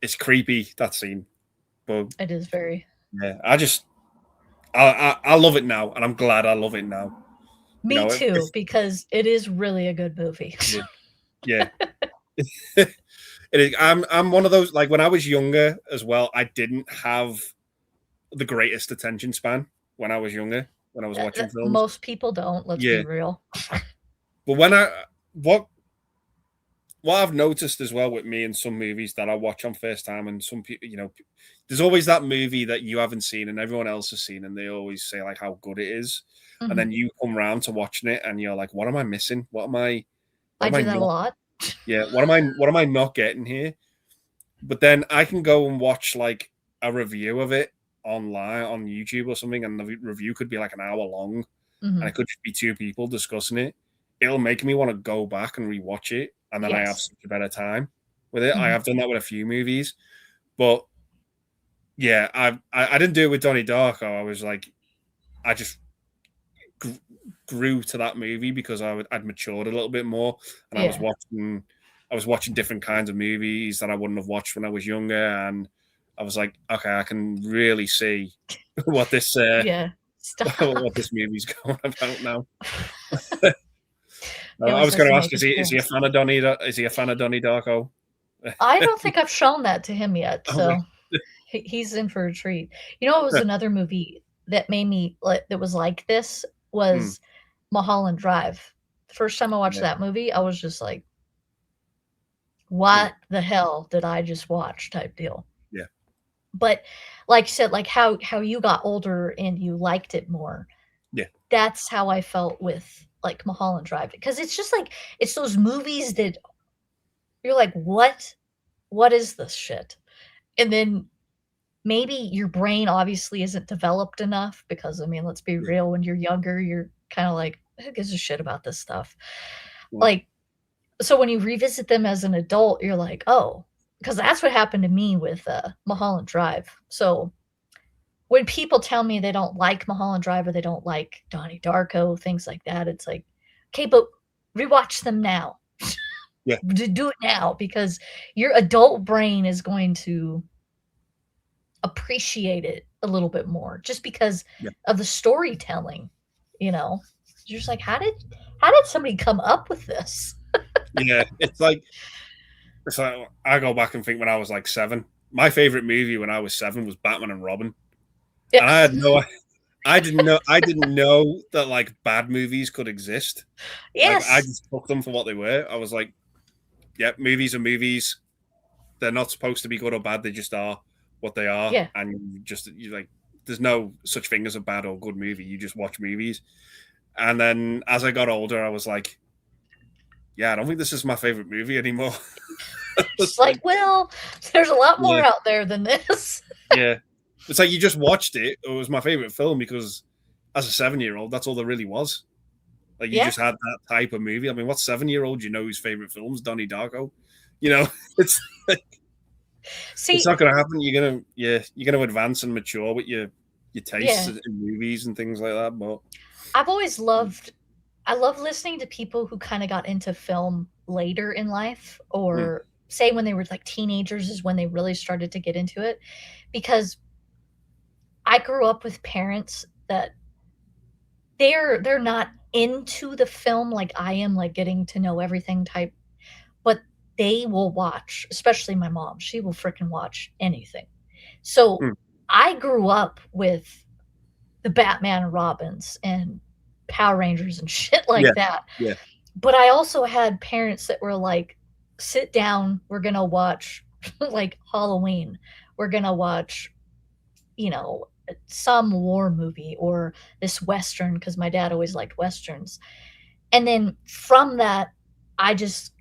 it's creepy, that scene, but it is very yeah, I love it now, and I'm glad I love it now. You Me know, if too, because it is really a good movie. yeah, yeah. It is. I'm one of those, like, when I was younger as well, I didn't have the greatest attention span when I was younger, when I was watching films. Most people don't, let's be Yeah, real. but when I what what I've noticed as well with me in some movies that I watch on first time, and some people, there's always that movie that you haven't seen and everyone else has seen, and they always say like how good it is, and Mhm. then you come round to watching it, and you're like, what am I missing? What I am I do that a not? lot. Yeah, what am I not getting here? But then I can go and watch like a review of it online on YouTube or something, and the review could be like an hour long, and Mhm. it could just be two people discussing it. It'll make me want to go back and rewatch it, and then I have Yes. such a better time with it. I Mhm. have done that with a few movies, but yeah, I didn't do it with Donnie Darko. I was like, I just gr- grew to that movie because I'd matured a little bit more, and Yeah. I was watching different kinds of movies that I wouldn't have watched when I was younger, and I was like, okay, I can really see what this Yeah. Stop. what this movie's going about now. He I always was has going to to ask, make is his he a points. fan of Donnie? Is he a fan of Donnie Darko? I don't think I've shown that to him yet, Oh, right. so he's in for a treat. You know, it was another movie that made me like that was like this Hmm, was Mulholland Drive. The first time I watched yeah, that movie, I was just like, yeah, "What the hell did I just watch?" type deal. yeah, But like you said, like how you got older and you liked it more, yeah, that's how I felt with, like, Mulholland Drive, because it's just like it's those movies that you're like, "What? What is this shit?" And then maybe your brain obviously isn't developed enough because, I mean, let's be Yeah. real, when you're younger, you're kinda like, "Who gives a shit about this stuff?" Yeah. Like, so when you revisit them as an adult, you're like, "Oh," because that's what happened to me with, Mulholland Drive. So, when people tell me they don't like Mulholland Drive or they don't like Donnie Darko, things like that, it's like, "Okay, but rewatch them now. Yeah. Do it now because your adult brain is going to appreciate it a little bit more just because Yeah. of the storytelling, you know? You're just like, how did somebody come up with this?" Yeah. It's like I go back and think when I was like 7. My favorite movie when I was 7 was Batman and Robin, Yeah. and I didn't know that like bad movies could exist. Like I Yes. just took them for what they were. I was like, yeah, movies are movies. They're not supposed to be good or bad. They just are what they are. Yeah. And you like, there's no such thing as a bad or good movie. You just watch movies. And then as I got older, I was like, yeah, I don't think this is my favorite movie anymore. Just It's like, like, well, there's a lot more yeah, out there than this. yeah. It's like you just watched it. It was my favorite film because as a 7-year-old, that's all there really was. Like you Yeah. just had that type of movie. I mean, what 7-year-old you know whose favorite films? Donnie Darko. You know, it's it's See, not going to happen. You're gonna advance and mature with your tastes yeah, in movies and things like that. But I've always loved I love listening to people who kinda got into film later in life mm, or say when they were, like, teenagers is when they really started to get into it, because I grew up with parents that they're not into the film like I am, like, getting to know everything type, but they will watch, especially my mom, she will fricking watch anything. So, mm, I grew up with the Batman and Robins and Power Rangers and shit yeah, like that. yeah, But I also had parents that were like, "Sit down, we're gonna watch, like, Halloween. We're gonna watch, you know, some war movie or this Western," because my dad always liked Westerns. And then from that, I just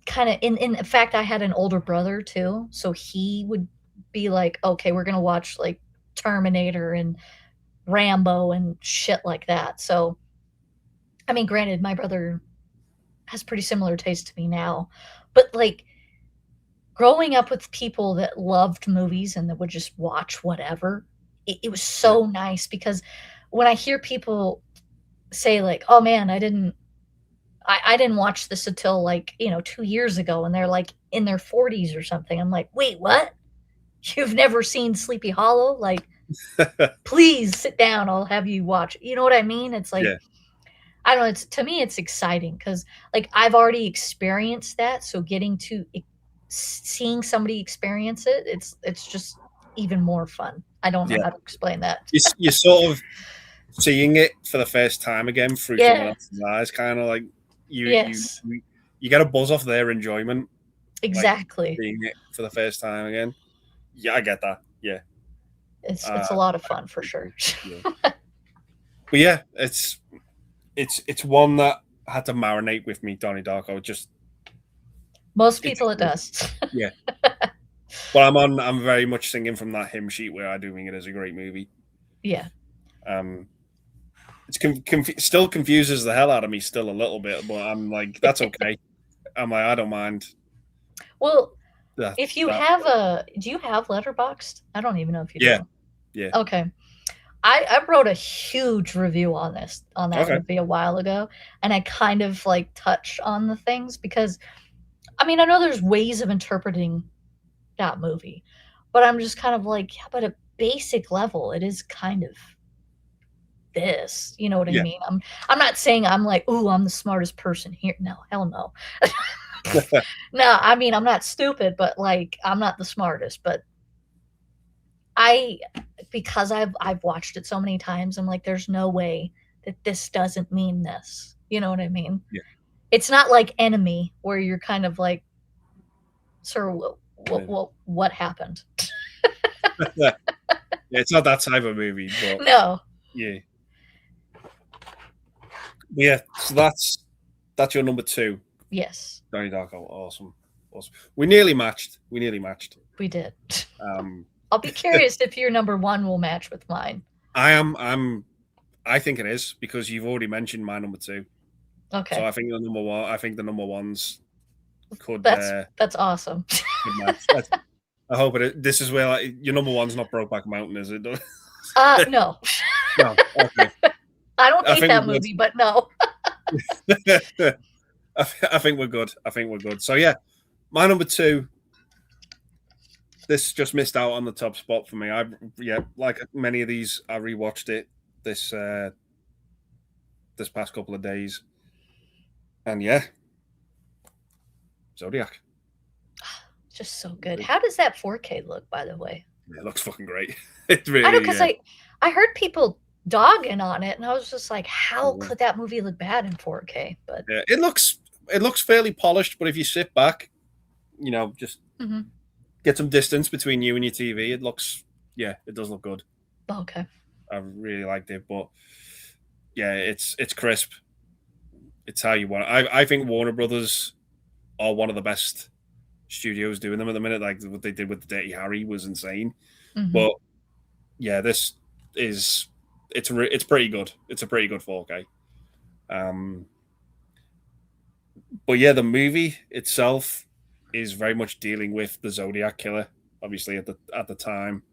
kinda in fact, I had an older brother too, so he would be like, "Okay, we're gonna watch, like, Terminator and Rambo and shit like that." So, I mean, granted, my brother has pretty similar taste to me now, but, like, growing up with people that loved movies and that would just watch whatever, it was yeah, so nice because when I hear people say, like, "Oh, man, I didn't watch this until, like, 2 years ago," and they're, like, in their 40s or something, I'm like, "Wait, what? You've never seen Sleepy Hollow? Like, please sit down, I'll have you watch." You know what I mean? It's like, yeah, I don't know, it's to me, it's exciting because, like, I've already experienced that, so getting to seeing somebody experience it, it's just even more fun. I don't know yeah. how to explain that. You're sort of seeing it for the first time again through someone Yeah, else's eyes, kind of like you you yes, you you get a buzz off their enjoyment, like exactly. seeing it for the first time again. Yeah, I get that. Yeah, It's a uh, lot of I fun for sure. agree. Yeah, but yeah, it's one that had to marinate with me. Donnie Darko. Most It people just it did. does. Yeah, but I'm very much singing from that hymn sheet where I do think it is a great movie. Yeah. Um, still confuses the hell out of me still a little bit, but I'm like, that's okay. I'm like, I don't mind Well, that. if you That have a do you have Letterboxd? I don't even know if you yeah, do. yeah. Okay. I wrote a huge review on that Okay. movie a while ago, and I kind of, like, touch on the things because, I mean, I know there's ways of interpreting that movie, but I'm just kind of like, yeah, but at basic level, it is kind of this, you know what I Yeah. mean? I'm not saying I'm like, "Ooh, I'm the smartest person here." No, hell no. No, I mean, I'm not stupid, but, like, I'm not the smartest, but I because I've watched it so many times, I'm like, "There's no way that this doesn't mean this." You know what I mean? Yeah. It's not like Enemy where you're kind of like, "Sir, Yeah. what happened?" Yeah. It's not that type of movie, but No. yeah. Yeah. So that's your number two, Yes, Donnie Darko. Awesome. Awesome. We nearly matched. We nearly matched. we did. Um, I'll be curious if your number one will match with mine. I think it is because you've already mentioned my number two. So Okay. I think the number one. I think the number ones could That's awesome. could match. I hope it. This is where like, your number one's not Brokeback Mountain, is it? No. No. Okay. I don't I hate think that we're movie, but no. good. I think we're good. I think we're good. So yeah, my number two. This just missed out on the top spot for me. Like many of these, I rewatched it this this past couple of days, and yeah, Zodiac. Just so good. How does that 4K look, by the way? It looks fucking great. It I know, really, because I heard people dogging on it, and I was just like, how could that movie look bad in 4K? But yeah, it looks fairly polished. But if you sit back, just get some distance between you and your TV, it does look good. okay. I really liked it, but yeah, it's crisp. It's how you want it. I think Warner Brothers are one of the best studios doing them at the minute. Like what they did with the Dirty Harry was insane. But yeah, this is it's pretty good. It's a pretty good 4K. But yeah, the movie itself is very much dealing with the Zodiac killer. Obviously, at the time,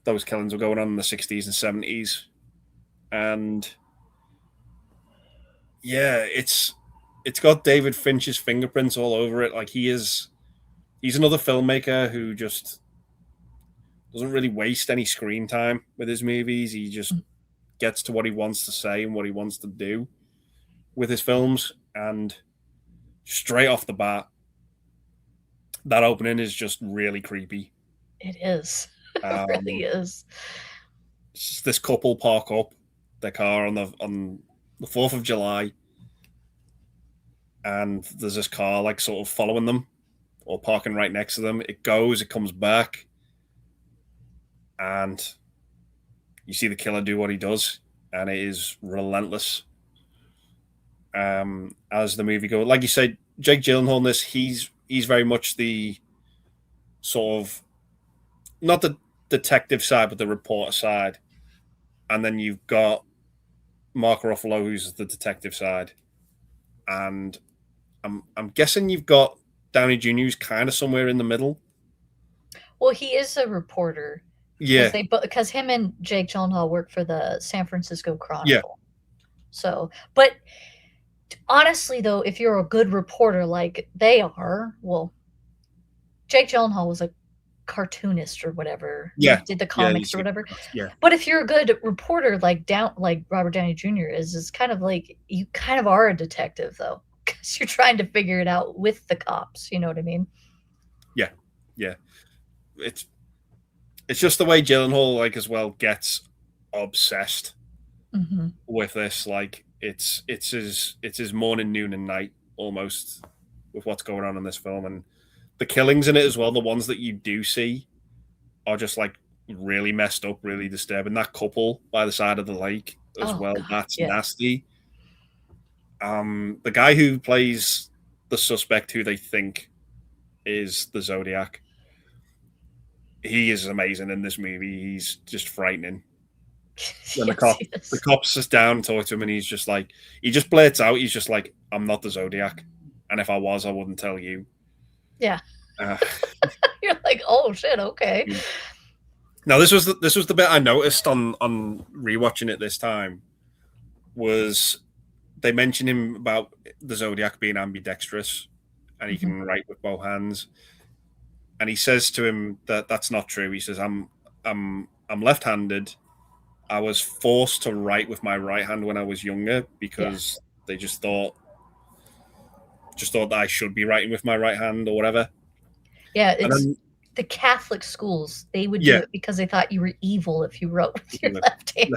those killings were going on in the 60s and 70s, and yeah, it's got David Fincher's fingerprints all over it. Like he's another filmmaker who just doesn't really waste any screen time with his movies. He just gets to what he wants to say and what he wants to do with his films. And straight off the bat, that opening is just really creepy. It is. It really is. This couple park up their car on the 4th of July, and there's this car like sort of following them or parking right next to them. It comes back, and you see the killer do what he does, and it is relentless. As the movie goes, like you said, Jake Gyllenhaal in this, he's very much the sort of not the detective side, but the reporter side, and then you've got Mark Ruffalo, who's the detective side, and I'm guessing you've got Downey Jr., who's kind of somewhere in the middle. Well, he is a reporter. Yeah, because him and Jake Gyllenhaal work for the San Francisco Chronicle. Yeah. So, but honestly, though, if you're a good reporter like they are, well, Jake Gyllenhaal was a cartoonist or whatever. Yeah, he did the comics or whatever. Yeah. But if you're a good reporter like Robert Downey Jr. is, it's kind of like you kind of are a detective though, because you're trying to figure it out with the cops. You know what I mean? Yeah, yeah. It's just the way Gyllenhaal like as well gets obsessed with this. Like it's his morning, noon, and night almost with what's going on in this film, and the killings in it as well. The ones that you do see are just like really messed up, really disturbing. That couple by the side of the lake as well. God, that's nasty. The guy who plays the suspect, who they think is the Zodiac, he is amazing in this movie. He's just frightening. When the cop sits down and talks to him, and he's just like, he just blurts out, he's just like, "I'm not the Zodiac, and if I was, I wouldn't tell you." Yeah. You're like, oh shit, okay. Now this was the bit I noticed on rewatching it this time, was they mentioned him about the Zodiac being ambidextrous, and he can write with both hands. And he says to him that that's not true. He says, I'm left-handed. I was forced to write with my right hand when I was younger because they just thought that I should be writing with my right hand or whatever." Yeah, it's the Catholic schools. They would do it because they thought you were evil if you wrote with your left hand.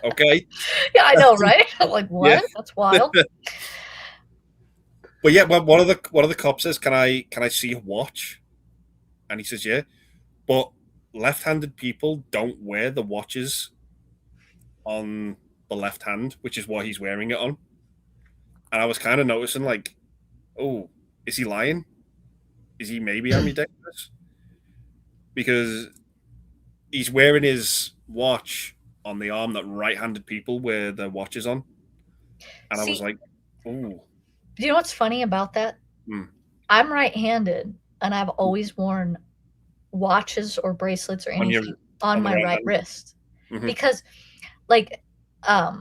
Okay. Yeah, I know, right? I'm like, what? Yeah. That's wild. But yeah, one of the cops says, "Can I see your watch?" And he says, "Yeah," but left-handed people don't wear the watches on the left hand, which is what he's wearing it on. And I was kind of noticing, like, oh, is he lying? is he maybe ambidextrous? Because he's wearing his watch on the arm that right-handed people wear their watches on, and I was See, like, "Oh, you know what's funny about that? mm. I'm right-handed, and I've always worn watches or bracelets or on your anything on on the my right right hand." wrist Hmm. because, like, a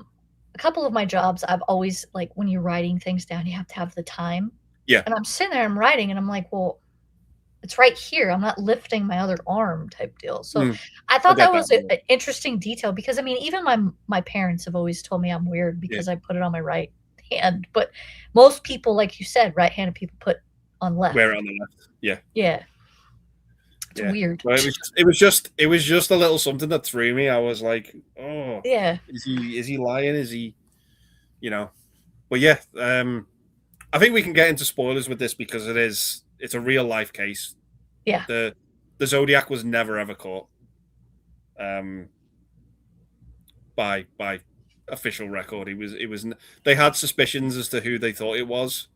couple of my jobs, I've always like when you're writing things down, you have to have the time, Yeah, and I'm sitting there, I'm writing, and I'm like, well, it's right here. I'm not lifting my other arm type deal. So mm. I I thought get that that. was an interesting detail because I mean, even my parents have always told me I'm weird Yeah, because I put it on my right hand, but most people, like you said, right-handed people put on wear it left. on the left. Yeah, Yeah, it's yeah. weird. Well, it was just a little something that threw me. I was like, "Oh, Yeah, is he lying? Is he, you know?" But yeah, I think we can get into spoilers with this because it's a real life case. yeah. the The Zodiac was never ever caught, um, by official record. It was they had suspicions as to who they thought it was,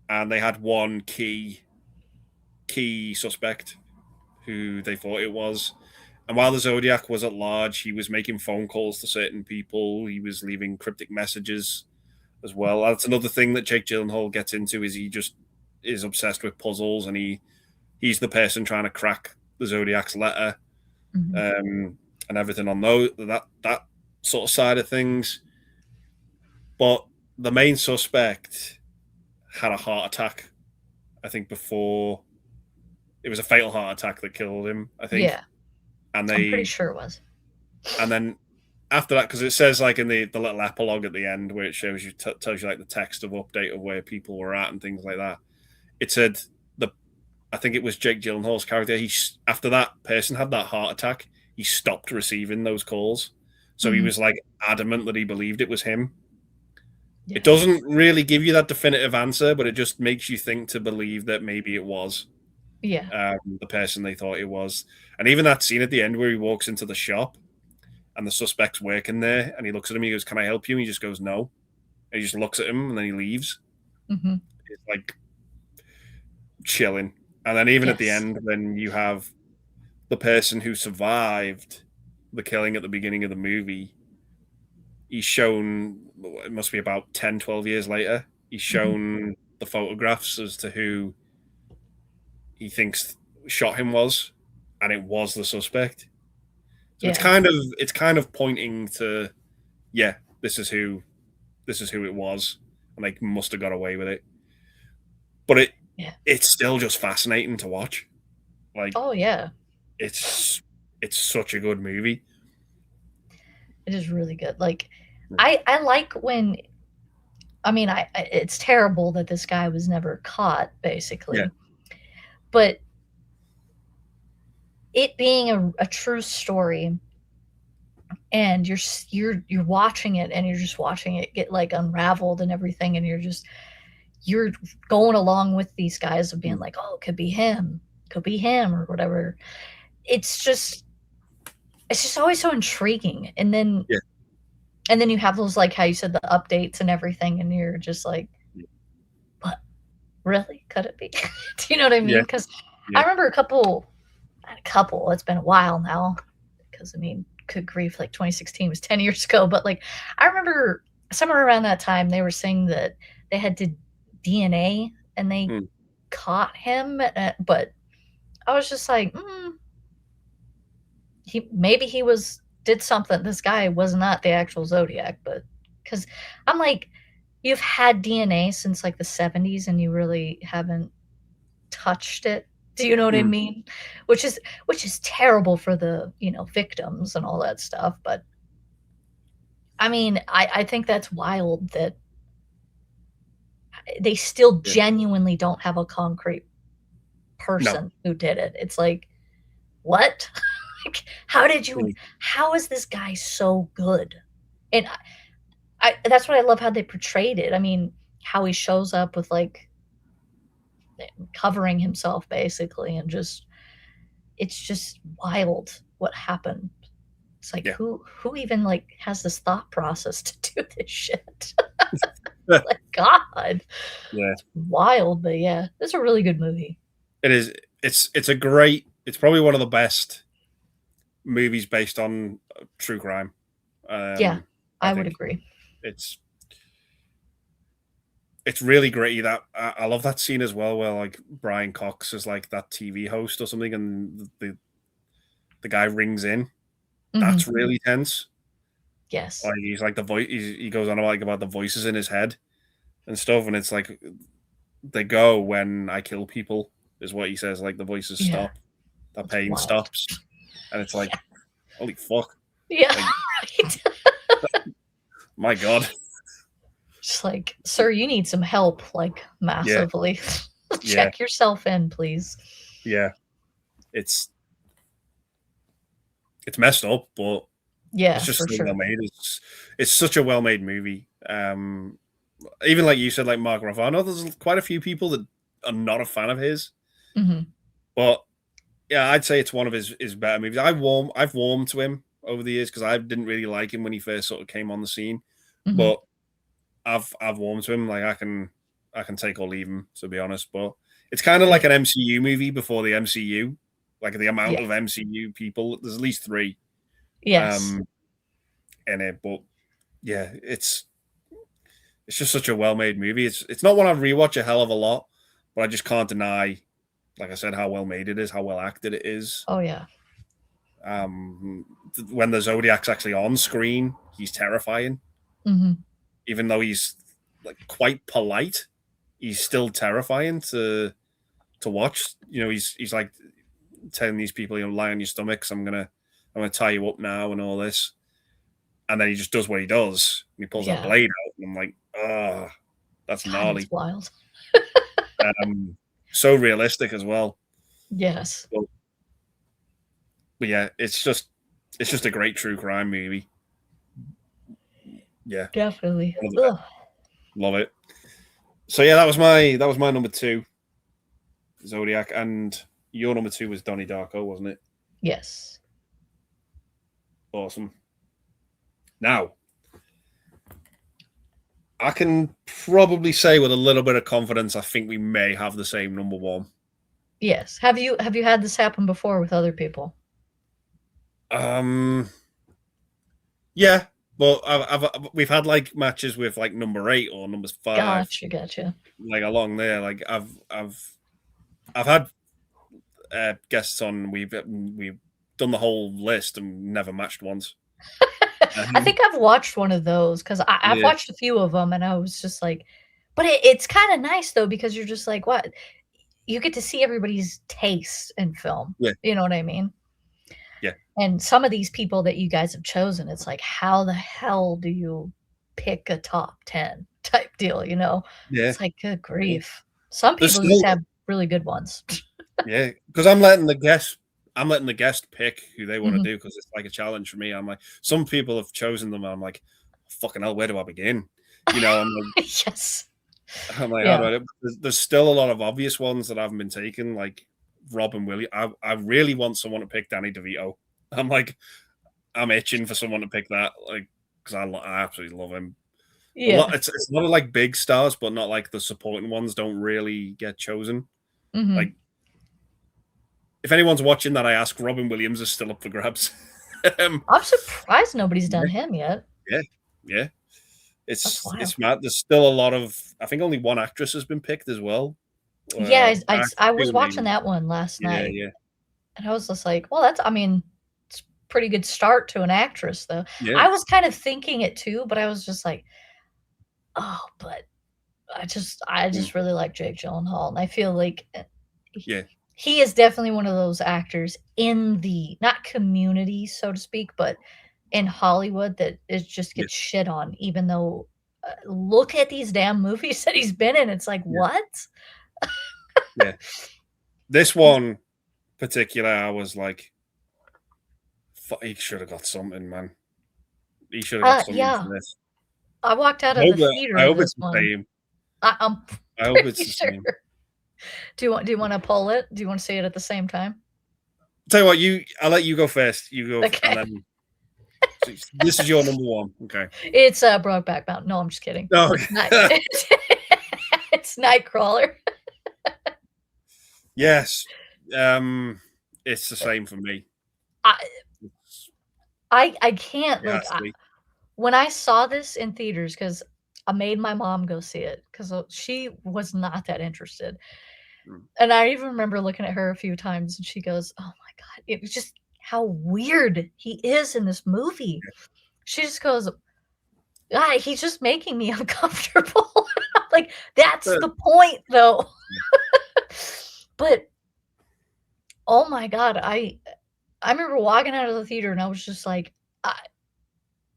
and they had one key suspect who they thought it was. And while the Zodiac was at large, he was making phone calls to certain people. He was leaving cryptic messages as well. That's another thing that Jake Gyllenhaal gets into, is he just is obsessed with puzzles, and he's the person trying to crack the Zodiac's letter, Mhm. and everything on that sort of side of things. But the main suspect had a heart attack, I think, before it was a fatal heart attack that killed him, I think. Yeah, And I'm pretty they sure it was. and then after that, because it says like in the little epilogue at the end where it shows you tells you like the text of update of where people were at and things like that. It said the I think it was Jake Gyllenhaal's character. After that person had that heart attack, he stopped receiving those calls. So he Mhm. was like adamant that he believed it was him. It Yeah. doesn't really give you that definitive answer, but it just makes you think to believe that maybe it was Yeah. the person they thought it was. And even that scene at the end where he walks into the shop and the suspect's working there, and he looks at him, he goes, "Can I help you?" And he just goes, "No." And he just looks at him and then he leaves. Mhm. It's like chilling. And then even at the Yes. end, when you have the person who survived the killing at the beginning of the movie, he's shown, it must be about 10, 12 years later, he's Mhm. shown the photographs as to who he thinks shot him was, and it was the suspect. So it's Yeah. kind of it's kind of pointing to, yeah, this is who it was, and they must have got away with it. But Yeah. it's still just fascinating to watch. Like Oh, yeah. it's it's such a good movie. It is really good. Like, I like when I mean, I it's terrible that this guy was never caught, Yeah. basically, but it being a true story and you're watching it and you're just watching it get, like, unraveled and everything, and you're going along with these guys of being Mm. like, "Oh, it could be him," or whatever. It's just it's just always so intriguing, Yeah. and then you have those, like how you said, the updates and everything, and you're just like, "What? Really? Could it be?" Do you know what I Yeah. mean? Because I Yeah. remember a couple not a couple, it's been a while now, because, I mean, good grief, like, 2016 was 10 years ago, but, like, I remember somewhere around that time, they were saying that they had did DNA and they Mm. caught him, but I was just like, he was did something. This guy was not the actual Zodiac, but because I'm like, you've had DNA since like the 70s and you really haven't touched it. Do you know what I Mm. mean? Which is terrible for the, victims and all that stuff. But I mean, I think that's wild that they still Yeah. genuinely don't have a concrete No. person who did it. It's like, what? Like, Mm. how is this guy so good? And I that's what I love how they portrayed it. I mean, how he shows up with, like, covering himself basically and just it's just wild what happened. It's like, Yeah. who even, like, has this thought process to do this shit? Like, God. Yeah. It's wild, but yeah, it's a really good movie. It is. It's a great. It's probably one of the best movies based on true crime. Yeah, I I would think agree. it's it's really gritty. That I love that scene as well, where like Brian Cox is like that TV host or something, and the guy rings in. Mhm. That's really tense. Yes. Like he's like the voice. He goes on like about the voices in his head and stuff, and it's like they go when I kill people is what he says. Like the voices Yeah, stop, the that's pain wild. stops, and it's like Yeah. holy fuck, Yeah, like right. my god, Just like, "Sir, you need some help, like, yeah, massively. yeah, Check yourself in, please." yeah. It's it's messed up, but it's Yeah, just for so well sure. made. It's such a well made movie. Even like you said, like Mark Ruffalo. I know there's quite a few people that are not a fan of his, Mhm, but yeah, I'd say it's one of his better movies. I've warmed to him over the years because I didn't really like him when he first sort of came on the scene, mhm. but I've warmed to him. Like I can take or leave him to be honest, but it's kind of Yeah, like an MCU movie before the MCU. Like the amount yeah. of MCU people, there's at least three Yes. um, in it. But yeah, it's just such a well made movie. It's not one I rewatch a hell of a lot, but I just can't deny, like I said, how well made it is, how well acted it is. Oh, yeah. Um, when the Zodiac's actually on screen, he's terrifying. Mhm. Even though he's like quite polite, he's still terrifying to watch. You know, he's like telling these people, you know, lie on your stomachs. I'm gonna tie you up now and all this, and then he just does what he does. And he pulls that Yeah. blade out, and I'm like, ah, oh, that's God, it's gnarly. wild. So realistic as well. Yes. But, but yeah, it's just a great true crime movie. Yeah, Definitely. one of the best. Ugh. Love it. So yeah, that was my number two, Zodiac, and your number two was Donnie Darko, wasn't it? Yes. Awesome. Now, I can probably say with a little bit of confidence, I think we may have the same number one. Yes. Have you had this happen before with other people? Um, yeah, but we've had like matches with like number eight or number five, Gotcha, gotcha. like along there. Like I've had guests on. We've done the whole list and never matched once. I think I've watched one of those 'cause I've Yeah, watched a few of them, and I was just like but it's kinda nice though because you're just like, "What?" You get to see everybody's taste in film, yeah, you know what I mean? yeah, And some of these people that you guys have chosen, it's like, how the hell do you pick a top 10 type deal, you know? yeah. It's like, good Yeah. grief. Some There's people just still have really good ones. yeah, because I'm letting the guest pick who they want to Mhm. do because it's like a challenge for me. I'm like, some people have chosen them. I'm like, fucking hell, where do I begin? You know, Yes. I'm like, how do Yeah. I do? There's still a lot of obvious ones that haven't been taken, like Rob and Willie. I really want someone to pick Danny DeVito. I'm like, I'm itching for someone to pick that, like, because I absolutely love him. A lot. Yeah. It's a lot of like big stars, but not like the supporting ones don't really get chosen. Mhm. Like, if anyone's watching that, I ask Robin Williams is still up for grabs. um, I'm surprised nobody's yeah, done him yet. yeah, yeah. That's wild. It's mad. There's still a lot of. I think only one actress has been picked as well. Yeah, I Two was watching maybe. that one last Yeah, night, yeah, and I was just like, "Well, that's I mean, it's pretty good start to an actress, though." yeah, I was kind of thinking it too, but I was just like, "Oh, but I mm, just really like Jake Gyllenhaal, and I feel like, he yeah, he is definitely one of those actors in the not community, so to speak, but in Hollywood that is just yeah, gets shit on, even though, look at these damn movies that he's been in, it's like, yeah, "What?" yeah. This one particular, I was like, he should have got something, man. He should have got something Yeah. for this. I walked out of the I theater of hope this it's the one. same. I'm I hope it's pretty the sure. same. Do you wanna pull it? Do you wanna say it at the same time? Tell you what, I'll let you go first. You go, and Okay. then so this is your number one. Okay. It's, Brokeback Mountain. No, I'm just kidding. No, It's not it's Nightcrawler. Yes. It's the same for me. I It's, I can't, it like, has to be. when I saw this in theaters, because I made my mom go see it, because she was not that interested, Mm. and I even remember looking at her a few times, and she goes, "Oh my god," it was just how weird he is in this movie. She just goes, "Ah, he's just making me uncomfortable." Like, that's Uh, the point, though. yeah. But, oh my god, I remember walking out of the theater, and I was just like, "I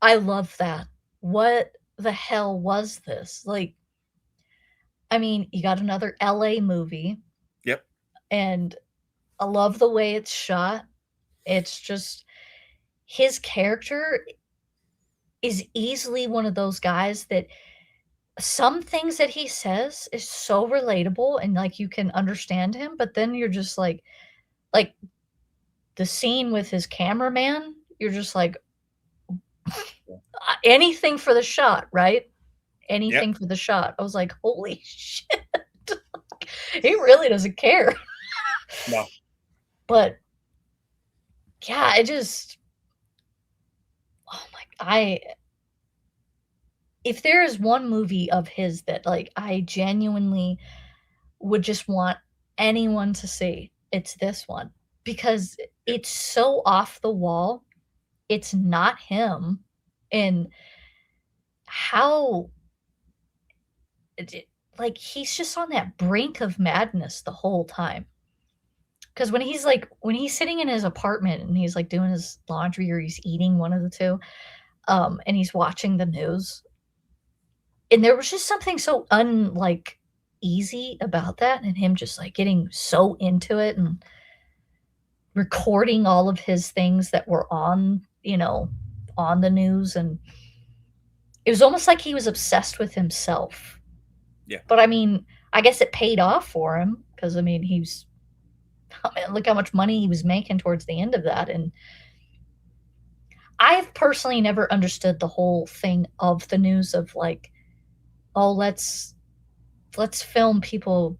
I love that. What the hell was this?" Like, I mean, you got another LA movie, Yep. and I love the way it's shot. It's just his character is easily one of those guys that some things that he says is so relatable and, like, you can understand him, but then you're just like, the scene with his cameraman, you're just like, anything for the shot, right? Yep. Anything for the shot. I was like, "Holy shit." He really doesn't care. No. But, yeah, I just oh my I if there is one movie of his that, like, I genuinely would just want anyone to see, it's this one, because Yep. it's so off the wall, it's not him, and how it like, he's just on that brink of madness the whole time. Because when he's sitting in his apartment and he's, like, doing his laundry or he's eating, one of the 2, and he's watching the news, and there was just something so easy about that, and him just, like, getting so into it and recording all of his things that were on, on the news, and it was almost like he was obsessed with himself. Yeah. But, I mean, I guess it paid off for him because I mean, he's look how much money he was making towards the end of that, and I've personally never understood the whole thing of the news of, like, "Oh, let's film people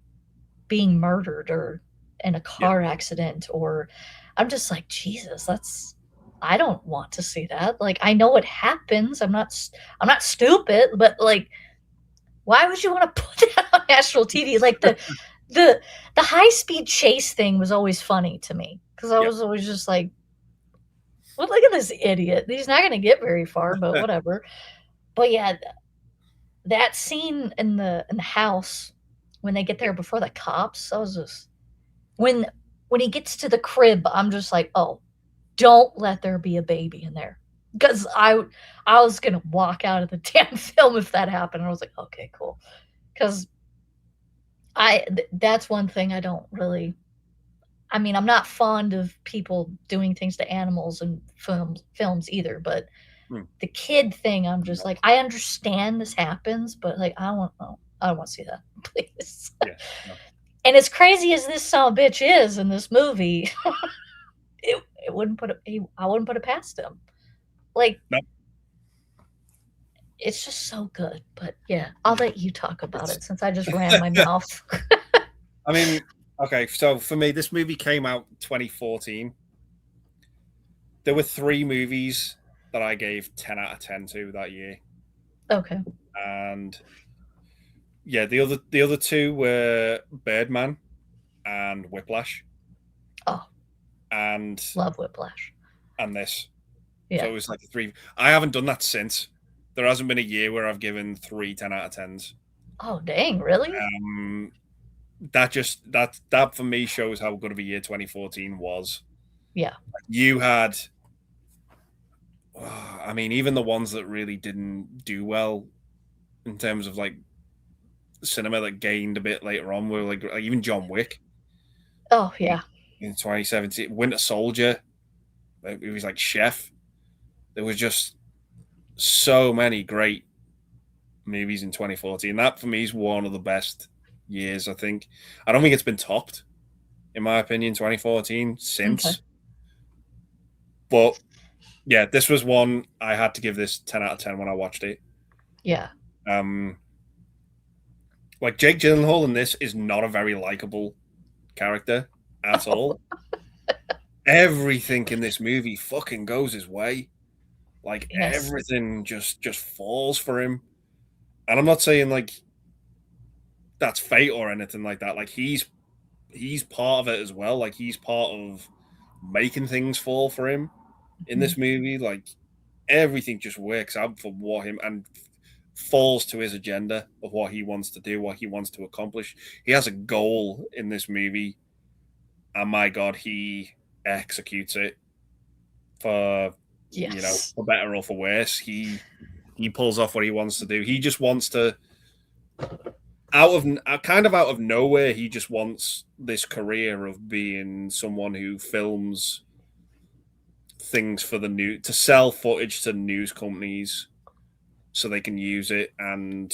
being murdered or in a Yeah. car accident," or I'm just like, "Jesus, that's I don't want to see that." Like, I know it happens. I'm not stupid, but, like, why would you wanna put that on national TV? Like, the the high-speed chase thing was always funny to me because I Yeah. was always just like, "Well, look at this idiot. He's not gonna get very far, but whatever." But, yeah, that scene in the house when they get Yeah. there before the cops, I was just when when he gets to the crib, I'm just like, "Oh, don't let there be a baby in there, because I was gonna walk out of the damn film if that happened. I was like, "Okay, cool," 'cause that's one thing I don't really I mean, I'm not fond of people doing things to animals in films either, but Mm. the kid thing, I'm just No. like, I understand this happens, but, like, I don't wanna see that, please. Yeah. No. And as crazy as this son of a bitch is in this movie, it wouldn't put it I wouldn't put it past him. Like, No. it's just so good, but yeah, I'll let you talk about It's it since I just ran my mouth. I mean, okay, so for me, this movie came out 2014. There were 3 movies that I gave 10 out of 10 to that year. Okay. And yeah, the other 2 were Birdman and Whiplash Oh, and love Whiplash. this. So Yeah. it was like 3. I haven't done that since. There hasn't been a year where I've given 3 10 out of 10s. Oh, dang, really? Um that for me shows how good of a year 2014 was. Yeah. You had I mean, even the ones that really didn't do well in terms of like cinema that gained a bit later on were like even John Wick Oh, yeah. in 2017, Winter Soldier. It was like Chef. There was just so many great movies in 2014. That for me is one of the best years. I think. I don't think it's been topped, in my opinion, 2014 Okay. since. But yeah, this was one I had to give this 10 out of 10 when I watched it. Yeah. Um, like Jake Gyllenhaal in this is not a very likable character at all. Everything in this movie fucking goes his way. Like Yes. everything just falls for him. And I'm not saying like that's fate or anything like that. Like he's part of it as well. Like he's part of making things fall for him in Mhm. this movie. Like everything just works out for what him and falls to his agenda of what he wants to do, what he wants to accomplish. He has a goal in this movie, and my god, he executes it for Yes. for better or for worse. He pulls off what he wants to do. He just wants to out of nowhere. He just wants this career of being someone who films things for the new to sell footage to news companies so they can use it, and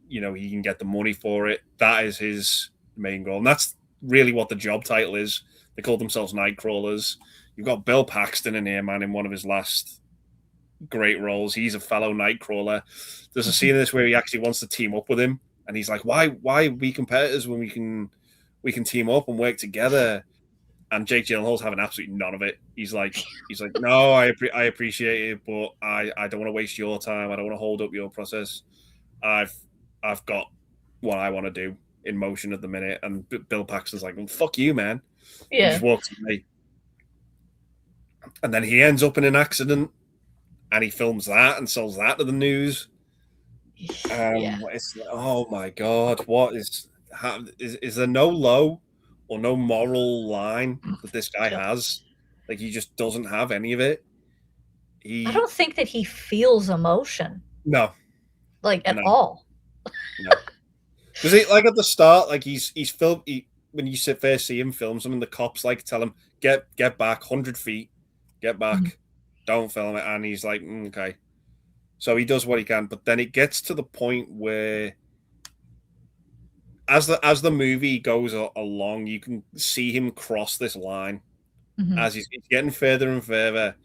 he can get the money for it. That is his main goal, and that's really what the job title is. They call themselves Nightcrawlers. You've got Bill Paxton in here, man, in one of his last great roles. He's a fellow Nightcrawler. There's a scene in this where he actually wants to team up with him, and he's like, "Why be competitors when we can team up and work together?" And Jake Gyllenhaal's having absolutely none of it. He's like, "No, I appreciate it, but I don't want to waste your time. I don't want to hold up your process. I've I've got what I want to do in motion at the minute." And Bill Paxton's like, "Well, fuck you, man." He Yeah. just walks away. And then he ends up in an accident, and he films that and sells that to the news. Yeah. It's oh my god, what is there no low or no moral line that this guy Yep. has? Like he just doesn't have any of it. I He don't think that he feels emotion, no, like, at no, all. no. Because like at the start, like he's filmed. When you first see him film something, the cops like tell him get back 100 feet, get Mhm. back, don't film it, and he's like okay. So he does what he can, but then it gets to the point where as the movie goes along, you can see him cross this line Mhm. as he's getting further and further,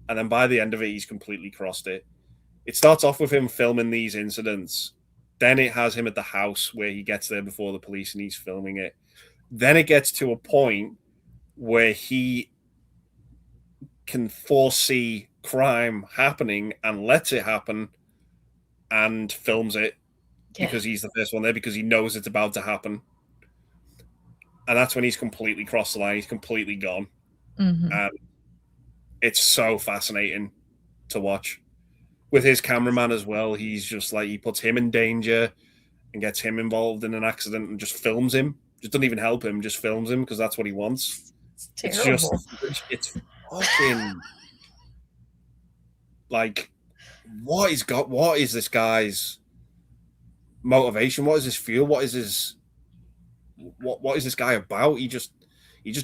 and then by the end of it, he's completely crossed it. It starts off with him filming these incidents. Then it has him at the house where he gets there before the police and he's filming it. Then it gets to a point where he can foresee crime happening and lets it happen and films it Yeah. because he's the first one there because he knows it's about to happen. And that's when he's completely crossed the line. He's completely gone. Mhm. And it's so fascinating to watch. With his cameraman as well, he's just like he puts him in danger and gets him involved in an accident and just films him. Just doesn't even help him, just films him because that's what he wants. It's It's terrible. just it's fucking like what is this guy's motivation? What is his fuel? What is this guy about? He just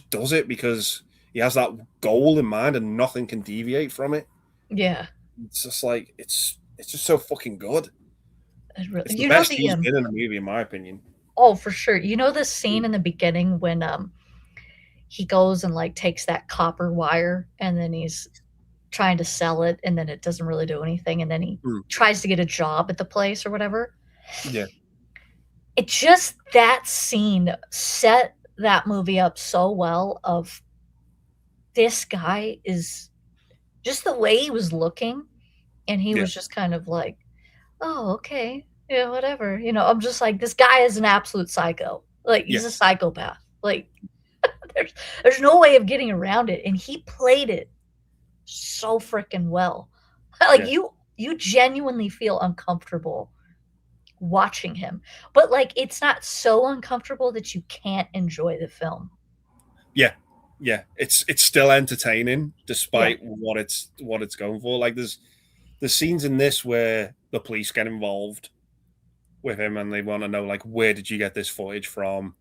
does it because he has that goal in mind and nothing can deviate from it. Yeah. It's just like it's just so fucking good. It really It's the you know best the, he's been in a movie, in my opinion. oh, for sure. You know the scene in the beginning when, he goes and, like, takes that copper wire, and then he's trying to sell it, and then it doesn't really do anything, and then he Mm, tries to get a job at the place or whatever? yeah, It just that scene set that movie up so well of this guy is just the way he was looking, and he yeah, was just kind of like, "Oh, okay. Yeah, whatever." I'm just like, "This guy is an absolute psycho." Like, yeah, he's a psychopath. Like, there's there's no way of getting around it, and he played it so freaking well. Like, yeah, you genuinely feel uncomfortable watching him, but, like, it's not so uncomfortable that you can't enjoy the film. yeah, yeah. It's still entertaining Yeah. despite what it's going for. Like there's scenes in this where the police get involved with him and they want to know like where did you get this footage from,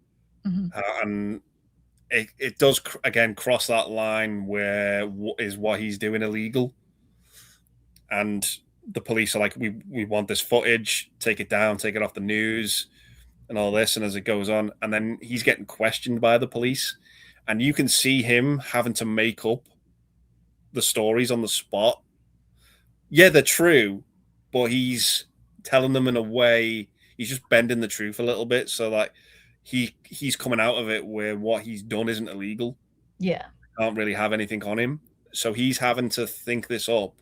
Mhm. and it does again cross that line where is what he's doing illegal, and the police are like we want this footage, take it down, take it off the news and all this, and as it goes on and then he's getting questioned by the police and you can see him having to make up the stories on the spot. Yeah, they're true, but he's telling them in a way, he's just bending the truth a little bit so like he's coming out of it where what he's done isn't illegal. Yeah. Can't really have anything on him, so he's having to think this up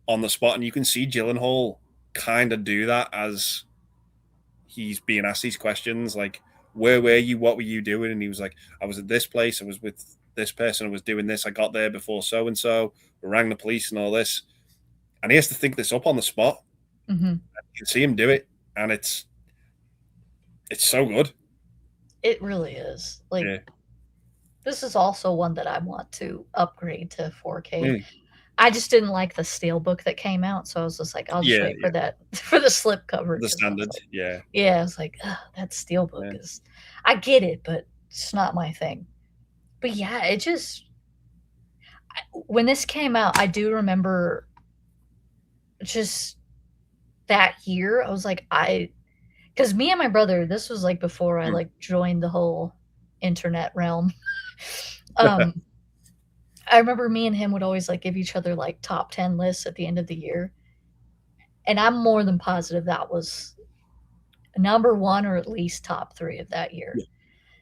on the spot, and you can see Gyllenhaal kind of do that as he's being asked these questions, like, where were you, what were you doing? And he was like, I was at this place, I was with this person, I was doing this, I got there before so and so, rang the police and all this, and he has to think this up on the spot. Mm-hmm. You can see him do it, and it's so good. It really is. Like, Yeah. this is also one that I want to upgrade to 4K. Mm. I just didn't like the steelbook that came out, so I was just like, I'll just Yeah, wait for that for the slipcover. the 'Cause I was standard. like, Yeah. yeah, I was like, "Ugh, that steelbook Yeah. is, I get it, but it's not my thing." But yeah, it just when this came out, I do remember just that year. I was like, because me and my brother, this was like before I Mm. like joined the whole internet realm. um, I remember me and him would always like give each other like top 10 lists at the end of the year. And I'm more than positive that was number one or at least top three of that year, Yeah.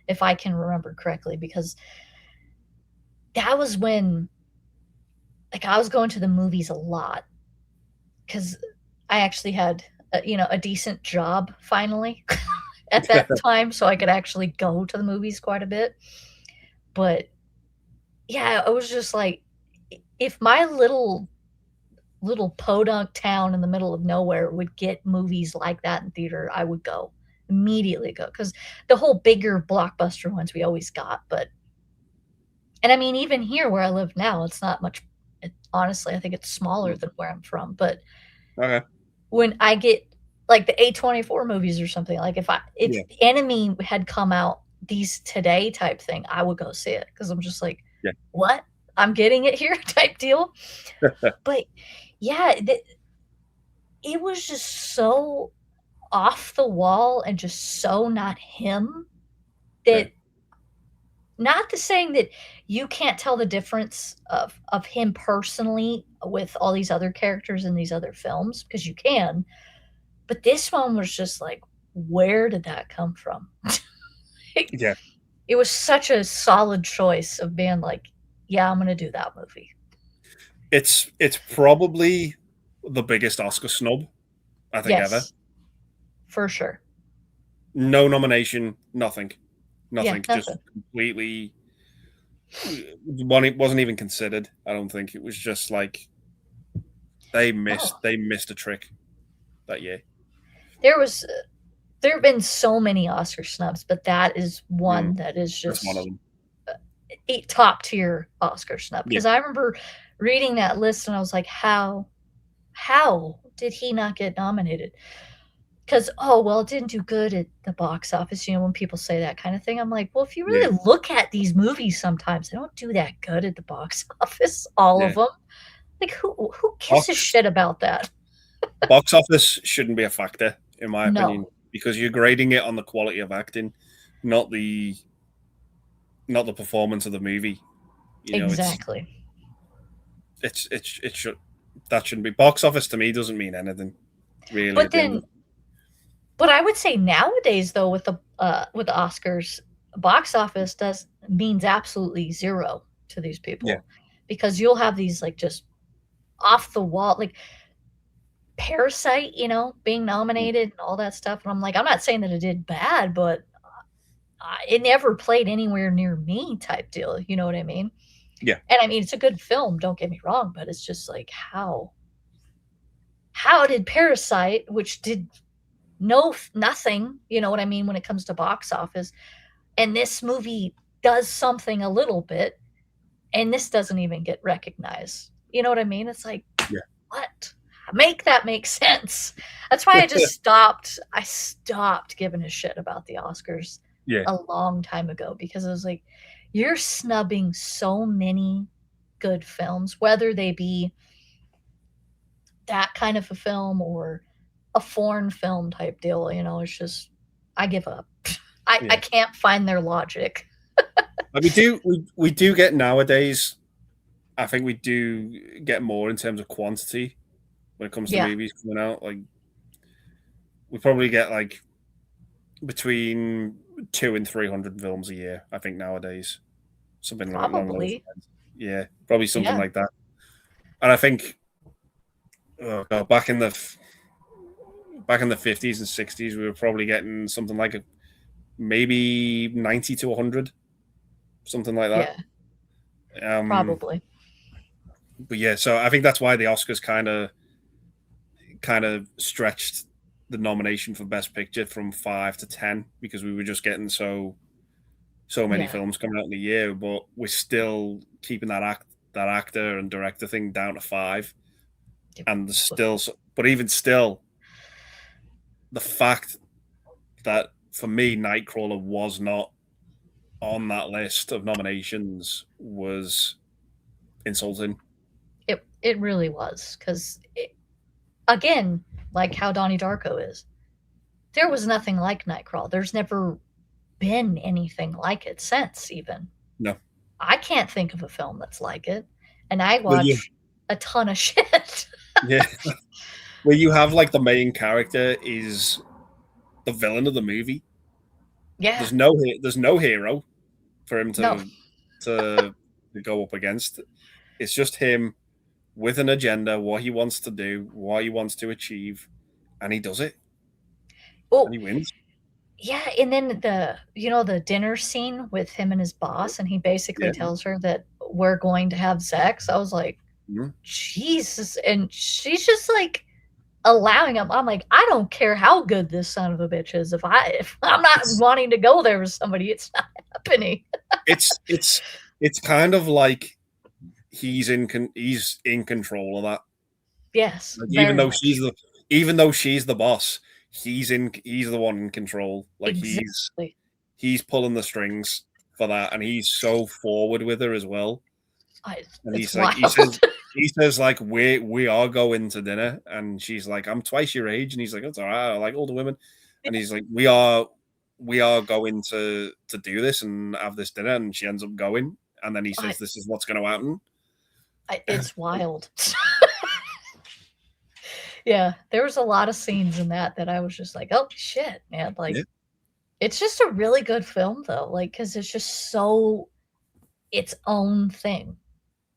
if I can remember correctly, because that was when like I was going to the movies a lot because I actually had a decent job finally at that time, so I could actually go to the movies quite a bit. But yeah, I was just like, if my little podunk town in the middle of nowhere would get movies like that in theater, I would go immediately go because the whole bigger blockbuster ones we always got. But and I mean, even here where I live now, it's not much. Honestly, I think it's smaller Mm. than where I'm from. But Okay. when I get like the A24 movies or something, like if Yeah. Enemy had come out these today type thing, I would go see it because I'm just like, Yeah. what? I'm getting it here type deal. But yeah, it was just so off the wall and just so not him Yeah. that not to saying that you can't tell the difference of him personally with all these other characters in these other films because you can, but this one was just like, where did that come from? Yeah. It was such a solid choice of being like, yeah, I'm gonna do that movie. It's probably the biggest Oscar snub I think ever. Yes, for sure. No nomination, nothing. Yeah, Nothing. Just nothing. completely one, it wasn't even considered, I don't think. It was just like No, they missed a trick that year. there was there have been so many Oscar snubs, but that is Mm, one that is that's one of just them. a top tier Oscar snub. Yeah. Because I remember reading that list and I was like, how did he not get nominated? Because, oh, well, it didn't do good at the box office, when people say that kind of thing. I'm like, well, if you Yeah. really look at these movies sometimes, they don't do that good at the box office, all of Yeah. them. Like, who gives a Box shit about that? box office shouldn't be a factor, in my opinion, No, because you're grading it on the quality of acting, not the not the performance of the movie. You know, exactly. it should that shouldn't be box office to me doesn't mean anything really But at the end of then But I would say nowadays, though, with the Oscars, box office does means absolutely zero to these yeah. people because you'll have these like just off the wall, like Parasite, being Mm, nominated and all that stuff. And I'm like, I'm not saying that it did bad, but it never played anywhere near me type deal. You know what I mean? yeah. And I mean, it's a good film. Don't get me wrong, but it's just like how did Parasite, which did nothing, you know what I mean, when it comes to box office, and this movie does something a little bit, and this doesn't even get recognized. You know what I mean? It's like, Yeah. what? Make that make sense. That's why I stopped giving a shit about the Oscars Yeah. a long time ago because I was like, you're snubbing so many good films, whether they be that kind of a film or a foreign film type deal. It's just, I give up. I Yeah. can't find their logic. Like we do get nowadays. I think we do get more in terms of quantity when it comes to Yeah. movies coming out. Like we probably get like between 200 and 300 films a year, I think nowadays, something along those Probably. lines. Yeah, probably something Yeah. like that. And I think back in the 50s and 60s, we were probably getting something like maybe 90 to 100, something like that. Yeah. Um, Probably. but yeah, so I think that's why the Oscars kind of stretched the nomination for Best Picture from 5 to 10, because we were just getting so many Yeah. films coming out in a year, but we're still keeping that actor and director thing down to 5, and there's still, but even still, the fact that for me Nightcrawler was not on that list of nominations was insulting. It really was, because again, like how Donnie Darko is, there was nothing like Nightcrawler. There's never been anything like it since, even. No. I can't think of a film that's like it, and I Well, you watch a ton of shit. yeah, where you have like the main character is the villain of the movie. Yeah. There's no hero for him No. to go up against. It's just him with an agenda, what he wants to do, what he wants to achieve, and he does it, Oh, and he wins. yeah, and then the dinner scene with him and his boss, and he basically Yeah. tells her that we're going to have sex. I was like, Mhm. Jesus, and she's just like allowing him. I'm like, I don't care how good this son of a bitch is. If I'm not wanting to go there with somebody, it's not happening. It's kind of like he's in control of that. Yes, Like, very much. even though she's the boss, he's the one in control. Like Exactly. he's pulling the strings for that, and he's so forward with her as well. And It's he's like, wild. he says like, we are going to dinner, and she's like, I'm twice your age, and he's like, that's all right, I like older women, and he's like, we are going to do this and have this dinner, and she ends up going, and then he says, this is what's going to happen. It's wild. Yeah, there was a lot of scenes in that I was just like, oh shit, man. Like, Yeah. It's just a really good film though, like, because it's just so its own thing.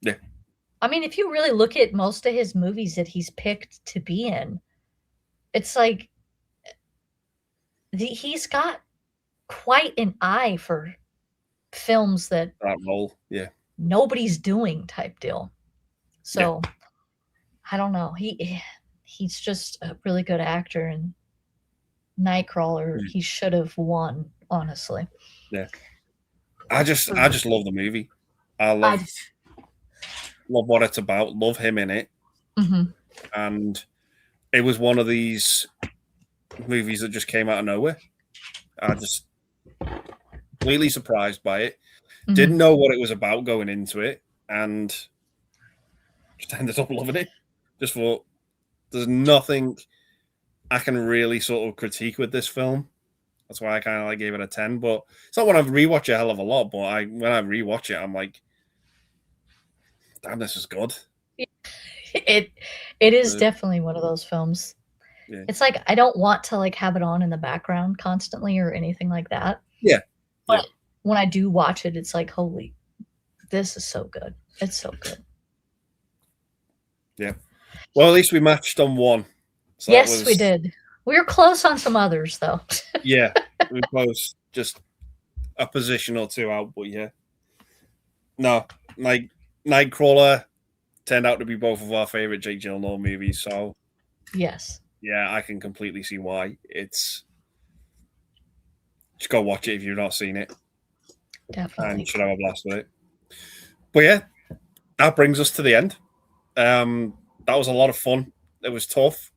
Yeah. I mean, if you really look at most of his movies that he's picked to be in, it's like he's got quite an eye for films that role. Yeah. Nobody's doing type deal. So I don't know. He's just a really good actor, and Nightcrawler, he should have won, honestly. Yeah. I just love the movie. I love what it's about. Love him in it. Mm-hmm. And it was one of these movies that just came out of nowhere. I just completely surprised by it. Mm-hmm. Didn't know what it was about going into it, and just ended up loving it. Just thought there's nothing I can really sort of critique with this film. That's why I kind of like gave it a 10. But it's not when I rewatch a hell of a lot. But when I rewatch it, I'm like, damn, this is good. It is definitely one of those films. Yeah. It's like I don't want to like have it on in the background constantly or anything like that. Yeah. But when I do watch it, it's like, holy, this is so good. It's so good. Yeah. Well, at least we matched on one. So yes, we did. We were close on some others, though. Yeah, we were close. Just a position or two out, but yeah. No, like Nightcrawler turned out to be both of our favorite Jake Gyllenhaal movies. So yes, yeah, I can completely see why. It's just go watch it if you've not seen it. Definitely, and should have a blast with it. But yeah, that brings us to the end. That was a lot of fun. It was tough,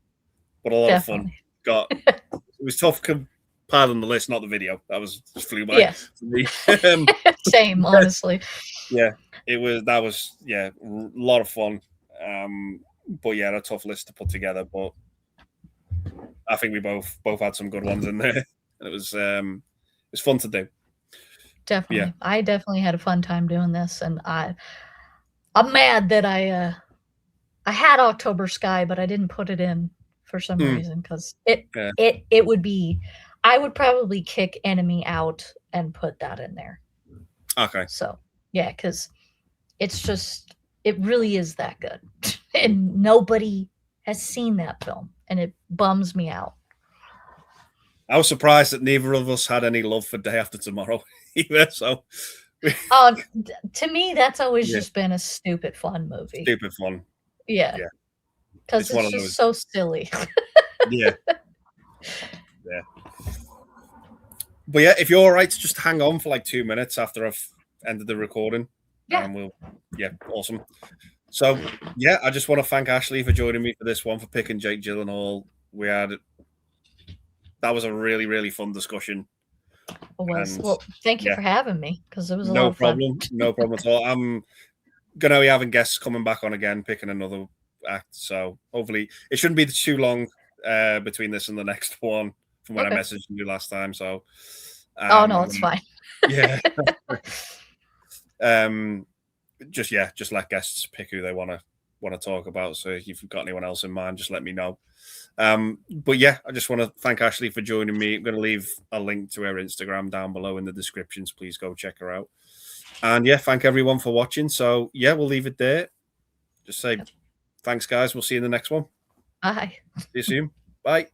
but a lot of fun. It was tough. Pardon the list, not the video. That was just flew by. Yes. Same, honestly. Yeah, that was a lot of fun. But yeah, a tough list to put together. But I think we both had some good ones in there. It was fun to do. Definitely, yeah. I definitely had a fun time doing this, and I'm mad that I had October Sky, but I didn't put it in for some reason, because it would be, I would probably kick Enemy out and put that in there. Okay. So, yeah, because it's just, it really is that good. And nobody has seen that film, and it bums me out. I was surprised that neither of us had any love for Day After Tomorrow either. So, To me, that's always yeah, just been a stupid fun movie. stupid fun. Yeah, Yeah, because one it's of just those. so silly. Yeah, yeah. But yeah, if you're all right to just hang on for like 2 minutes after I've ended the recording, Yeah. yeah, awesome. So yeah, I just want to thank Ashley for joining me for this one, for picking Jake Gyllenhaal. That was a really, really fun discussion. It was. And Well, thank you yeah, for having me, because it was a lot no of fun. problem. No problem at all. I'm gonna be having guests coming back on again, picking another act. So hopefully it shouldn't be too long between this and the next one from when I Okay. messaged you last time. So Oh, no, it's fine. yeah. Just let guests pick who they want to talk about. So if you've got anyone else in mind, just let me know. But yeah, I just want to thank Ashley for joining me. I'm going to leave a link to her Instagram down below in the descriptions. Please go check her out. And yeah, thank everyone for watching. So yeah, we'll leave it there. Just say thanks, guys. We'll see you in the next one. Bye. See you soon. Bye.